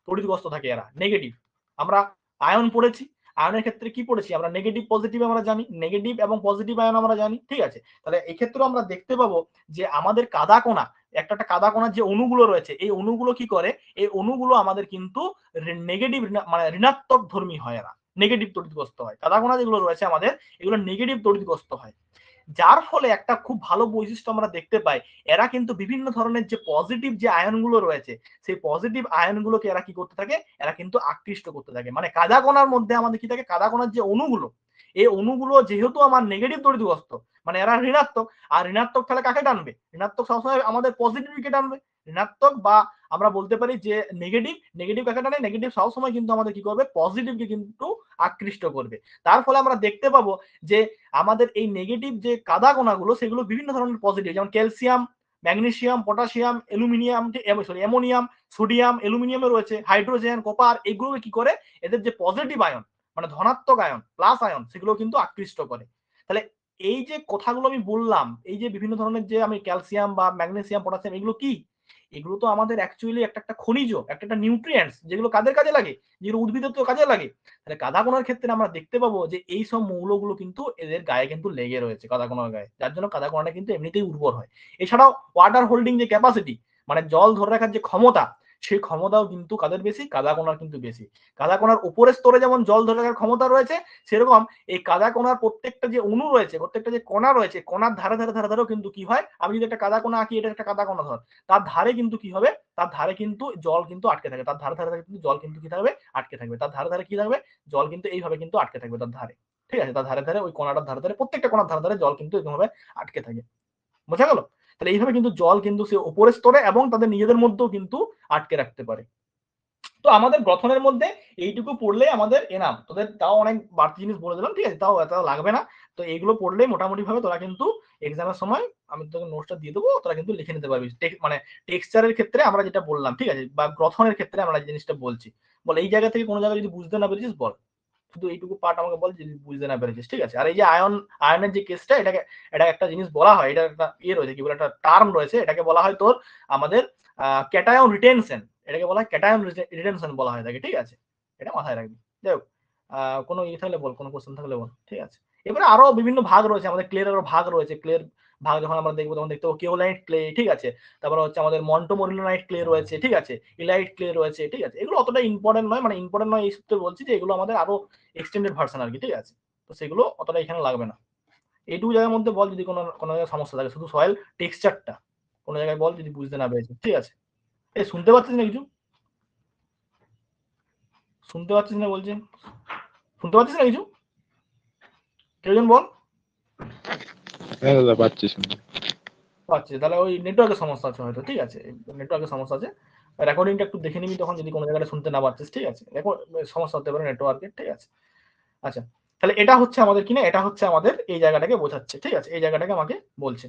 তড়িৎগ্রস্ত থাকে, এরা নেগেটিভ। আমরা আয়ন পড়েছি, আয়নের ক্ষেত্রে কি পড়েছি আমরা, নেগেটিভ পজিটিভ আমরা জানি, নেগেটিভ এবং পজিটিভ আয়ন আমরা জানি। ঠিক আছে, তাহলে এই ক্ষেত্রে আমরা দেখতে পাবো যে আমাদের কাদা কণা একটা একটা কাদা কণার যে অণুগুলো রয়েছে, এই অণুগুলো কি করে, এই অণুগুলো আমাদের কিন্তু নেগেটিভ মানে ঋণাত্মক ধর্মী হয়, এরা নেগেটিভ তড়িৎগ্রস্ত হয়। কাদা কণা যেগুলো রয়েছে আমাদের, এগুলো নেগেটিভ তড়িৎগ্রস্ত হয়, যার ফলে একটা খুব ভালো বৈশিষ্ট্য আমরা দেখতে পাই, এরা কিন্তু বিভিন্ন ধরনের যে পজিটিভ যে আয়নগুলো রয়েছে, সেই পজিটিভ আয়নগুলোকে এরা কি করতে থাকে, এরা কিন্তু আকৃষ্ট করতে থাকে। মানে কাদা কণার মধ্যে আমাদের কি থাকে, কাদা কণার যে অণুগুলো, এই অণুগুলো যেহেতু আমার নেগেটিভ তড়িৎগ্রস্ত, মানে এরা ঋণাত্মক, আর ঋণাত্মক তাহলে কাকে টানবে, ঋণাত্মক সবসময় আমাদের পজিটিভকে টানবে, ঋণাত্মক বা আমরা বলতে পারি যে নেগেটিভ, নেগেটিভ কাকে টানে, নেগেটিভ সবসময় কিন্তু আমাদের কি করবে, পজিটিভকে কিন্তু আকৃষ্ট করবে। তার ফলে আমরা দেখতে পাবো যে আমাদের এই নেগেটিভ যে কাদা কণাগুলো, সেগুলো বিভিন্ন ধরনের পজিটিভ, যেমন calcium, magnesium, potassium, aluminium, ammonium, sodium, অ্যালুমিনিয়ামে রয়েছে, হাইড্রোজেন, কপার, এগুলো কি করে, এদের যে পজিটিভ আয়ন মানে ধনাত্মক আয়ন, প্লাস আয়ন, সেগুলো কিন্তু আকৃষ্ট করে। তাহলে এই যে কথাগুলো আমি বললাম, এই যে বিভিন্ন ধরনের যে আমি ক্যালসিয়াম বা ম্যাগনেসিয়াম, পটাশিয়াম, এগুলো কি, এগুলো তো আমাদের অ্যাকচুয়ালি একটা একটা খনিজ, একটা একটা নিউট্রিয়েন্টস, যেগুলো কাদের কাজে লাগে, যেগুলো উদ্ভিদের তো কাজে লাগে। তাহলে কাদা কণার ক্ষেত্রে আমরা দেখতে পাবো যে এই সব মৌলগুলো কিন্তু এদের গায়ে কিন্তু লেগে রয়েছে, কাদা কণার গায়ে, যার জন্য কাদা কণাটা কিন্তু এমনিতেই উর্বর হয়। এছাড়াও ওয়াটার হোল্ডিং যে ক্যাপাসিটি, মানে জল ধরে রাখার যে ক্ষমতা, সেই ক্ষমতাও কিন্তু কাদের বেশি, কাদা কণার কিন্তু বেশি। কাদা কণার উপরের স্তরে যেমন জল ধরে রাখার ক্ষমতা রয়েছে, সেরকম এই কাদা কণার প্রত্যেকটা যে অণু রয়েছে, প্রত্যেকটা যে কণা রয়েছে, কণার ধারে ধারে ধারে ধারেও কিন্তু কি হয়, আমি যদি একটা কাদা কণা আঁকি, এটা একটা কাদা কণা ধর, তার ধারে কিন্তু কি হবে, তার ধারে কিন্তু জল কিন্তু আটকে থাকে, তার ধারে ধারে কিন্তু জল কিন্তু কি থাকবে, আটকে থাকবে, তার ধারে ধারে কি থাকবে, জল কিন্তু এইভাবে কিন্তু আটকে থাকবে তার ধারে। ঠিক আছে, তার ধারে ধারে ওই কণাটার ধারে ধারে, প্রত্যেকটা কণার ধারে ধারে জল কিন্তু এরকমভাবে আটকে থাকে। বোঝা গেল? তাহলে এইভাবে কিন্তু জল কিন্তু সে উপরের স্তরে এবং তাদের নিজেদের মধ্যেও কিন্তু আটকে রাখতে পারে। তো আমাদের গঠনের মধ্যে এইটুকু পড়লেই আমাদের এনাম। তোদের তাও অনেক বাড়তি জিনিস বলে দিলাম, ঠিক আছে, তাও এত লাগবে না। তো এইগুলো পড়লেই মোটামুটি ভাবে তোরা কিন্তু এক্সামের সময়, আমি তোকে নোটসটা দিয়ে দেবো, তোরা কিন্তু লিখে নিতে পারবি। মানে টেক্সচারের ক্ষেত্রে আমরা যেটা বললাম, ঠিক আছে, বা গঠনের ক্ষেত্রে আমরা এই জিনিসটা বলছি, বল এই জায়গা থেকে কোনো জায়গায় যদি বুঝতে না পেরেছিস বল, শুধু এইটুকু পার্ট আমাকে বল যদি বুঝতে না পেরেছিস, ঠিক আছে। আর এই যে আয়নের যে কেসটা, এটা একটা জিনিস বলা হয়, এটা একটা ইয়ে রয়েছে, কি বলে, একটা টার্ম রয়েছে, এটাকে বলা হয় তোর আমাদের ক্যাটায়ন রিটেনশন, এটাকে বলা হয় ক্যাটায়ন রিটেনশন বলা হয় থাকে, ঠিক আছে, এটা মাথায় রাখবি। যাই হোক, কোনো ইয়ে থাকলে বল, কোনো কোশ্চেন থাকলে বল, ঠিক আছে। এবারে আরো বিভিন্ন ভাগ রয়েছে আমাদের, ক্লের ভাগ রয়েছে, ক্লের ভাগ যখন আমরা দেখবো তখন দেখতে পাবো কেওলাইট ক্লে, ঠিক আছে, তারপর হচ্ছে আমাদের মন্টোমোরিলাইট ক্লে রয়েছে, ঠিক আছে, ইলাইট ক্লে রয়েছে, ঠিক আছে। এগুলো অতটা ইম্পর্টেন্ট নয়, মানে ইম্পর্টেন্ট নয় এই সূত্রে বলছি যে এগুলো আমাদের আরো এক্সটেন্ডেড ভার্সন আর কি, ঠিক আছে। তো সেগুলো অতটা এখানে লাগবে না। এইটুকু জায়গার মধ্যে বল যদি কোনো জায়গায় সমস্যা থাকে, শুধু সয়েল টেক্সচারটা কোনো জায়গায় বল যদি বুঝতে না পেরেছিস, ঠিক আছে। এই শুনতে পাচ্ছিস না কিছু? শুনতে পাচ্ছিস না বলছি, শুনতে পাচ্ছিস না কিছু? কেউজন বল। হ্যাঁ দাদা পাচ্ছি, শুনতে পাচ্ছিস, তাহলে ওই নেটওয়ার্কের সমস্যা আছে হয়তো, ঠিক আছে, নেটওয়ার্কের সমস্যা আছে। রেকর্ডিংটা একটু দেখে নিবি তখন, যদি কোনো জায়গায় শুনতে না পাচ্ছিস, ঠিক আছে, সমস্যা হতে পারে নেটওয়ার্কের, ঠিক আছে। আচ্ছা, তাহলে এটা হচ্ছে আমাদের কিনা, এটা হচ্ছে আমাদের এই জায়গাটাকে বোঝাচ্ছে, ঠিক আছে, এই জায়গাটাকে আমাকে বলছে।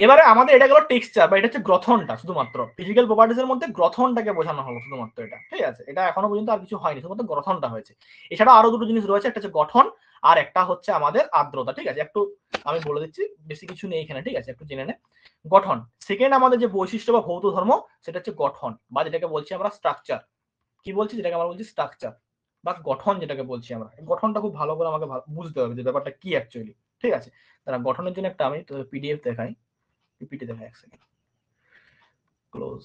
এবারে আমাদের এটা গেল টেক্সচার, বা এটা হচ্ছে গ্রথনটা, শুধুমাত্র ফিজিক্যাল প্রপার্টিজ এর মধ্যে গ্রথনটাকে বোঝানো হলো শুধুমাত্র, এটা ঠিক আছে। এটা এখনো পর্যন্ত আর কিছু হয়নি, শুধুমাত্র গ্রথনটা হয়েছে। এছাড়া আরো দুটো জিনিস রয়েছে, একটা হচ্ছে গঠন, আর একটা হচ্ছে আমাদের আর্দ্রতা, ঠিক আছে। একটু আমি বলে দিচ্ছি, বেশি কিছু নেই এখানে, ঠিক আছে, একটু জেনে নে। গঠন, সেকেন্ড আমাদের যে বৈশিষ্ট্য বা ভৌত ধর্ম, সেটা হচ্ছে গঠন, বা যেটাকে বলছি আমরা স্ট্রাকচার। কি বলছি, যেটাকে আমরা বলছি স্ট্রাকচার বা গঠন, যেটাকে বলছি আমরা। গঠনটা খুব ভালো করে আমাকে বুঝতে হবে যে ব্যাপারটা কি অ্যাকচুয়ালি, ঠিক আছে। তারা গঠনের জন্য একটা আমি তো পিডিএফ দেখাই, পিপিটি দেখাই, এক সেকেন্ড, ক্লোজ,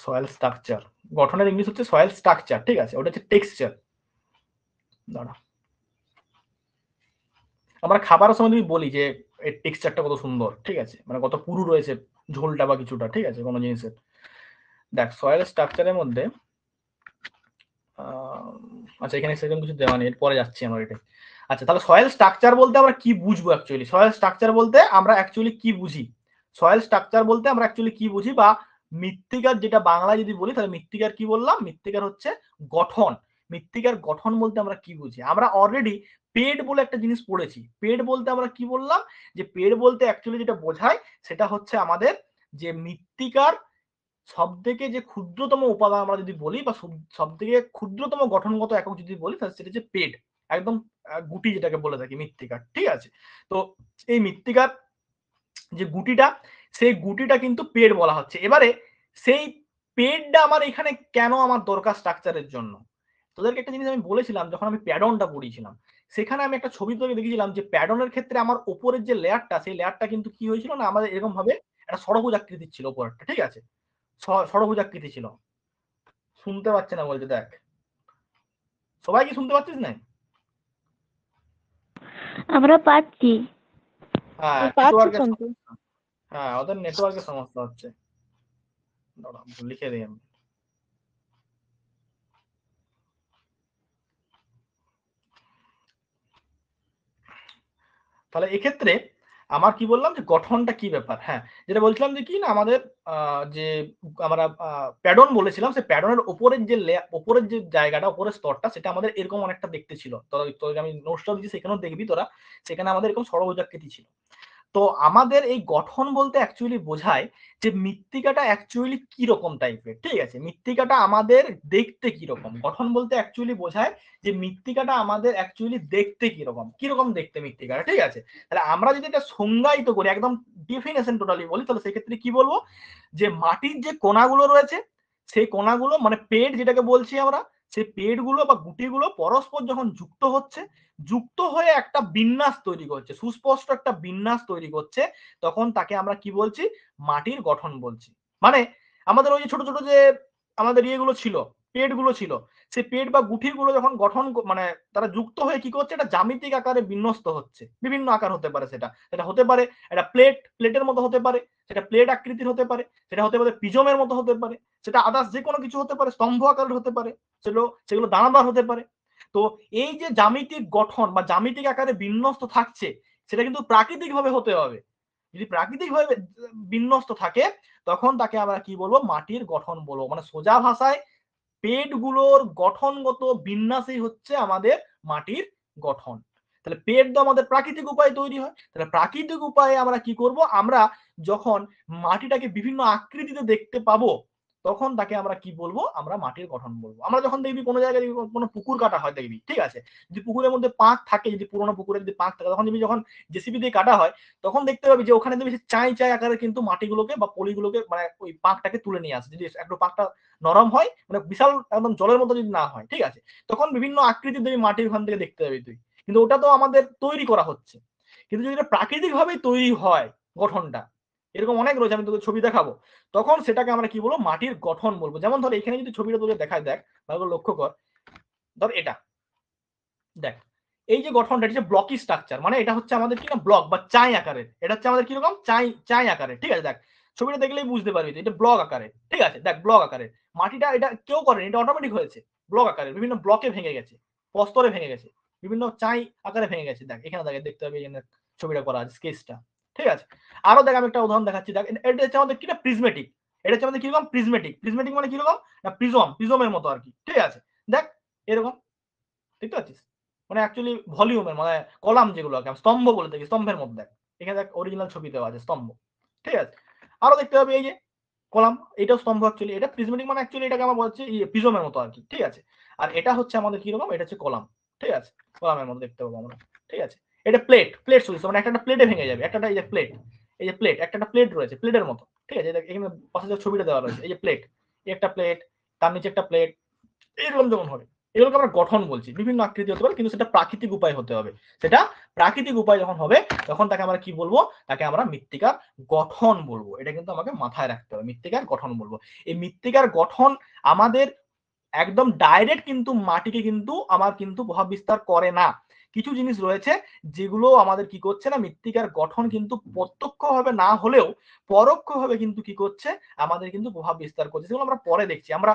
সয়েল স্ট্রাকচার, গঠনের ইংলিশ হচ্ছে সয়েল স্ট্রাকচার, ঠিক আছে, ওটা হচ্ছে টেক্সচার। দাঁড়া, আমরা খাবারের সময় যদি বলি যে এর টেক্সচারটা কত সুন্দর, ঠিক আছে, মানে কত পুরু রয়েছে ঝোলটা বা কিছুটা, ঠিক আছে, কোনো জিনিসের। দেখ সয়েল স্ট্রাকচারের মধ্যে আচ্ছা, এখানে সেরকম কিছু দেওয়া নেই, এরপরে যাচ্ছি আমরা এটা। আচ্ছা, তাহলে সয়েল স্ট্রাকচার বলতে আমরা কি বুঝবো অ্যাকচুয়ালি, সয়েল স্ট্রাকচার বলতে আমরা অ্যাকচুয়ালি কি বুঝি, সয়েল স্ট্রাকচার বলতে আমরা অ্যাকচুয়ালি কি বুঝি, বা মৃত্তিকার যেটা বাংলায় যদি বলি, তাহলে মৃত্তিকার কি বললাম, মৃত্তিকার হচ্ছে গঠন। মৃত্তিকার গঠন বলতে আমরা কি বুঝি, আমরা অলরেডি পেড বলে একটা জিনিস পড়েছি। পেড বলতে আমরা কি বললাম, যে পেড বলতে অ্যাকচুয়ালি যেটা বোঝায়, সেটা হচ্ছে আমাদের যে মৃত্তিকার সব থেকে যে ক্ষুদ্রতম উপাদান আমরা যদি বলি, বা সব থেকে ক্ষুদ্রতম গঠনগত একক যদি বলি, তাহলে সেটা হচ্ছে পেড, একদম গুটি যেটাকে বলে থাকি মৃত্তিকার, ঠিক আছে। তো এই মৃত্তিকার যে গুটিটা, সেই গুটিটা কিন্তু পেড বলা হচ্ছে। এবারে সেই পেডটা আমার এখানে কেন আমার দরকার স্ট্রাকচারের জন্য, তোদেরকে একটা জিনিস আমি বলেছিলাম যখন আমি প্যাডনটা পড়িয়েছিলাম, সেখানে আমি একটা ছবি তোকে দেখেছিলাম যে প্যাডনের ক্ষেত্রে আমার উপরের যে লেয়ারটা, সেই লেয়ারটা কিন্তু কি হয়েছিল না, আমাদের এরকম ভাবে একটা ষড়ভুজ আকৃতির ছিল উপরটা, ঠিক আছে, ষড়ভুজ আকৃতি ছিল। শুনতে পাচ্ছে না বলছে, দেখ সবাই কি শুনতে পাচ্ছিস না? আমরা পাচ্ছি। হ্যাঁ, পাচ্ছি নেটওয়ার্কের শুনতে। সমস্যা। হ্যাঁ, ওদের নেটওয়ার্কের সমস্যা হচ্ছে। দাঁড়া, লিখে দিই আমি। তাহলে এক্ষেত্রে আমার কি বললাম যে গঠনটা কি ব্যাপার, হ্যাঁ যেটা বলছিলাম যে কি না আমাদের যে আমরা প্যাডন বলেছিলাম, সেই প্যাডনের উপরের যে উপরের যে জায়গাটা, উপরের স্তরটা, সেটা আমাদের এরকম অনেকটা দেখতে ছিল। তোরা আমি নোটসটা দিচ্ছি, সেখানেও দেখবি তোরা, সেখানে আমাদের এরকম ষড়ভুজাকৃতি ছিল। তো আমাদের এই গঠন বলতে অ্যাকচুয়ালি বোঝায় যে মৃত্তিকাটা অ্যাকচুয়ালি কি রকম টাইপের, ঠিক আছে, মৃত্তিকাটা আমাদের দেখতে কি রকম। গঠন বলতে অ্যাকচুয়ালি বোঝায় যে মৃত্তিকাটা আমাদের অ্যাকচুয়ালি দেখতে কি রকম দেখতে মৃত্তিকাটা, ঠিক আছে। তাহলে আমরা যদি এটা সংজ্ঞায়িত করি, একদম ডেফিনেশন টোটালি বলি, তাহলে সেক্ষেত্রে কি বলবো যে মাটির যে কণাগুলো রয়েছে, সেই কণাগুলো মানে পেট যেটাকে বলছি আমরা, সেই পেটগুলো বা গুটিগুলো পরস্পর যখন যুক্ত হচ্ছে, যুক্ত হয়ে একটা বিন্যাস তৈরি করছে, সুস্পষ্ট একটা বিন্যাস তৈরি করছে, তখন তাকে আমরা কি বলছি, মাটির গঠন বলছি। মানে আমাদের ওই যে ছোট ছোট যে আমাদের ইয়েগুলো ছিল, পেটগুলো ছিল, সেই পেট বা গুঠিগুলো যখন গঠন মানে তারা যুক্ত হয়ে কি করছে, এটা জ্যামিতিক আকারে বিন্যস্ত হচ্ছে, বিভিন্ন আকার হতে পারে, সেটা হতে পারে একটা প্লেটের মতো হতে পারে, সেটা প্লেট আকৃতির হতে পারে, সেটা হতে পারে প্রিজমের মতো হতে পারে, সেটা আদার্স যে কোনো কিছু হতে পারে, স্তম্ভ আকারের হতে পারে, সেগুলো দানাদার হতে পারে। তো এই যে জ্যামিতিক গঠন বা জ্যামিতিক আকারে বিন্যস্ত থাকছে, সেটা কিন্তু প্রাকৃতিক ভাবে হতে হবে। যদি প্রাকৃতিক ভাবে বিন্যস্ত থাকে, তখন তাকে আমরা কি বলবো, মাটির গঠন বলবো। মানে সোজা ভাষায় পেটগুলোর গঠনগত বিন্যাসই হচ্ছে আমাদের মাটির গঠন। তাহলে পেট তো আমাদের প্রাকৃতিক উপায়ে তৈরি হয়, তাহলে প্রাকৃতিক উপায়ে আমরা কি করব, আমরা যখন মাটিটাকে বিভিন্ন আকৃতিতে দেখতে পাবো, তখন তাকে আমরা কি বলবো, আমরা মাটির গঠন বলবো। আমরা যখন দেখবি কোনো জায়গায় কোনো পুকুর কাটা হয়, দেখবি ঠিক আছে, যদি পুকুরের মধ্যে পাঁক থাকে, যদি পুরোনো পুকুরে যদি পাঁক থাকে, তখন দেখবি যখন জেসিবি দিয়ে কাটা হয়, তখন দেখতে পাবি যে ওখানে দেখবি চাই চাই আকারে কিন্তু মাটিগুলোকে বা পলিগুলোকে মানে ওই পাঁকটাকে তুলে নিয়ে আসে। যদি একটু পাঁকটা নরম হয়, মানে বিশাল একদম জলের মতো যদি না হয়, ঠিক আছে, তখন বিভিন্ন আকৃতি দেবী মাটির ওখান থেকে দেখতে পাবি তুই। কিন্তু ওটা তো আমাদের তৈরি করা হচ্ছে। কিন্তু যদি এটা প্রাকৃতিক ভাবে তৈরি হয় গঠনটা, এরকম অনেক রয়েছে, আমি তোকে ছবি দেখাবো, তখন সেটাকে আমরা কি বলবো, মাটির গঠন বলবো। যেমন ধর এখানে যদি ছবিটা তোকে দেখায়, দেখ ভালো করে লক্ষ্য কর, ধর এটা দেখ, এই যে গঠনটা, এটা হচ্ছে ব্লকি স্ট্রাকচার, মানে এটা হচ্ছে আমাদের কি না ব্লক বা চাই আকারের, এটা হচ্ছে আমাদের কিরকম চাই আকারের, ঠিক আছে। দেখ ছবিটা দেখলেই বুঝতে পারবি এটা ব্লক আকারের, ঠিক আছে। দেখ ব্লক আকারের, মাটিটা এটা কেউ করেনি, এটা অটোমেটিক হয়েছে ব্লক আকারের, বিভিন্ন ব্লকে ভেঙে গেছে, প্রস্তরে ভেঙে গেছে, বিভিন্ন চাই আকারে ভেঙে গেছে। দেখ এখানে দেখতে পাবি এখানে ছবিটা করা আছে, স্কেচটা, ঠিক আছে। আরো দেখ আমি একটা উদাহরণ দেখাচ্ছি, দেখ এটা হচ্ছে আমাদের কিনা প্রিজমেটিক, এটা হচ্ছে আমাদের কিরকম প্রিজমেটিক মানে কিরকম না প্রিজমের মতো আর কি, ঠিক আছে। দেখ এরকম, ঠিক আছে, মানে অ্যাকচুয়ালি ভলিউমের মানে কলাম যেগুলোকে স্তম্ভ বলে থাকি, স্তম্ভের মধ্যে এখানে দেখ অরিজিনাল ছবি দেওয়া আছে স্তম্ভ, ঠিক আছে। আরো দেখতে পাবি এই যে কলাম, এটাও স্তম্ভ অ্যাকচুয়ালি, এটা প্রিজমেটিক মানে অ্যাকচুয়ালি এটাকে আমরা বলছি প্রিজমের মতো আর কি, ঠিক আছে। আর এটা হচ্ছে আমাদের কি রকম, এটা হচ্ছে কলাম, ঠিক আছে, কলামের মতো দেখতে পাবো আমরা, ঠিক আছে। এটা প্লেট সলিউশন, মানে একটা প্লেটে ভেঙে যাবে, একটা এই যে প্লেট, এই যে প্লেট, একটা প্লেট রয়েছে প্লেটের মতো, ঠিক আছে। এখানে পাশে যে ছবিটা দেওয়া রয়েছে, এই যে প্লেট, একটা প্লেট, তার নিচে একটা প্লেট, এরকম যেমন হবে, এগুলোকে আমরা গঠন বলছি। বিভিন্ন আকৃতি হতে পারে, কিন্তু সেটা প্রাকৃতিক উপায় হতে হবে। সেটা প্রাকৃতিক উপায় যখন হবে, তখন তাকে আমরা কি বলবো, তাকে আমরা মৃত্তিকার গঠন বলবো। এটা কিন্তু আমাকে মাথায় রাখতে হবে, মৃত্তিকার গঠন বলবো। এই মৃত্তিকার গঠন আমাদের একদম ডাইরেক্ট কিন্তু মাটিকে কিন্তু আমার কিন্তু প্রভাব বিস্তার করে না। কিছু জিনিস রয়েছে যেগুলো আমাদের কি করছে না, মৃত্তিকার গঠন কিন্তু প্রত্যক্ষভাবে না হলেও পরোক্ষভাবে কিন্তু কি করছে, আমাদের কিন্তু প্রভাব বিস্তার করছে। সেগুলো আমরা পরে দেখছি। আমরা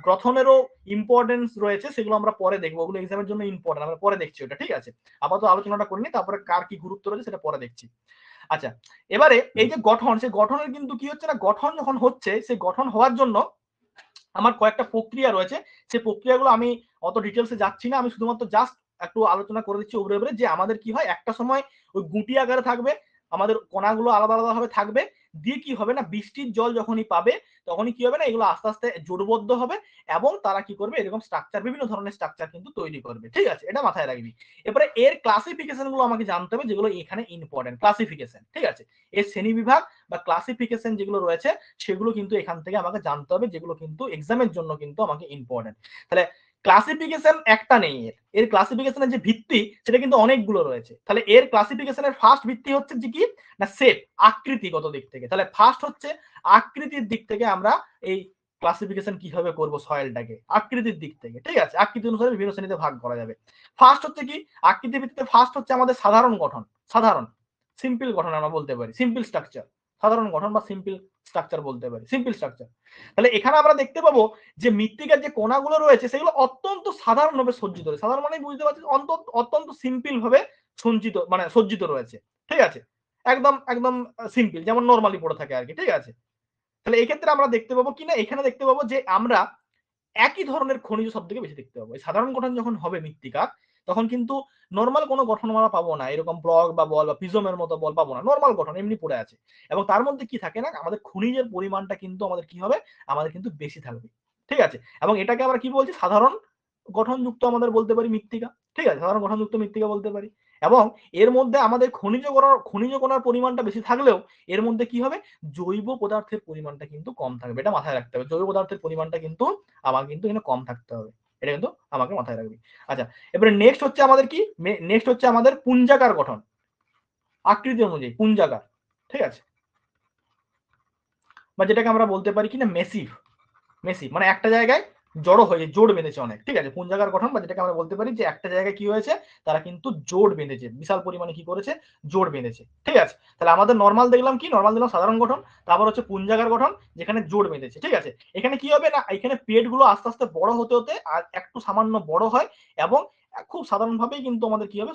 গ্রথনেরও ইম্পর্টেন্স রয়েছে, সেগুলো আমরা পরে দেখবো, ওগুলো এক্সামের জন্য ইম্পর্টেন্ট, আমরা পরে দেখছি ওটা, ঠিক আছে। আপাতত আলোচনাটা করিনি, তারপরে কার কি গুরুত্ব রয়েছে সেটা পরে দেখছি। আচ্ছা, এবারে এই যে গঠন, সেই গঠনের কিন্তু কি হচ্ছে না, গঠন যখন হচ্ছে, সেই গঠন হওয়ার জন্য আমার কয়েকটা প্রক্রিয়া রয়েছে। সেই প্রক্রিয়াগুলো আমি অত ডিটেলসে যাচ্ছি না, আমি শুধুমাত্র জাস্ট একটু আলোচনা করে দিচ্ছি উপরে উপরে, যে আমাদের কি হয়, একটা সময় ওই গুটি আকারে থাকবে, আমাদের কণাগুলো আলাদা আলাদা ভাবে থাকবে, দিয়ে কি হবে না, বৃষ্টির জল যখনই পাবে, তখনই কি হবে না, এগুলো আস্তে আস্তে জোটবদ্ধ হবে, এবং তারা কি করবে, এরকম স্ট্রাকচার, বিভিন্ন ধরনের স্ট্রাকচার কিন্তু তৈরি করবে, ঠিক আছে। এটা মাথায় রাখবি। এরপরে এর ক্লাসিফিকেশন গুলো আমাকে জানতে হবে, যেগুলো এখানে ইম্পর্টেন্ট ক্লাসিফিকেশন, ঠিক আছে। এর শ্রেণী বিভাগ বা ক্লাসিফিকেশন যেগুলো রয়েছে, সেগুলো কিন্তু এখান থেকে আমাকে জানতে হবে, যেগুলো কিন্তু এক্সামের জন্য কিন্তু আমাকে ইম্পর্টেন্ট। তাহলে ক্লাসিফিকেশন একটা নেই, এর ক্লাসিফিকেশনের যে ভিত্তি সেটা কিন্তু অনেকগুলো রয়েছে। তাহলে এর ক্লাসিফিকেশনের ফার্স্ট ভিত্তি হচ্ছে যে কি না শেপ, আকৃতিগত দিক থেকে। তাহলে ফার্স্ট হচ্ছে আকৃতির দিক থেকে আমরা এই ক্লাসিফিকেশন কিভাবে করব সয়েলটাকে, আকৃতির দিক থেকে। ঠিক আছে, আকৃতি অনুসারে বিভিন্ন শ্রেণীতে ভাগ করা যাবে। ফার্স্ট হচ্ছে কি আকৃতির ভিত্তিতে ফার্স্ট হচ্ছে আমাদের সাধারণ গঠন, সাধারণ সিম্পল গঠন আমরা বলতে পারি, সিম্পল স্ট্রাকচার, সাধারণ গঠন বা সিম্পল স্ট্রাকচার বলতে পারি, সিম্পল স্ট্রাকচার। তাহলে এখানে আমরা দেখতে পাবো যে মৃত্তিকার যে কণাগুলো রয়েছে সেগুলো অত্যন্ত সাধারণভাবে সজ্জিত রয়েছে। সাধারণ মানে বুঝতে পারছি অত্যন্ত সিম্পল ভাবে সঞ্চিত মানে সজ্জিত রয়েছে। ঠিক আছে, একদম একদম সিম্পল, যেমন নরমালি পড়ে থাকে আর কি। ঠিক আছে, তাহলে এই ক্ষেত্রে আমরা দেখতে পাবো কিনা, এখানে দেখতে পাবো যে আমরা একই ধরনের খনিজ সব থেকে বেশি দেখতে পাবো। সাধারণ গঠন যখন হবে মৃত্তিকা তখন কিন্তু নর্মাল কোনো গঠন আমরা পাবো না, এরকম ব্লক বা বল বা প্রিজমের মতো বল পাবো না, নর্মাল গঠন এমনি পড়ে আছে। এবং তার মধ্যে কি থাকে না, আমাদের খনিজের পরিমাণটা কিন্তু আমাদের কি হবে, আমাদের কিন্তু বেশি থাকবে। ঠিক আছে, এবং এটাকে আমরা কি বলছি, সাধারণ গঠনযুক্ত আমাদের বলতে পারি মৃত্তিকা। ঠিক আছে, সাধারণ গঠনযুক্ত মৃত্তিকা বলতে পারি। এবং এর মধ্যে আমাদের খনিজ কণার পরিমাণটা বেশি থাকলেও এর মধ্যে কি হবে, জৈব পদার্থের পরিমাণটা কিন্তু কম থাকবে। এটা মাথায় রাখতে হবে, জৈব পদার্থের পরিমাণটা কিন্তু আমার কিন্তু এখানে কম থাকতে হবে, এটা কিন্তু আমাকে মাথায় রাখবে। আচ্ছা, এবারে নেক্সট হচ্ছে আমাদের কি, নেক্সট হচ্ছে আমাদের পুঞ্জাকার গঠন, আকৃতি অনুযায়ী পুঞ্জাকার। ঠিক আছে, বা যেটাকে আমরা বলতে পারি কিনা মেসিভ, মেসি মানে একটা জায়গায় জড়ো হয়ে জোড় বেঁধেছে অনেক। ঠিক আছে, পুঞ্জাকার গঠন বা যেটাকে আমরা বলতে পারি যে একটা জায়গায় কি হয়েছে, তারা কিন্তু জোড় বেঁধেছে, বিশাল পরিমাণে কি করেছে, জোড় বেঁধেছে। ঠিক আছে, তাহলে আমাদের নর্মাল দেখলাম কি, নর্মাল দেখলাম সাধারণ গঠন, তারপর হচ্ছে পুঞ্জাকার গঠন যেখানে জোড় বেঁধেছে। ঠিক আছে, এখানে কি হবে না, এখানে পেট গুলো আস্তে আস্তে বড় হতে হতে আর একটু সামান্য বড় হয় এবং খুব সাধারণভাবেই কিন্তু আমাদের কি হবে,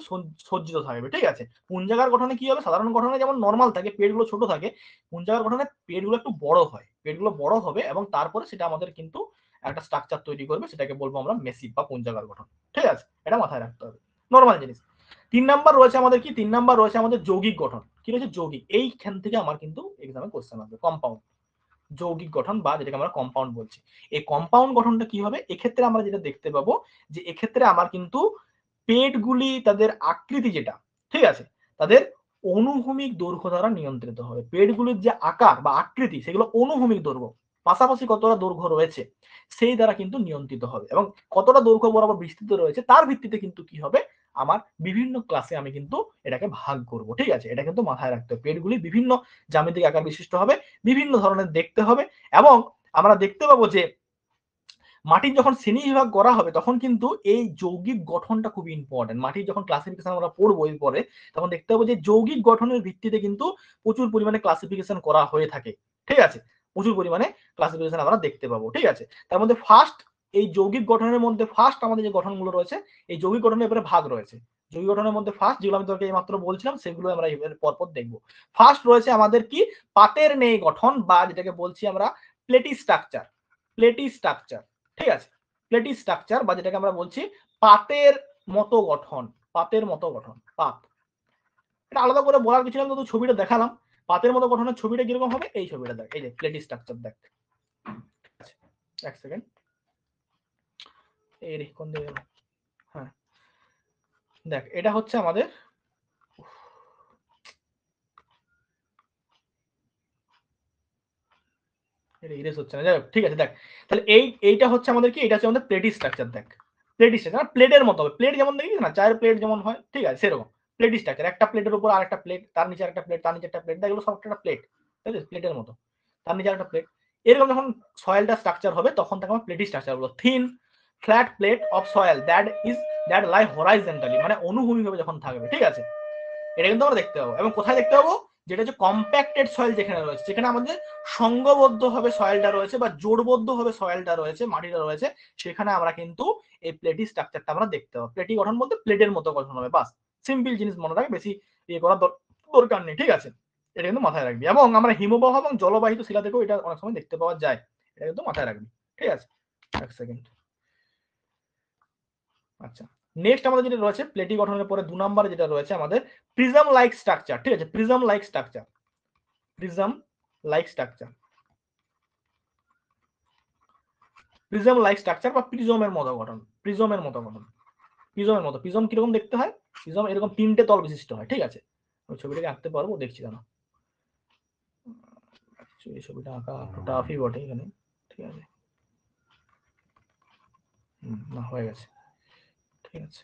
সজ্জিত থাকবে। ঠিক আছে, পুঞ্জাকার গঠনে কি হবে, সাধারণ গঠনে যেমন নর্মাল থাকে, পেটগুলো ছোট থাকে, পুঞ্জাকার গঠনে পেটগুলো একটু বড় হয়, পেটগুলো বড় হবে এবং তারপরে সেটা আমাদের কিন্তু একটা স্ট্রাকচার তৈরি করবে, সেটাকে বলবো আমরা মেসিভ বা পুঞ্জাকার গঠন। ঠিক আছে, এটা মাথায় রাখতে হবে, নর্মাল জিনিস। 3 নাম্বার রয়েছে আমাদের কি, 3 নাম্বার রয়েছে আমাদের যৌগিক গঠন। কি রয়েছে, যৌগিক। এইখান থেকে আমার কিন্তু এক্সামে কোশ্চেন আসবে, কম্পাউন্ড, যৌগিক গঠন বা যেটাকে আমরা কম্পাউন্ড বলছি। এই কম্পাউন্ড গঠনটা কি হবে, এক্ষেত্রে আমরা যেটা দেখতে পাবো যে এক্ষেত্রে আমার কিন্তু পেটগুলি তাদের আকৃতি যেটা, ঠিক আছে, তাদের অনুভূমিক দৈর্ঘ্য দ্বারা নিয়ন্ত্রিত হবে। পেটগুলির যে আকার বা আকৃতি সেগুলো অনুভূমিক দৈর্ঘ্য, পাশাপাশি কতটা দৈর্ঘ্য রয়েছে সেই দ্বারা কিন্তু নিয়ন্ত্রিত হবে, এবং কতটা দৈর্ঘ্য বরাবর বিস্তৃত রয়েছে তার ভিত্তিতে কিন্তু কি হবে, আমার বিভিন্ন ক্লাসে আমি কিন্তু এটাকে ভাগ করব। ঠিক আছে, এটা কিন্তু মাথায় রাখতে হবে, পেটগুলি বিভিন্ন জ্যামিতিক আকার বিশিষ্ট হবে, বিভিন্ন ধরনের দেখতে হবে। এবং আমরা দেখতে পাবো যে মাটির যখন শ্রেণী বিভাগ করা হবে তখন কিন্তু এই যৌগিক গঠনটা খুব ইম্পর্টেন্ট। মাটির যখন ক্লাসিফিকেশন আমরা পড়বো এরপরে তখন দেখতে পাবো যে যৌগিক গঠনের ভিত্তিতে কিন্তু প্রচুর পরিমাণে ক্লাসিফিকেশন করা হয়ে থাকে। ঠিক আছে, প্রচুর পরিমাণে ক্লাসিফিকেশন আমরা দেখতে পাবো। ঠিক আছে, তার মধ্যে ফার্স্ট এই যৌগিক গঠনের মধ্যে ফার্স্ট আমাদের যে গঠনগুলো রয়েছে, এই যৌগিক গঠনের এবারে ভাগ রয়েছে। যৌগিক গঠনের মধ্যে ফার্স্ট যেগুলো আমি তোকে মাত্র বলছিলাম সেগুলো আমরা এবার পরপর দেখবো। ফার্স্ট রয়েছে আমাদের কি, পাতের নেই গঠন বা যেটাকে বলছি আমরা প্লেটি স্ট্রাকচার, প্লেটি স্ট্রাকচার। ঠিক আছে, প্লেটি স্ট্রাকচার বা যেটাকে আমরা বলছি পাতের মতো গঠন, পাতের মতো গঠন, পাত। এটা আলাদা করে বলার কিছু না, তো ছবিটা দেখালাম। পাতের মতো গঠনের ছবিটা কিরকম হবে, এই ছবিটা দেখ, এই যে প্লেটি স্ট্রাকচার দেখ। এক সেকেন্ড, এই রে কোন দিকে, হ্যাঁ দেখ, এটা হচ্ছে আমাদের, এটা ইরেজ হচ্ছে না, যাই হোক, ঠিক আছে দেখ। তাহলে এইটা হচ্ছে আমাদের কি, এটা হচ্ছে আমাদের প্লেটি স্ট্রাকচার। দেখ প্লেটি স্ট্রাকচার প্লেটের মতো হবে, প্লেট যেমন দেখিস না চায়ের প্লেট যেমন হয়, ঠিক আছে, সেরকম প্লেটি স্ট্রাকচার। একটা প্লেটের উপর আরেকটা প্লেট, তার নিচে আরেকটা প্লেট, তার নিচে একটা প্লেট, এগুলো সব একটা প্লেট, ঠিক আছে, প্লেটের মতো, তার নিচে আরেকটা প্লেট। এরকম যখন সয়েলটা স্ট্রাকচার হবে তখন তাকে আমরা প্লেটি স্ট্রাকচার বলবো। Thin flat plate of soil that lie horizontally, মানে অনুভূমিকভাবে যখন থাকবে। ঠিক আছে, এটা কিন্তু আমরা দেখতে পাবো। এবং কোথায় দেখতে পাবো, যেটা হচ্ছে কম্প্যাক্টেড সয়েল যেখানে রয়েছে, যেখানে আমাদের সংঘবদ্ধ ভাবে সয়েলটা রয়েছে বা জোড়বদ্ধ ভাবে সয়েলটা রয়েছে, মাটিটা রয়েছে, সেখানে আমরা কিন্তু এই প্লেটি স্ট্রাকচারটা আমরা দেখতে পাবো। প্লেটি গঠন বলতে প্লেটের মতো গঠন হবে, বাস সিম্পল জিনিস মনে রাখ, বেশি ইয়ে করার দরকার নেই। ঠিক আছে, এটা কিন্তু মাথায় রাখবি। এবং আমরা হিমবাহ এবং জলবাহিত শিলা থেকেও এটা অনেক সময় দেখতে পাওয়া যায়, এটা কিন্তু মাথায় রাখবি। ঠিক আছে, এক সেকেন্ড। আচ্ছা, নেক্সট আমাদের যেটা রয়েছে প্লেটি গঠনের পরে 2 নম্বরে যেটা রয়েছে আমাদের প্রিজম লাইক স্ট্রাকচার। ঠিক আছে, prism like structure, prism like structure, prism like structure বা প্রিজমের মতো গঠন, প্রিজমের মতো গঠন, প্রিজমের মতো। প্রিজম কিরকম দেখতে হয়, প্রিজম এরকম 3টে তল বিশিষ্ট হয়। ঠিক আছে, ওই ছবিটাকে আঁকতে পারবো, দেখছি কেন, এই ছবিটা আঁকা একটু টাফই বটে এখানে। ঠিক আছে, না হয়ে গেছে, ঠিক আছে।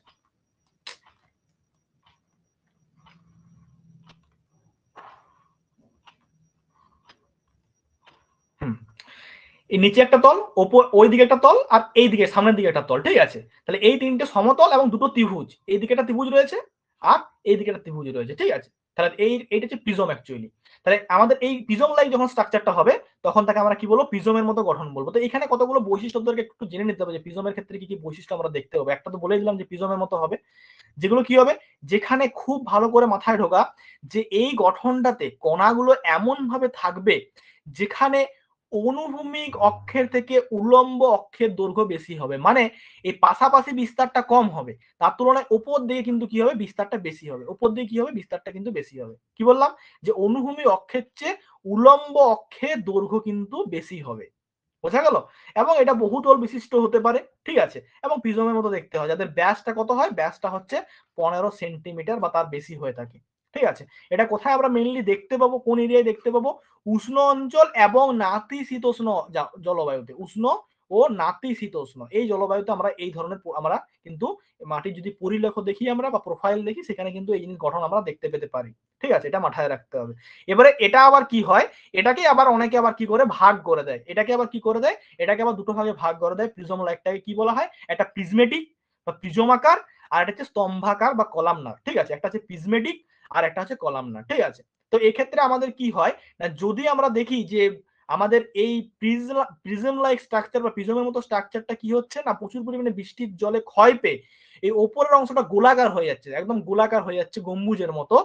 এই নিচে একটা তল, ওপর ওই দিকে একটা তল, আর এই দিকে সামনের দিকে একটা তল, ঠিক আছে। তাহলে এই তিনটে সমতল এবং দুটো ত্রিভুজ, এই দিকে একটা ত্রিভুজ রয়েছে আর এই দিকে একটা ত্রিভুজ রয়েছে, ঠিক আছে। তাহলে এইটা হচ্ছে প্রিজম অ্যাকচুয়ালি। তাহলে আমাদের এই প্রিজম লাইক যখন স্ট্রাকচারটা হবে তখন তাকে আমরা কি বলবো, প্রিজমের মতো গঠন বলবো। তো এখানে কতগুলো বৈশিষ্ট্য একটু জেনে নিতে হবে যে প্রিজমের ক্ষেত্রে কি কি বৈশিষ্ট্য আমরা দেখতে হবে। একটা তো বলে দিলাম যে প্রিজমের মতো হবে, যেগুলো কি হবে, যেখানে খুব ভালো করে মাথায় ঢোকা যে এই গঠনটাতে কণাগুলো এমন ভাবে থাকবে যেখানে অনুভূমিক অক্ষের থেকে উল্লম্ব অক্ষের দৈর্ঘ্য বেশি হবে, মানে এই পাশাপাশি বিস্তারটা কম হবে, তার তুলনায় উপর দিকে কিন্তু কি হবে, বিস্তারটা বেশি হবে। উপর দিকে কি হবে, বিস্তারটা কিন্তু বেশি হবে। কি বললাম, যে অনুভূমিক অক্ষের চেয়ে উল্লম্ব অক্ষের দৈর্ঘ্য কিন্তু বেশি হবে, বোঝা গেল। এবং এটা বহুতল বিশিষ্ট হতে পারে, ঠিক আছে। এবং প্রিজমের মতো দেখতে হয়, যাদের ব্যাসটা কত হয়, ব্যাসটা হচ্ছে 15 সেন্টিমিটার বা তার বেশি হয়ে থাকে, ঠিক আছে। এটা কোথায় আমরা মেইনলি দেখতে পাবো, কোন এরিয়ায় দেখতে পাবো, উষ্ণ অঞ্চল এবং নাতিশীতোষ্ণ জলবায়ুতে। উষ্ণ ও নাতিশীতোষ্ণ এই জলবায়ুতে আমরা এই ধরনের আমরা কিন্তু মাটির যদি পরিলেখ দেখি আমরা বা প্রোফাইল দেখি, সেখানে কিন্তু এই জিনিস গঠন আমরা দেখতে পেতে পারি, ঠিক আছে। এটা মাথায় রাখতে হবে। এবারে এটা আবার কি হয়, এটাকে আবার অনেকে আবার কি করে ভাগ করে দেয়, এটাকে আবার কি করে দেয়, এটাকে আবার দুটো ভাগে ভাগ করে দেয়। প্রিজম লাইকটাকে কি বলা হয়, একটা প্রিজমেটিক বা প্রিজমাকার, আর একটা হচ্ছে স্তম্ভাকার বা কলামনার, ঠিক আছে। একটা হচ্ছে প্রিজমেটিক আর একটা হচ্ছে কলামনার, ঠিক আছে। তো এক্ষেত্রে আমাদের কি হয় না, যদি আমরা দেখি যে আমাদের এই প্রিজম লাইক স্ট্রাকচার বা প্রিজমের মতো স্ট্রাকচারটা কি হচ্ছে না, প্রচুর পরিমাণে বৃষ্টির জলে ক্ষয় পেয়ে এই ওপরের অংশটা গোলাকার হয়ে যাচ্ছে, একদম গোলাকার হয়ে যাচ্ছে গম্বুজের মতো,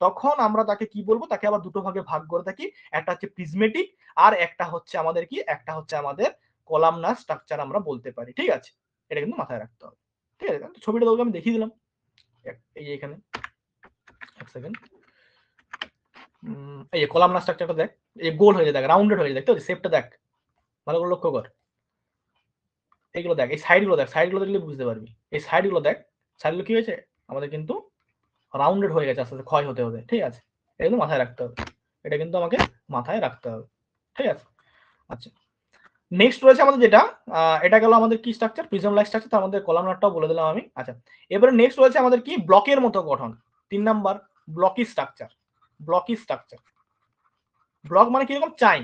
তখন আমরা তাকে কি বলবো, তাকে আবার দুটো ভাগে ভাগ করে থাকি। একটা হচ্ছে প্রিজমেটিক আর একটা হচ্ছে আমাদের কি, একটা হচ্ছে আমাদের কলামনার স্ট্রাকচার আমরা বলতে পারি, ঠিক আছে। এটা কিন্তু মাথায় রাখতে হবে, ঠিক আছে। ছবিটা তোকে আমি দেখিয়ে দিলাম, এই যে এখানে এক সেকেন্ড, এই যে কলামনার স্ট্রাকচারটা দেখ, এই গোল হয়ে যায়, দেখ রাউন্ডেড হয়ে যায়, দেখতে পাচ্ছিস শেপটা দেখ, ভালো করে লক্ষ্য কর। এইগুলো দেখ, এই সাইডগুলো দেখ, সাইডগুলো দেখলে বুঝতে পারবি। এই সাইডগুলো দেখ, সাইডগুলো কি হয়েছে আমাদের কিন্তু রাউন্ডেড হয়ে গেছে আস্তে আস্তে ক্ষয় হতে হতে, ঠিক আছে। এটা কিন্তু মাথায় রাখতে হবে, এটা কিন্তু আমাকে মাথায় রাখতে হবে, ঠিক আছে। আচ্ছা, নেক্সট রয়েছে আমাদের যেটা, এটা গেল আমাদের কি স্ট্রাকচার, প্রিজম লাইক স্ট্রাকচার, তার মধ্যে কলামনারটাও বলে দিলাম আমি। আচ্ছা, এবারে নেক্সট রয়েছে আমাদের কি, ব্লকের মতো গঠন। 3 নাম্বার, ব্লকি স্ট্রাকচার। ব্লকি স্ট্রাকচার, ব্লক মানে কি রকম, চাই,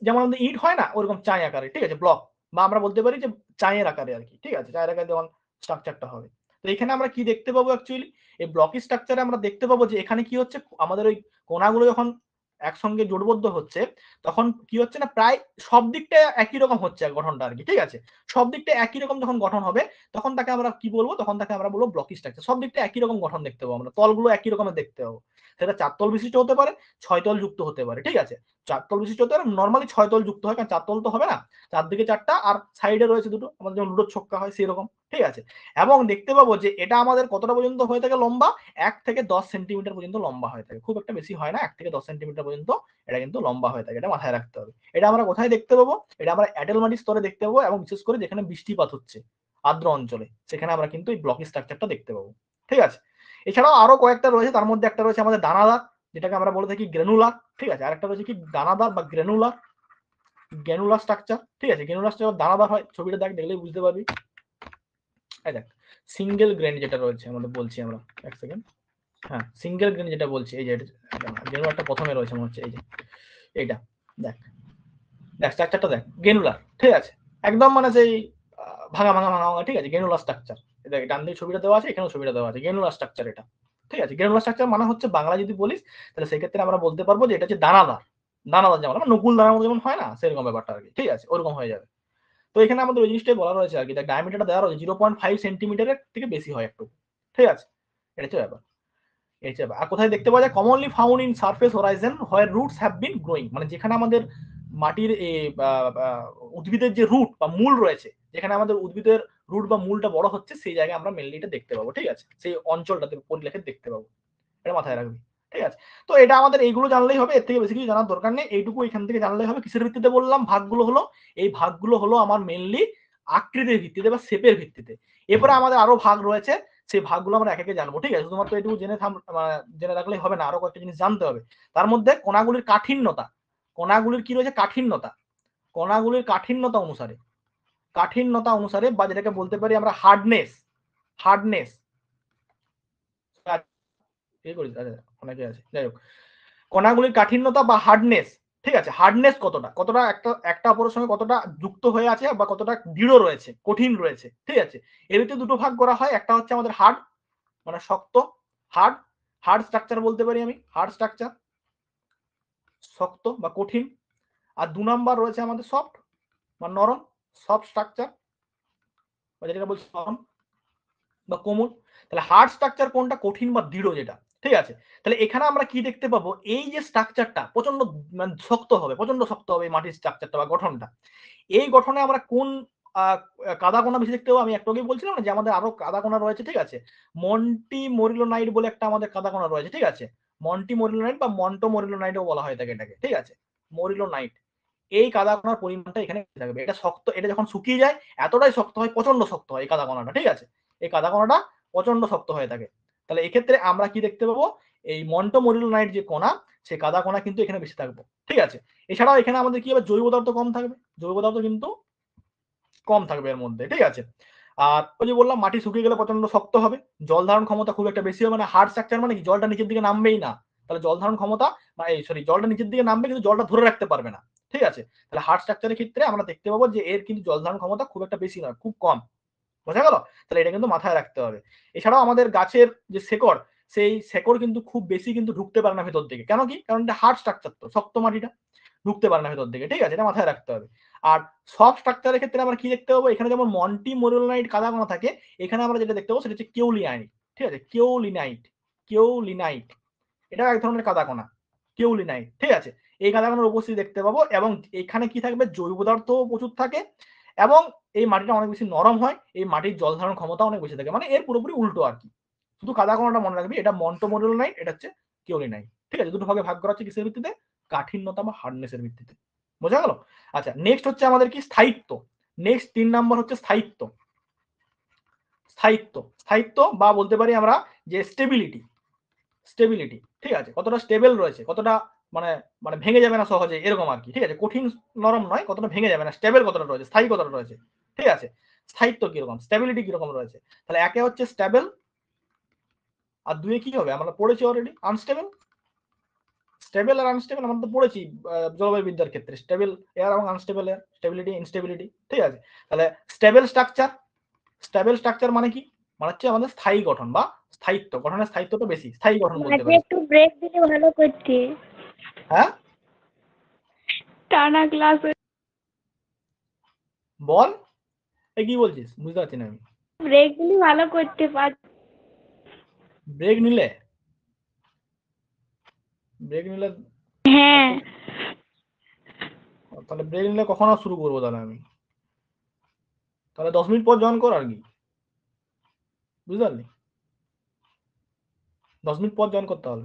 যেমন আমাদের ইট হয় না ওরকম চাই আকারে, ঠিক আছে, ব্লক। বা আমরা বলতে পারি যে চায়ের আকারে আর কি, ঠিক আছে, চায়ের আকারে যেমন স্ট্রাকচারটা হবে। তো এখানে আমরা কি দেখতে পাবো অ্যাকচুয়ালি, এই ব্লকি স্ট্রাকচারে আমরা দেখতে পাবো যে এখানে কি হচ্ছে, আমাদের ওই কোণাগুলো যখন একসঙ্গে জোটবদ্ধ হচ্ছে তখন কি হচ্ছে না, প্রায় সব দিকটা একই রকম হচ্ছে গঠনটা আর কি, ঠিক আছে। সব দিকটা একই রকম যখন গঠন হবে তখন তাকে আমরা কি বলবো, তখন তাকে আমরা বলবো ব্লকি স্ট্রাকচার। সব দিকটা একই রকম গঠন দেখতে পাবো আমরা, তলগুলো একই রকমের দেখতে পাবো। সেটা 4 তল বিশিষ্ট হতে পারে, 6 তল যুক্ত হতে পারে, ঠিক আছে। 4 তল বিশিষ্ট হতে পারে, নরমালি 6 তল যুক্ত হয়, কারণ 4 তল তো হবে না, চারদিকে 4টা আর সাইডে রয়েছে দুটো, আমাদের যেমন লুডোর ছক্কা হয় সেই রকম, ঠিক আছে। এবং দেখতে পাবো যে এটা আমাদের কতটা পর্যন্ত হয়ে থাকে লম্বা, 1 থেকে 10 সেন্টিমিটার পর্যন্ত লম্বা হয়ে থাকে, খুব একটা বেশি হয় না, 1 থেকে 10 সেন্টিমিটার পর্যন্ত এটা কিন্তু লম্বা হয়ে থাকে, এটা মাথায় রাখতে হবে। এটা আমরা কোথায় দেখতে পাবো, এটা আমরা অ্যাডেল মাটির স্তরে দেখতে পাবো, এবং বিশেষ করে যেখানে বৃষ্টিপাত হচ্ছে আর্দ্র অঞ্চলে, সেখানে আমরা কিন্তু এই ব্লকি স্ট্রাকচারটা দেখতে পাবো, ঠিক আছে। এছাড়াও আরো কয়েকটা রয়েছে, তার মধ্যে একটা রয়েছে আমাদের দানাদার, যেটাকে আমরা বলে থাকি গ্রেনুলার, ঠিক আছে। আরেকটা রয়েছে কি দানাদার বা গ্রেনুলার, গ্রেনুলার স্ট্রাকচার, ঠিক আছে। গ্রেনুলার স্ট্রাকচার দানাদার হয়, ছবিটা দেখ, দেখলেই বুঝতে পারবি। এই দেখ সিঙ্গেল গ্রেন যেটা রয়েছে আমাদের বলছি আমরা, এক সেকেন্ড, হ্যাঁ সিঙ্গেল গ্রেন যেটা বলছি, এই যে গ্রেনুলারটা প্রথমে রয়েছে মনে হচ্ছে, এই যে এইটা দেখ, দেখ স্ট্রাকচারটা দেখ, গ্রেনুলার, ঠিক আছে। একদম মানে সেই ভাঙা ভাঙা ভাঙা ভাঙা, ঠিক আছে, গ্রেনুলার স্ট্রাকচার। দেখ ডান দিকে ছবিটা দেওয়া আছে, এখানেও ছবিটা দেওয়া আছে, গ্রেনুলার স্ট্রাকচার এটা, ঠিক আছে। গ্রেনুলার স্ট্রাকচার মানে হচ্ছে বাংলা যদি বলিস তাহলে সেক্ষেত্রে আমরা বলতে পারবো যে এটা হচ্ছে দানাদার। দানাদার যেমন নকুল দানার মতো যেমন হয় না, সেরকম ব্যাপারটা আর কি, ঠিক আছে, ওরকম হয়ে যাবে। তো এখানে আমাদের ওই জিনিসটাই বলা রয়েছে আর কি, দেখ ডায়ামিটারটা দেওয়া রয়েছে 0.5 সেন্টিমিটারের থেকে বেশি হয় একটু, ঠিক আছে। এটা হচ্ছে ব্যাপার, এই হচ্ছে ব্যাপার। আর কোথায় দেখতে পাওয়া যায়, commonly found in surface horizon where roots have been growing, মানে যেখানে আমাদের মাটির উদ্ভিদের যে রুট বা মূল রয়েছে, যেখানে আমাদের উদ্ভিদের রুট বা মূলটা বড় হচ্ছে, সেই জায়গায় আমরা মেনলি এটা দেখতে পাবো, ঠিক আছে, সেই অঞ্চলটাতে পরিলেখে দেখতে পাবো, এটা মাথায় রাখবি, ঠিক আছে। তো এটা আমাদের এইগুলো জানলেই হবে, এর থেকে বেশি কিছু জানার দরকার নেই, এইটুকু এখান থেকে জানলেই হবে। কিসের ভিত্তিতে বললাম ভাগগুলো হলো, এই ভাগগুলো হলো আমার মেনলি আকৃতির ভিত্তিতে বা শেপের ভিত্তিতে। এরপরে আমাদের আরো ভাগ রয়েছে, সেই ভাগগুলো আমরা এক একে জানবো, ঠিক আছে। শুধুমাত্র এটুকু জেনে রাখলেই হবে না, আরো কয়েকটা জিনিস জানতে হবে। তার মধ্যে কণাগুলির কাঠিন্যতা, কণাগুলির কি রয়েছে কাঠিন্যতা, কণাগুলির কাঠিন্যতা অনুসারে কাঠিন্যতা অনুসারে, বা যেটাকে বলতে পারি আমরা হার্ডনেস, হার্ডনেস অনেকে আছে, যাই হোক, কণাগুলির কাঠিন্যতা বা হার্ডনেস, ঠিক আছে, হার্ডনেস কতটা, কতটা একটা অপরের সঙ্গে কতটা যুক্ত হয়ে আছে বা কতটা দৃঢ় রয়েছে, কঠিন রয়েছে, ঠিক আছে। এর ভিতরে দুটো ভাগ করা হয়, একটা হচ্ছে আমাদের হার্ড মানে শক্ত, হার্ড, হার্ড স্ট্রাকচার বলতে পারি আমি, হার্ড স্ট্রাকচার শক্ত বা কঠিন। আর 2 নাম্বার রয়েছে আমাদের সফট বা নরম, সফট স্ট্রাকচার বা যেটাকে বলছি নরম বা কোমল। তাহলে হার্ড স্ট্রাকচার কোনটা, কঠিন বা দৃঢ় যেটা, ঠিক আছে। তাহলে এখানে আমরা কি দেখতে পাবো, এই যে স্ট্রাকচারটা প্রচন্ড মানে শক্ত হবে, প্রচন্ড শক্ত হবে এই মাটির স্ট্রাকচারটা বা গঠনটা। এই গঠনে আমরা কোন কাদা কণা বেশি দেখতে পাবো, আমি একটু আগেই বলছিলাম না যে আমাদের আরো কাদা কণা রয়েছে, ঠিক আছে। মন্টি মরিলোনাইট বলে একটা আমাদের কাদা কণা রয়েছে, ঠিক আছে। মন্টি মরিলোনাইট বা মন্টো মরিলোনাইটও বলা হয় থাকে এটাকে, ঠিক আছে, মরিলোনাইট। এই কাদা কণার পরিমাণটা এখানে থাকবে। এটা শক্ত, এটা যখন শুকিয়ে যায় এতটাই শক্ত হয়, প্রচন্ড শক্ত হয় এই কাদা কণাটা, ঠিক আছে। এই কাদা কণাটা প্রচন্ড শক্ত হয়ে থাকে। তাহলে এক্ষেত্রে আমরা কি দেখতে পাবো, এই মন্টো মরিলোনাইট যে কণা, সেই কাদা কণা কিন্তু এখানে বেশি থাকবে, ঠিক আছে। এছাড়াও এখানে আমাদের কি হবে, জৈব পদার্থ কম থাকবে, জৈব পদার্থ কিন্তু কম থাকবে এর মধ্যে, ঠিক আছে। আর ওই যে বললাম মাটি শুকিয়ে গেলে প্রচন্ড শক্ত হবে, জল ধারণ ক্ষমতা খুব একটা বেশি হবে না। হার্ড স্ট্রাকচার মানে কি, জলটা নিচের দিকে নামবেই না, তাহলে জল ধারণ ক্ষমতা জলটা নিচের দিকে নামবে কিন্তু জলটা ধরে রাখতে পারবে না, ঠিক আছে। তাহলে হার্ড স্ট্রাকচারের ক্ষেত্রে আমরা দেখতে পাবো যে এর কিন্তু জল ধারণ ক্ষমতা খুব একটা বেশি নয়, খুব কম, বোঝা গেল। তাহলে এটা কিন্তু মাথায় রাখতে হবে। এছাড়াও আমাদের গাছের যে শেকড়, সেই শেকড় কিন্তু খুব বেশি কিন্তু ঢুকতে পারে না ভেতর দিকে, কেন কি, কারণ এটা হার্ড স্ট্রাকচার, তো শক্ত মাটিটা ঢুকতে পারে না ভেতর দিকে, ঠিক আছে, এটা মাথায় রাখতে হবে। আর সফট স্ট্রাকচারের ক্ষেত্রে আমরা কি দেখতে পাবো, এখানে যেমন মন্টি মরিলোনাইট কাদা কণা থাকে, এখানে আমরা যেটা দেখতে পাবো সেটা হচ্ছে কেউলিনাইট, ঠিক আছে, কেউলিনাইট, কেউলিনাইট, এটা এক ধরনের কাদা কণা, কেউলিনাইট, ঠিক আছে। এই কাদা কণার উপস্থিতি দেখতে পাবো, এবং এখানে কি থাকবে, জৈব পদার্থ প্রচুর থাকে, এবং এই মাটিটা অনেক বেশি নরম হয়, এই মাটির জল ধারণ ক্ষমতা অনেক বেশি থাকে, মানে এর পুরোপুরি উল্টো আর কি। শুধু কাদা কণাটা মনে রাখবি, এটা মন্টো মরিলোনাইট, এটা হচ্ছে কেউলিনাইট, ঠিক আছে। দুটো ভাগে ভাগ করা হচ্ছে কিসের ভিত্তিতে, কাঠিন্যতা বা হার্ডনেসের ভিত্তিতে, বোঝা গেল। আচ্ছা, নেক্সট হচ্ছে আমাদের কি, স্থায়িত্ব। নেক্সট 3 নাম্বার হচ্ছে স্থায়িত্ব, স্থায়িত্ব, স্থায়িত্ব বা বলতে পারি আমরা যে স্টেবিলিটি, স্টেবিলিটি, ঠিক আছে, কতটা স্টেবল রয়েছে, কতটা মানে মানে ভেঙে যাবে না সহজে এরকম আর কি, ঠিক আছে, কঠিন নরম নয়, কতটা ভেঙে যাবে না, স্টেবল কতটা রয়েছে, স্থায়ী কতটা রয়েছে, ঠিক আছে। স্থায়িত্ব কিরকম, স্টেবিলিটি কিরকম রয়েছে। তাহলে একে হচ্ছে স্টেবল, আর দুয়ে কি হবে আমরা পড়েছি অলরেডি, আনস্টেবল। স্টেবল আর আনস্টেবল আমরা তো পড়েছি জলবায়ু বিদ্যার ক্ষেত্রে, স্টেবল এয়ার এবং আনস্টেবল এয়ার, স্টেবিলিটি ইনস্টেবিলিটি, ঠিক আছে। তাহলে স্টেবল স্ট্রাকচার, স্টেবল স্ট্রাকচার মানে কি, মানে হচ্ছে আমাদের স্থায়ী গঠন বা স্থায়িত্ব, গঠনের স্থায়িত্বটা বেশি, স্থায়ী গঠন বলতে পারি। একটু ব্রেক দিলে ভালো করতে, হ্যাঁ টানা ক্লাস বল, এ কি বলছিস, বুঝতে পারছি না আমি। ব্রেক দিলে ভালো করতে পার। ব্রেক নিলে, ব্রেক নিলে হ্যাঁ, তাহলে ব্রেক নিলে কখন আর শুরু করবো তাহলে আমি, তাহলে 10 মিনিট পর জয়েন কর আর কি, বুঝতে পারলি, 10 মিনিট পর জয়েন করতে হবে,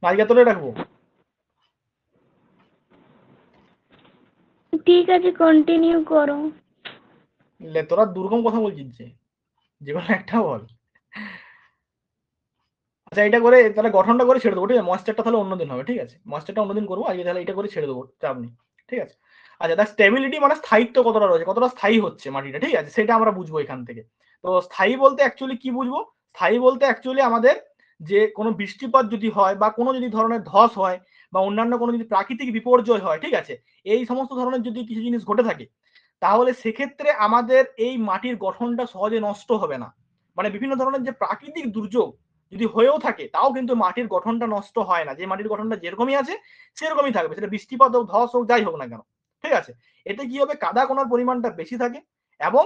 আজকে তোরে রাখবো। ঠিক আছে, কন্টিনিউ করো। লে তোরা দুরকম কথা বলছিস যে কোনো একটা বল। আচ্ছা, এটা করে তাহলে গঠনটা করে ছেড়ে দেবো, ঠিক আছে, ময়েশ্চারটা তাহলে অন্যদিন হবে, ঠিক আছে, ময়েশ্চারটা অন্যদিন করবো, আজকে তাহলে এটা করে ছেড়ে দেবো, চাপ নেই, ঠিক আছে। আচ্ছা, দেখ স্টেবিলিটি মানে স্থায়িত্ব কতটা রয়েছে, কতটা স্থায়ী হচ্ছে মাটিটা, ঠিক আছে, সেটা আমরা বুঝবো এখান থেকে। তো স্থায়ী বলতে অ্যাকচুয়ালি কি বুঝবো, স্থায়ী বলতে অ্যাকচুয়ালি আমাদের যে কোনো বৃষ্টিপাত যদি হয় বা কোনো যদি ধরনের ধস হয় বা অন্যান্য কোনো যদি প্রাকৃতিক বিপর্যয় হয়, ঠিক আছে, এই সমস্ত ধরনের যদি কিছু জিনিস ঘটে থাকে, তাহলে সেক্ষেত্রে আমাদের এই মাটির গঠনটা সহজে নষ্ট হবে না। মানে বিভিন্ন ধরনের যে প্রাকৃতিক দুর্যোগ যদি হয়েও থাকে, তাও কিন্তু মাটির গঠনটা নষ্ট হয় না, যে মাটির গঠনটা যেরকমই আছে সেরকমই থাকবে, সেটা বৃষ্টিপাত হোক, ধস হোক, যাই হোক না কেন, ঠিক আছে। এতে কি হবে, কাদা কণার পরিমাণটা বেশি থাকে, এবং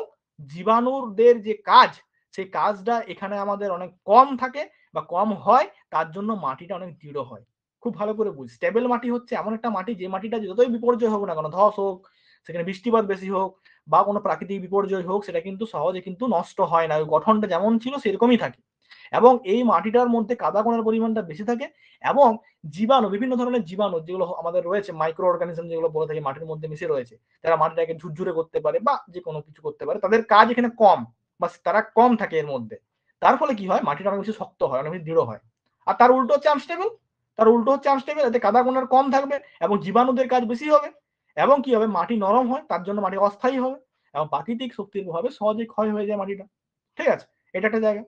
জীবাণুদের যে কাজ, সেই কাজটা এখানে আমাদের অনেক কম থাকে বা কম হয়, তার জন্য মাটিটা অনেক দৃঢ় হয়। খুব ভালো করে বুঝ, স্টেবল মাটি হচ্ছে এমন একটা মাটি, যে মাটিটা যতই বিপর্যয় হোক না কেন, ধস হোক, সেখানে বৃষ্টিপাত বেশি হোক বা কোনো প্রাকৃতিক বিপর্যয় হোক, সেটা কিন্তু সহজে কিন্তু নষ্ট হয় না, ওই গঠনটা যেমন ছিল সেরকমই থাকে। এবং এই মাটিটার মধ্যে কাদা কণার পরিমাণটা বেশি থাকে, এবং জীবাণু, বিভিন্ন ধরনের জীবাণু যেগুলো আমাদের রয়েছে, মাইক্রো অর্গানিজম যেগুলো বলে থাকি মাটির মধ্যে মিশে রয়েছে, তারা মাটিটাকে ঝুরঝুরে করতে পারে বা যে কোনো কিছু করতে পারে, তাদের কাজ এখানে কম বা তারা কম থাকে এর মধ্যে। তার ফলে কি হয়, মাটিটা অনেক বেশি শক্ত হয়, অনেক বেশি দৃঢ় হয়। আর তার উল্টো হচ্ছে আনস্টেবল, তার উল্টো হচ্ছে আনস্টেবল, এতে কাদা কণার কম থাকবে এবং জীবাণুদের কাজ বেশি হবে, এবং কি হবে, মাটি নরম হয়, তার জন্য মাটি অস্থায়ী হবে, এবং প্রাকৃতিক শক্তির প্রভাবে সহজেই ক্ষয় হয়ে যায় মাটিটা। ঠিক আছে, এটা একটা জায়গা।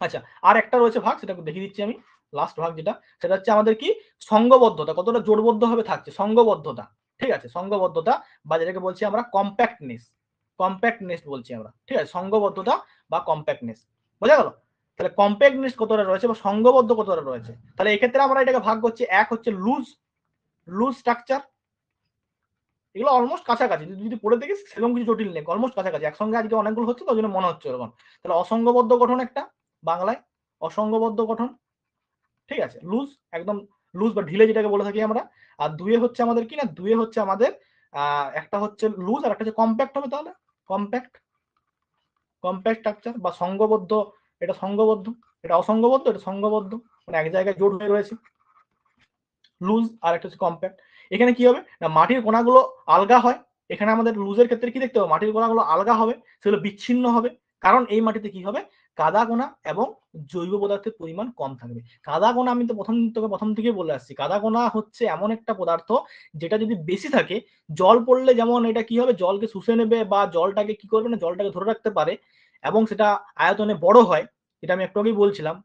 আচ্ছা, আর একটা রয়েছে ভাগ, সেটা দেখিয়ে দিচ্ছি আমি। লাস্ট ভাগ যেটা, সেটা হচ্ছে আমাদের কি সংঘবদ্ধতা, কতটা জোটবদ্ধ ভাবে থাকছে, সংঘবদ্ধতা। ঠিক আছে, সংঘবদ্ধতা বা যেটাকে বলছি আমরা কম্প্যাক্টনেস, কম্প্যাক্টনেস বলছি আমরা। ঠিক আছে, সংঘবদ্ধতা বা কম্প্যাক্টনেস, বোঝা গেল? তাহলে কম্প্যাক্টনেস কতটা রয়েছে বা সংঘবদ্ধ কতটা রয়েছে, তাহলে এক্ষেত্রে আমরা এটাকে ভাগ করছি। এক হচ্ছে লুজ, লুজ স্ট্রাকচার, এগুলো অলমোস্ট কাছাকাছি, যদি পড়ে দেখিস সেরকম কিছু জটিল নেই, অলমোস্ট কাছাকাছি, একসঙ্গে আজকে অনেকগুলো হচ্ছে তো ওই জন্য মনে হচ্ছে এরকম। তাহলে অসংঘবদ্ধ গঠন একটা, বাংলায় অসংঘবদ্ধ গঠন। ঠিক আছে, লুজ, একদম লুজ বা ঢিলে যেটাকে বলে থাকি আমরা। আর দুয়ে হচ্ছে আমাদের কি না, দুয়ে হচ্ছে আমাদের একটা হচ্ছে লুজ আর একটা হচ্ছে কম্প্যাক্ট হবে। তাহলে কম্প্যাক্ট, কম্প্যাক্ট স্ট্রাকচার বা সংঘবদ্ধ, এটা সংঘবদ্ধ, এটা অসংঘবদ্ধ, এটা সংঘবদ্ধ, মানে এক জায়গায় জোট হয়ে রয়েছে, লুজ আর একটা হচ্ছে কম্প্যাক্ট। এখানে কি হবে না, মাটির কণাগুলো আলগা হয়। এখানে আমাদের লুজের ক্ষেত্রে কি দেখতে হবে, মাটির কণাগুলো আলগা হবে, সেগুলো বিচ্ছিন্ন হবে, কারণ এই মাটিতে কি হবে, কাদা কণা এবং জৈব পদার্থের পরিমাণ কম থাকবে। কাদা কণা আমি তো প্রথম থেকে বলে আসছি, কাদা কণা হচ্ছে এমন একটা পদার্থ যেটা যদি বেশি থাকে, জল পড়লে যেমন এটা কি হবে, জলকে শুষে নেবে বা জলটাকে কি করবে না, জলটাকে ধরে রাখতে পারে এবং সেটা আয়তনে বড় হয়, এটা আমি একটু আগেই বলছিলাম।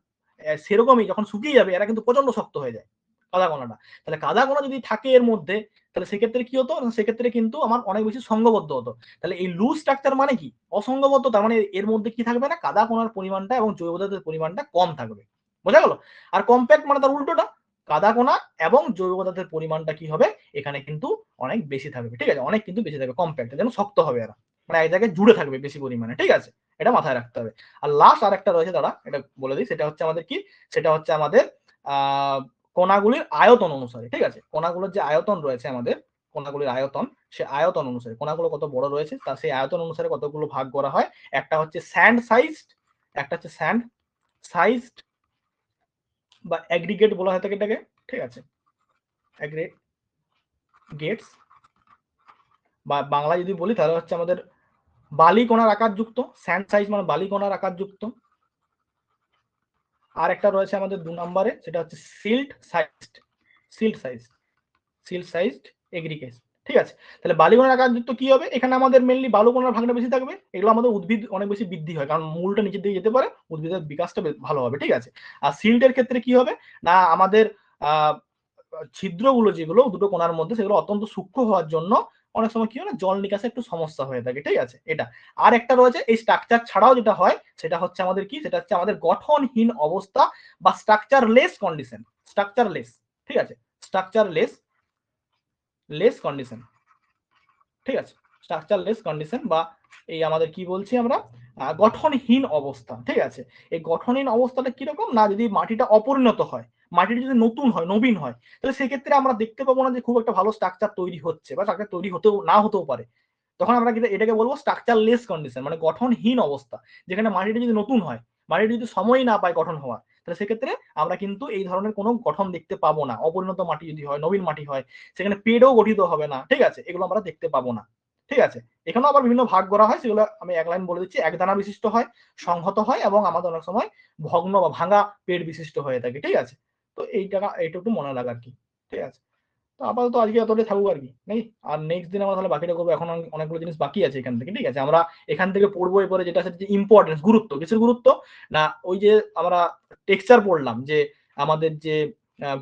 সেরকমই যখন শুকিয়ে যাবে এরা কিন্তু প্রচন্ড শক্ত হয়ে যায়, কাদা কণাটা। তাহলে কাদা কণা যদি থাকে এর মধ্যে, তাহলে সেক্ষেত্রে কি হতো, সেক্ষেত্রে কিন্তু আমার অনেক বেশি সংঘবদ্ধ হতো। তাহলে এই লুজ স্ট্রাকচার মানে কি, অসংঘবদ্ধ, তার মানে এর মধ্যে কি থাকবে না, কাদা কণার পরিমাণটা এবং জৈব পদার্থের পরিমাণটা কম থাকবে, বোঝা গেল? আর কম্প্যাক্ট মানে তার উল্টোটা, কাদা কণা এবং জৈব পদার্থের পরিমাণটা কি হবে, এখানে কিন্তু অনেক বেশি থাকবে। ঠিক আছে, অনেক কিন্তু বেশি থাকবে, কম্প্যাক্ট যেন শক্ত হবে এরা, মানে এক জায়গায় জুড়ে থাকবে বেশি পরিমাণে। ঠিক আছে, এটা মাথায় রাখতে হবে। আর লাস্ট আর একটা রয়েছে, দাঁড়া এটা বলে দিই, সেটা হচ্ছে আমাদের কি, সেটা হচ্ছে আমাদের আহ কণাগুলির আয়তন অনুসারে। ঠিক আছে, কণাগুলোর যে আয়তন রয়েছে আমাদের, কণাগুলির আয়তন, সে আয়তন অনুসারে কণাগুলো কত বড় রয়েছে তা সেই আয়তন অনুসারে কতগুলো ভাগ করা হয়। একটা হচ্ছে স্যান্ড সাইজড, একটা হচ্ছে স্যান্ড সাইজড বা অ্যাগ্রিগেট বলা হয় থাকে এটাকে। ঠিক আছে, অ্যাগ্রিগেটস, বা বাংলা যদি বলি তাহলে হচ্ছে আমাদের বালি কণার আকার যুক্ত, স্যান্ড সাইজ মানে বালি কণার আকার যুক্ত। আর একটা রয়েছে আমাদের 2 নম্বরে, সেটা হচ্ছে silt sized, silt size, silt sized aggregates. ঠিক আছে, তাহলে বালিকণার আকারযুক্ত কি হবে, এখানে আমাদের মেনলি বালুকণার ভাগটা বেশি থাকবে, এগুলো আমাদের উদ্ভিদ অনেক বেশি বৃদ্ধি হয়, কারণ মূলটা নিচের দিকে যেতে পারে, উদ্ভিদের বিকাশটা ভালো হবে। ঠিক আছে, আর সিল্টের ক্ষেত্রে কি হবে না, আমাদের ছিদ্রগুলো যেগুলো দুটো কোণার মধ্যে, সেগুলো অত্যন্ত সূক্ষ্ম হওয়ার জন্য অনেক সময় কি হয় না, জল নিকাশে একটু সমস্যা হয়ে থাকে। ঠিক আছে, এটা। আর একটা রয়েছে এই স্ট্রাকচার ছাড়াও যেটা হয়, সেটা হচ্ছে আমাদের কি, সেটা হচ্ছে আমাদের গঠনহীন অবস্থা বা স্ট্রাকচারলেস কন্ডিশন, স্ট্রাকচারলেস। ঠিক আছে, স্ট্রাকচারলেস কন্ডিশন। ঠিক আছে, স্ট্রাকচারলেস কন্ডিশন বা এই আমাদের কি বলছি আমরা, গঠনহীন অবস্থা। ঠিক আছে, এই গঠনহীন অবস্থাটা কিরকম না, যদি মাটিটা অপরিণত হয়, মাটিটা যদি নতুন হয়, নবীন হয়, তাহলে সেক্ষেত্রে আমরা দেখতে পাবো না যে খুব একটা ভালো স্ট্রাকচার তৈরি হচ্ছে, বা স্ট্রাকচার তৈরি হতেও না হতেও পারে। তখন আমরা এটাকে বলবো স্ট্রাকচারলেস কন্ডিশন, মানে গঠনহীন অবস্থা। যেখানে মাটিটা যদি নতুন হয়, মাটিটা যদি সময় না পায় গঠন হওয়া, তাহলে সেক্ষেত্রে আমরা কিন্তু এই ধরনের কোনো গঠন দেখতে পাবো না। অপরিণত মাটি যদি হয়, নবীন মাটি হয়, সেখানে পেড়ও গঠিত হবে না। ঠিক আছে, এগুলো আমরা দেখতে পাবো না। ঠিক আছে, এখানেও আবার বিভিন্ন ভাগ করা হয়, সেগুলো আমি এক লাইন বলে দিচ্ছি। একদানা বিশিষ্ট হয়, সংহত হয় এবং আমাদের অনেক সময় ভগ্ন বা ভাঙা পেড় বিশিষ্ট হয়ে থাকে। ঠিক আছে, তো এইটুকু মনে রাখা আর কি। ঠিক আছে, তো আপাতত আজকে এতটাই থাকুক আর কি, নাকি? আর নেক্সট দিন আমরা তাহলে বাকিটা করবো, এখন অনেকগুলো জিনিস বাকি আছে এখান থেকে। ঠিক আছে, আমরা এখান থেকে পড়বো এরপরে যেটা আছে ইম্পর্টেন্স, গুরুত্ব, কিসের গুরুত্ব না, ওই যে আমরা টেক্সচার পড়লাম যে আমাদের যে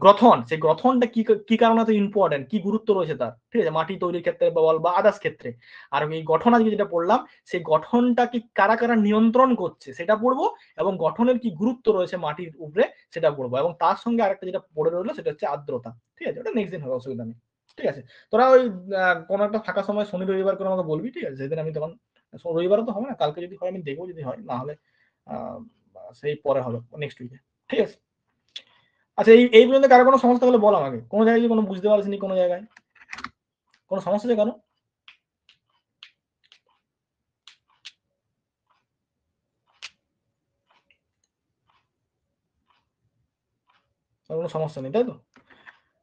গ্রথন, সেই গ্রথনটা কি কি কারণে তো ইম্পর্টেন্ট, কি গুরুত্ব রয়েছে তার। ঠিক আছে, মাটি তৈরির ক্ষেত্রে বল বা আদার্স ক্ষেত্রে। আর এই গঠন আজকে যেটা পড়লাম, সেই গঠনটা কি কারা কারা নিয়ন্ত্রণ করছে সেটা পড়বো, এবং গঠনের কি গুরুত্ব রয়েছে মাটির উপরে সেটা পড়বো, এবং তার সঙ্গে আরেকটা যেটা পড়ে রইলো সেটা হচ্ছে আর্দ্রতা। ঠিক আছে, ওটা নেক্সট দিন হবে, অসুবিধা নেই। ঠিক আছে, তোরা ওই কোনো একটা ফাঁকা সময় শনি রবিবার করে আমাকে বলবি। ঠিক আছে, সেদিন আমি তখন, রবিবারও তো হবে না, কালকে যদি হয় আমি দেখবো, যদি হয়, না হলে সেই পরে হবে, নেক্সট উইকে। ঠিক আছে, আচ্ছা এই পর্যন্ত কারো কোনো সমস্যা হলে বল আমাকে, কোনো জায়গায় যদি কোনো বুঝতে পারছিনি, কোনো জায়গায় কোনো সমস্যা আছে কারো? কোনো সমস্যা নেই, তাই তো?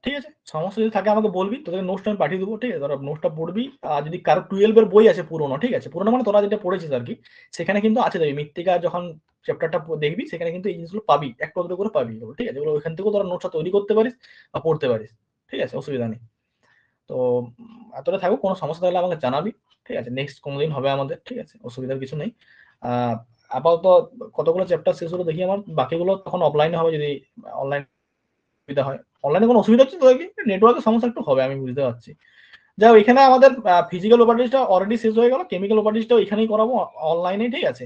ঠিক আছে, সমস্যা যদি থাকে আমাকে বলবি, তোদের নোটসটা আমি পাঠিয়ে দেবো। ঠিক আছে, তোরা নোটসটা পড়বি। আর যদি কারো 12 এর বই আছে পুরোনো, ঠিক আছে, পুরোনো মানে তোরা যেটা পড়েছিস আর কি, সেখানে কিন্তু আছে, দেখবি মৃত্তিকা যখন চ্যাপ্টারটা দেখবি, সেখানে কিন্তু এই জিনিসগুলো পাবি, একটু একটু করে পাবি। ঠিক আছে, ওইখান থেকেও তোরা নোটসটা তৈরি করতে পারিস বা পড়তে পারিস। ঠিক আছে, অসুবিধা নেই। তো এতটা থাকুক, কোনো সমস্যা থাকলে আমাকে জানাবি। ঠিক আছে, নেক্সট কোনোদিন হবে আমাদের, ঠিক আছে, অসুবিধার কিছু নেই। আপাতত কতগুলো চ্যাপ্টার শেষ হলো দেখি আমার, বাকিগুলো তখন অফলাইনে হবে যদি অনলাইন সুবিধা হয়। অনলাইনে কোনো অসুবিধা হচ্ছে তো দেখি, নেটওয়ার্কের সমস্যা একটু হবে আমি বুঝতে পারছি। যাও, এখানে আমাদের ফিজিক্যাল প্রপার্টিজটা অলরেডি শেষ হয়ে গেল, কেমিক্যাল প্রপার্টিজটাও এখানেই করাবো অনলাইনে, ঠিক আছে,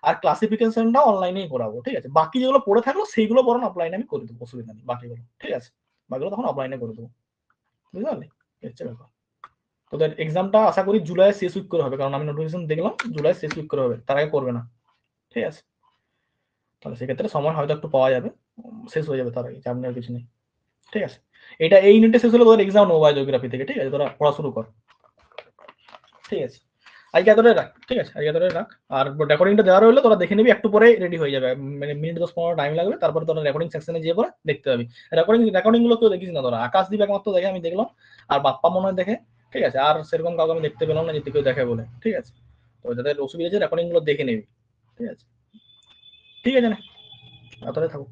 আর ক্লাসিফিকেশনটাও অনলাইনেই করাবো, ঠিক আছে। বাকি যেগুলো পড়ে থাকলো সেইগুলো বরং অফলাইনে আমি করে দেবো, অসুবিধা নেই, বাকিগুলো ঠিক আছে, বাকিগুলো তখন অফলাইনে করে দেবো, বুঝতে পারলি, হচ্ছে ব্যাপার। তোদের এক্সামটা আশা করি জুলাই শেষ উইক করে হবে, কারণ আমি নোটিফিকেশন দেখলাম জুলাই শেষ উইক করে হবে, তার আগে করবে না, ঠিক আছে। তাহলে সেক্ষেত্রে সময় হয়তো একটু পাওয়া যাবে, শেষ হয়ে যাবে তার আগে, চাপ নেওয়ার কিছু নেই, ঠিক আছে। এটা এই ইউনিটে শেষ হলে তোদের এক্সাম নেবো বায়োজিওগ্রাফি থেকে, ঠিক আছে, তোরা পড়া শুরু কর, ঠিক আছে। আজকে এতটাই রাখ, ঠিক আছে, আজকে এতটাই রাখ। আর রেকর্ডিংটা দেওয়া রইলো, তোরা দেখে নিবি, একটু পরে রেডি হয়ে যাবে, মানে মিনিট 10-15 টাইম লাগবে, তারপরে তোরা রেকর্ডিং সেকশনে গিয়ে পরে দেখতে পাবি। রেকর্ডিং গুলো কেউ দেখিস না তোরা, আকাশদীপ একমাত্র দেখে, আমি দেখলাম, আর বাপ্পা মনে হয় দেখে, ঠিক আছে, আর সেরকম কাউকে আমি দেখতে পেলাম না যদি কেউ দেখে বলে, ঠিক আছে। তো যাদের অসুবিধা আছে রেকর্ডিং গুলো দেখে নিবি, ঠিক আছে, ঠিক আছে না, এতটাই থাকুক।